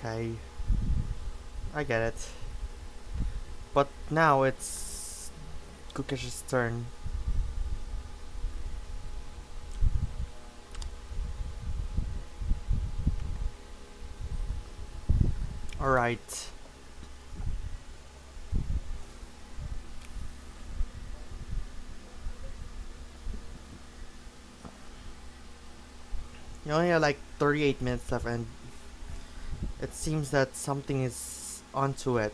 Okay, I get it. But now it's Gukesh's turn. Alright. You only have like 38 minutes left, and it seems that something is onto it.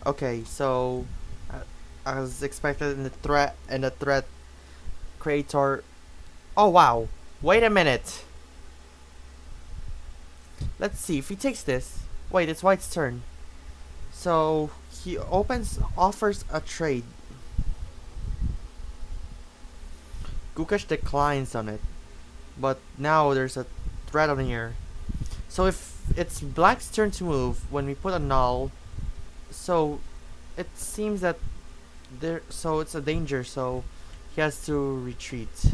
Okay, so as expected in the threat creator. Oh wow! Wait a minute. Let's see if he takes this. Wait, it's White's turn. So he offers a trade. Gukesh declines on it, but now there's a threat on here. So if it's Black's turn to move, when we put a null, so it seems that so it's a danger, so he has to retreat.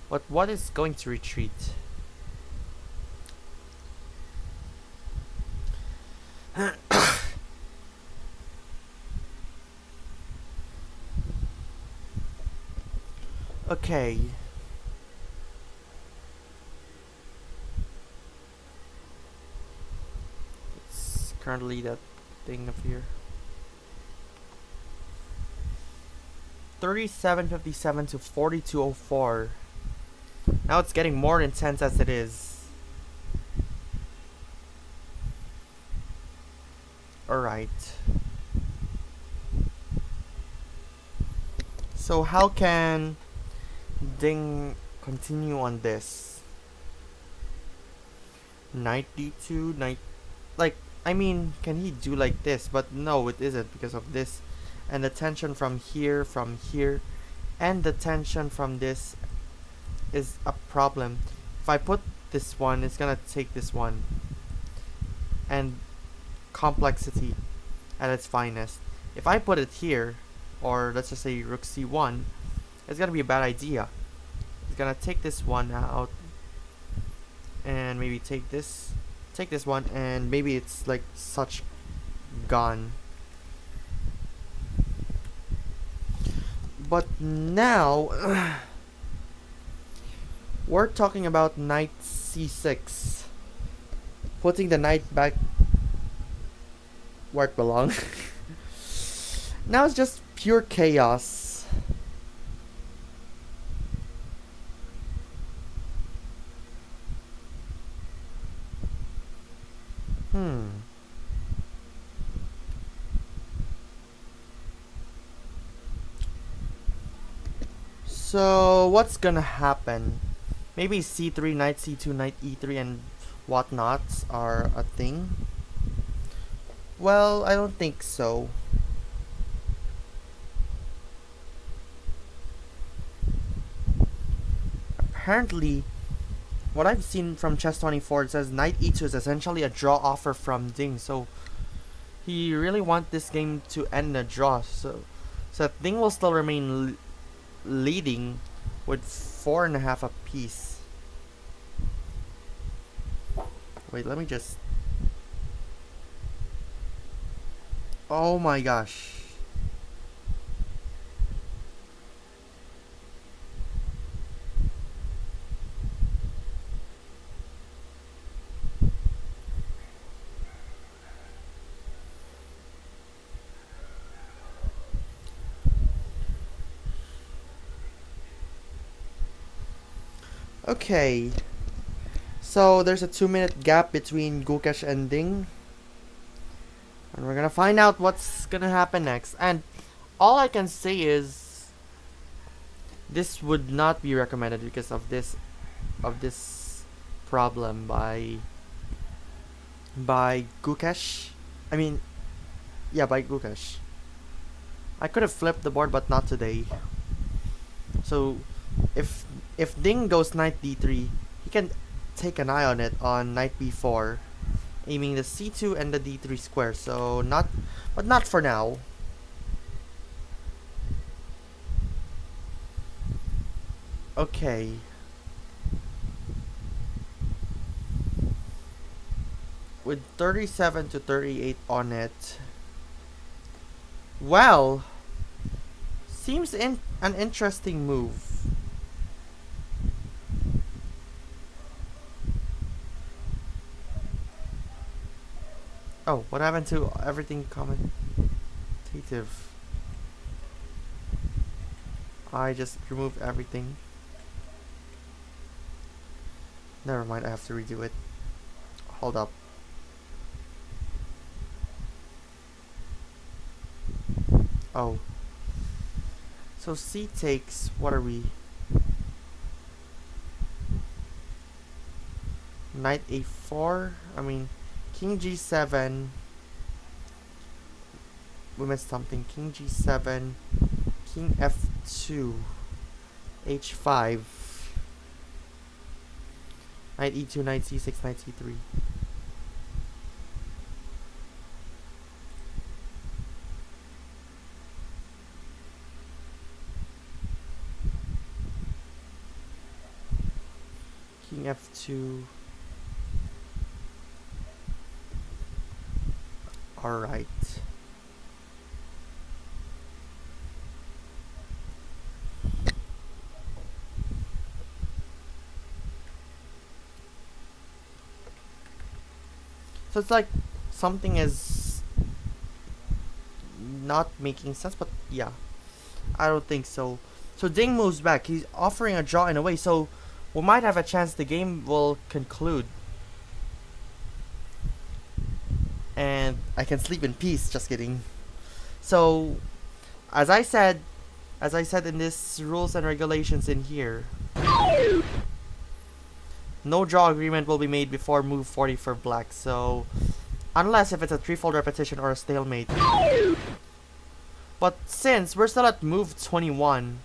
But what is going to retreat? Okay. It's currently that thing up here. 3757 to 4204. Now it's getting more intense as it is. Alright. So how can Ding continue on this? Knight d2, knight... Like, I mean, can he do like this? But no, it isn't because of this. And the tension from here, and the tension from this is a problem. If I put this one, it's gonna take this one. And complexity at its finest. If I put it here, or let's just say rook c1, it's gonna be a bad idea. It's gonna take this one out, and maybe take this one, and maybe it's like such gone. But now we're talking about knight c6, putting the knight back where it belongs. Now it's just pure chaos. So what's gonna happen? Maybe c3, knight c2, knight e3, and whatnots are a thing? Well, I don't think so. Apparently, what I've seen from Chess24, it says knight e2 is essentially a draw offer from Ding, so he really wants this game to end a draw, so Ding will still remain leading with 4.5 apiece. Wait, let me just... Oh my gosh. Okay. So there's a 2-minute gap between Gukesh and Ding. And we're gonna find out what's gonna happen next. And all I can say is this would not be recommended because of this problem by Gukesh. I mean, yeah, by Gukesh. I could have flipped the board, but not today. So if Ding goes knight d3, he can take an eye on it on knight b4, aiming the c2 and the d3 square. So not for now. Okay. With 37 to 38 on it. Well, seems an interesting move. Oh, what happened to everything commentative? I just removed everything. Never mind, I have to redo it. Hold up. Oh. So c takes, what are we? Knight a4? I mean, king g7. We missed something. King g7. King f2. h5. Knight e2, knight c6, knight c3. King f2. Alright. So it's like something is not making sense, but yeah, I don't think so. So Ding moves back. He's offering a draw in a way, so we might have a chance the game will conclude. And I can sleep in peace. Just kidding. So, as I said in this rules and regulations in here, no draw agreement will be made before move 40 for black. So, unless if it's a threefold repetition or a stalemate. But since we're still at move 21,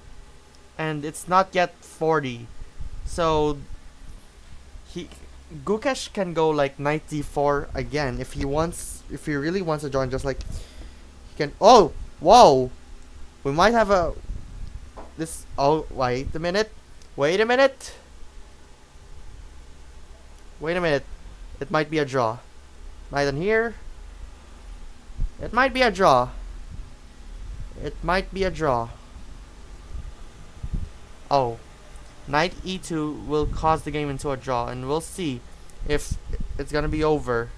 and it's not yet 40, so Gukesh can go like knight d4 again if he wants. If he really wants to join, just like he can. Oh, whoa! We might have a this. Oh, wait a minute! Wait a minute! Wait a minute! It might be a draw. Knight on here. It might be a draw. It might be a draw. Oh. Knight e2 will cause the game into a draw, and we'll see if it's gonna be over.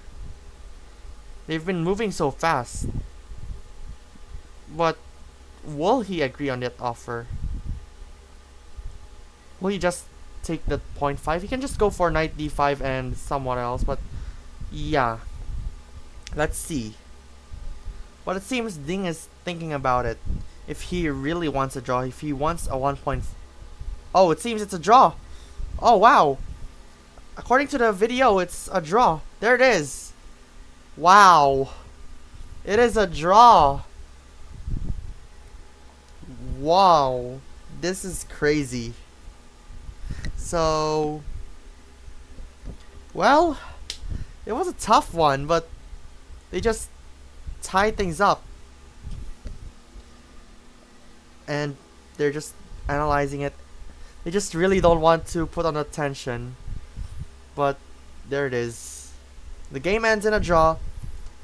They've been moving so fast. But will he agree on that offer? Will he just take the 0.5? He can just go for knight d5 and someone else, but yeah. Let's see. But it seems Ding is thinking about it. If he really wants a draw, if he wants a 1. Oh, it seems it's a draw. Oh, wow. According to the video, it's a draw. There it is. Wow. It is a draw. Wow. This is crazy. So, well, it was a tough one, but they just tied things up. And they're just analyzing it. They just really don't want to put on attention. But there it is. The game ends in a draw.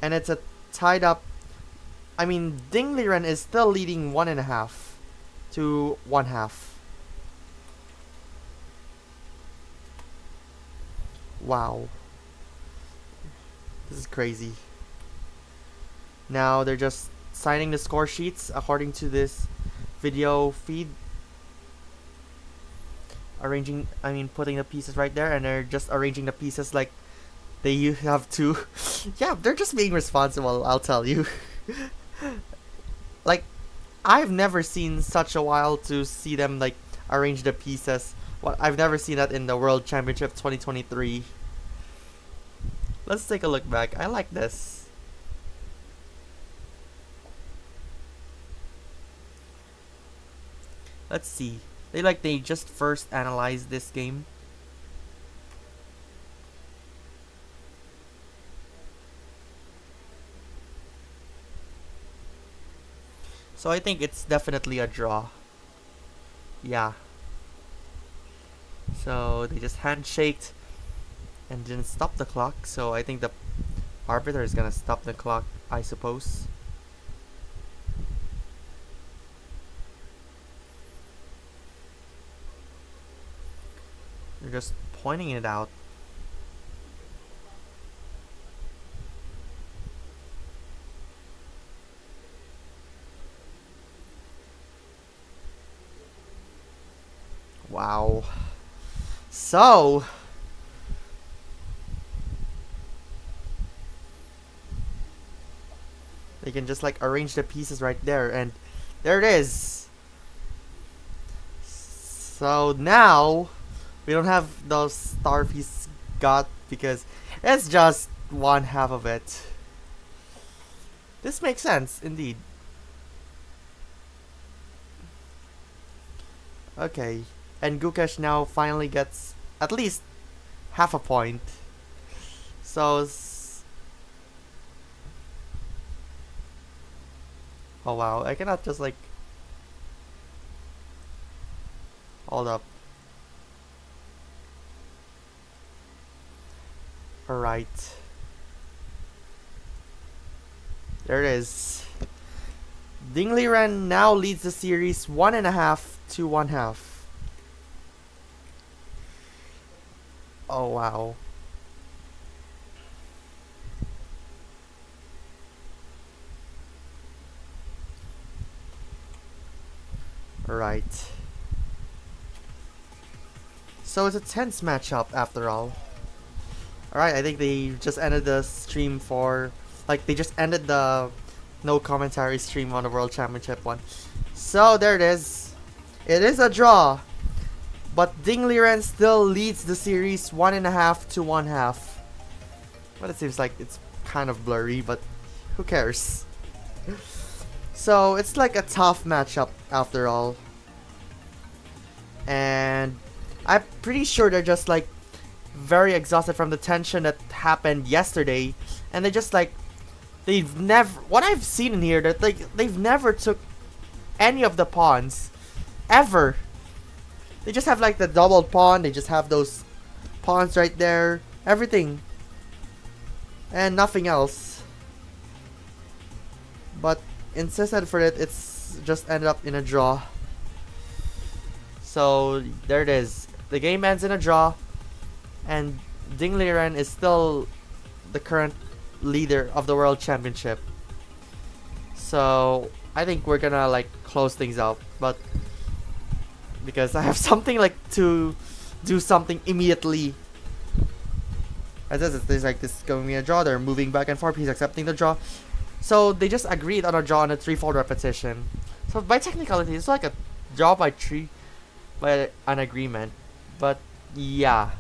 And it's a tied up. I mean, Ding Liren is still leading 1.5 to 1/2. Wow. This is crazy. Now they're just signing the score sheets according to this video feed. Putting the pieces right there, and they're just arranging the pieces like they have to. Yeah, they're just being responsible, I'll tell you. Like, I've never seen such a while to see them like arrange the pieces. I've never seen that in the World Championship 2023. Let's take a look back. I like this. Let's see. They just first analyze this game. So I think it's definitely a draw. Yeah. So they just handshaked and didn't stop the clock. So I think the arbiter is gonna stop the clock, I suppose. They're just pointing it out. Wow. So, they can just like arrange the pieces right there, and there it is. So now we don't have those star piece got because it's just 1/2 of it. This makes sense indeed. Okay, and Gukesh now finally gets at least half a point. So, oh wow, I cannot just like hold up. Alright. There it is. Ding Liren now leads the series 1.5 to 1/2. Oh wow. Right. So it's a tense matchup after all. Alright, I think they just ended the stream for... Like, they just ended the no commentary stream on the World Championship one. So, there it is. It is a draw. But Ding Liren still leads the series 1.5 to 1/2. But it seems like it's kind of blurry, but who cares? So, it's like a tough matchup after all. And I'm pretty sure they're just like very exhausted from the tension that happened yesterday. And they just like, they've never, what I've seen in here, that like they've never took any of the pawns ever. They just have like the double pawn, they just have those pawns right there, everything, and nothing else. But instead for it, it's just ended up in a draw. So there it is. The game ends in a draw, and Ding Liren is still the current leader of the World Championship. So I think we're gonna like close things out, but because I have something like to do something immediately. As there's like this going to be a draw, they're moving back and forth, he's accepting the draw. So they just agreed on a draw on a 3-fold repetition. So by technicality, it's like a draw by 3 by an agreement. But yeah.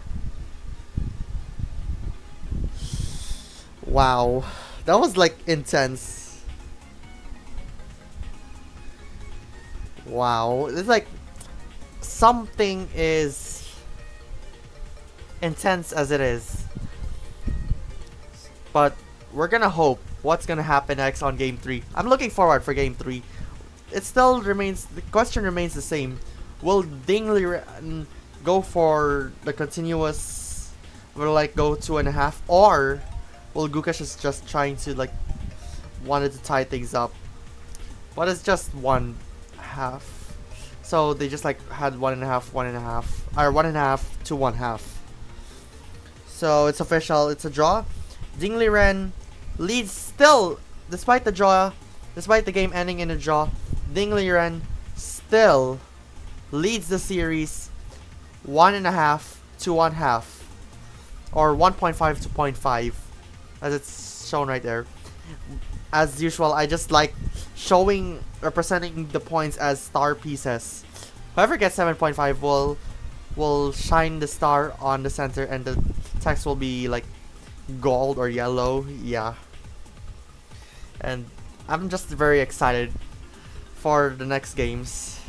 Wow. That was like intense. Wow. It's like something is intense as it is. But we're gonna hope what's gonna happen next on game 3. I'm looking forward for game 3. It still remains, the question remains the same. Will Ding Liren go for the continuous, will like go 2.5, or will Gukesh is just trying to like wanted to tie things up? But it's just 1/2. So they just like had 1.5, 1.5, or 1.5 to 1/2. So it's official, it's a draw. Ding Liren leads still, despite the draw, despite the game ending in a draw. Ding Liren still leads the series 1.5 to 1/2, or 1.5 to 0.5, as it's shown right there. As usual, I just like showing, representing the points as star pieces. Whoever gets 7.5 will shine the star on the center, and the text will be like gold or yellow. Yeah. And I'm just very excited for the next games.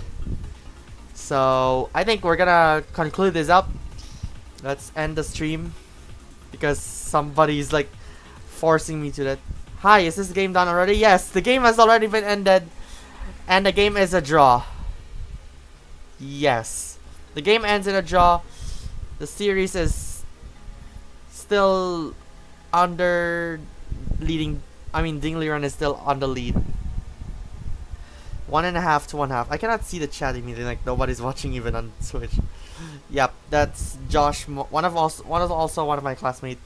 So I think we're gonna conclude this up. Let's end the stream because somebody's like forcing me to that. Hi, is this game done already? Yes, the game has already been ended, and the game is a draw. Yes, the game ends in a draw. The series is still under leading. I mean, Ding Liren is still on the lead. 1.5 to 1/2. I cannot see the chat immediately. Like nobody's watching even on Switch. Yep, that's Josh. One of my classmates,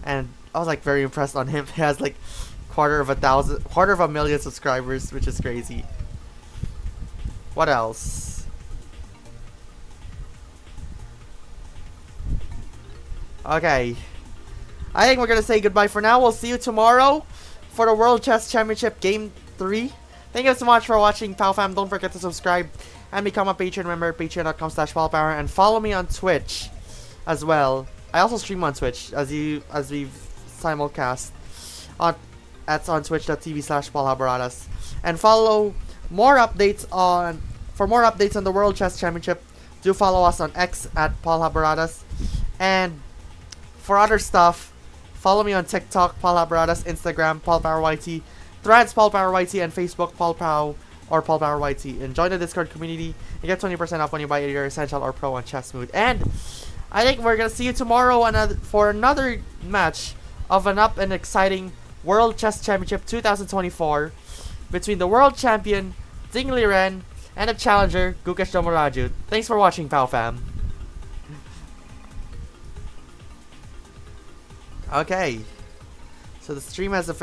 and I was like very impressed on him. He has like quarter of a million subscribers, which is crazy. What else? Okay, I think we're gonna say goodbye for now. We'll see you tomorrow for the World Chess Championship Game 3. Thank you so much for watching, POW fam. Don't forget to subscribe and become a Patreon member, patreon.com/PaulPower, and follow me on Twitch as well. I also stream on Twitch as we've simulcast on twitch.tv/Paul Habaradas. And follow more updates on the World Chess Championship. Do follow us on X at Paul Habaradas. And for other stuff, follow me on TikTok, Paul Habaradas, Instagram, Paul Power YT, Threads, Paul Power YT, and Facebook, Paul POW or Paul Power YT. And join the Discord community. You get 20% off when you buy either Essential or Pro on Chess Mood. And I think we're gonna see you tomorrow for another match of an up and exciting World Chess Championship 2024 between the World Champion Ding Liren and the challenger Gukesh Dommaraju. Thanks for watching, POW fam. Okay, so the stream has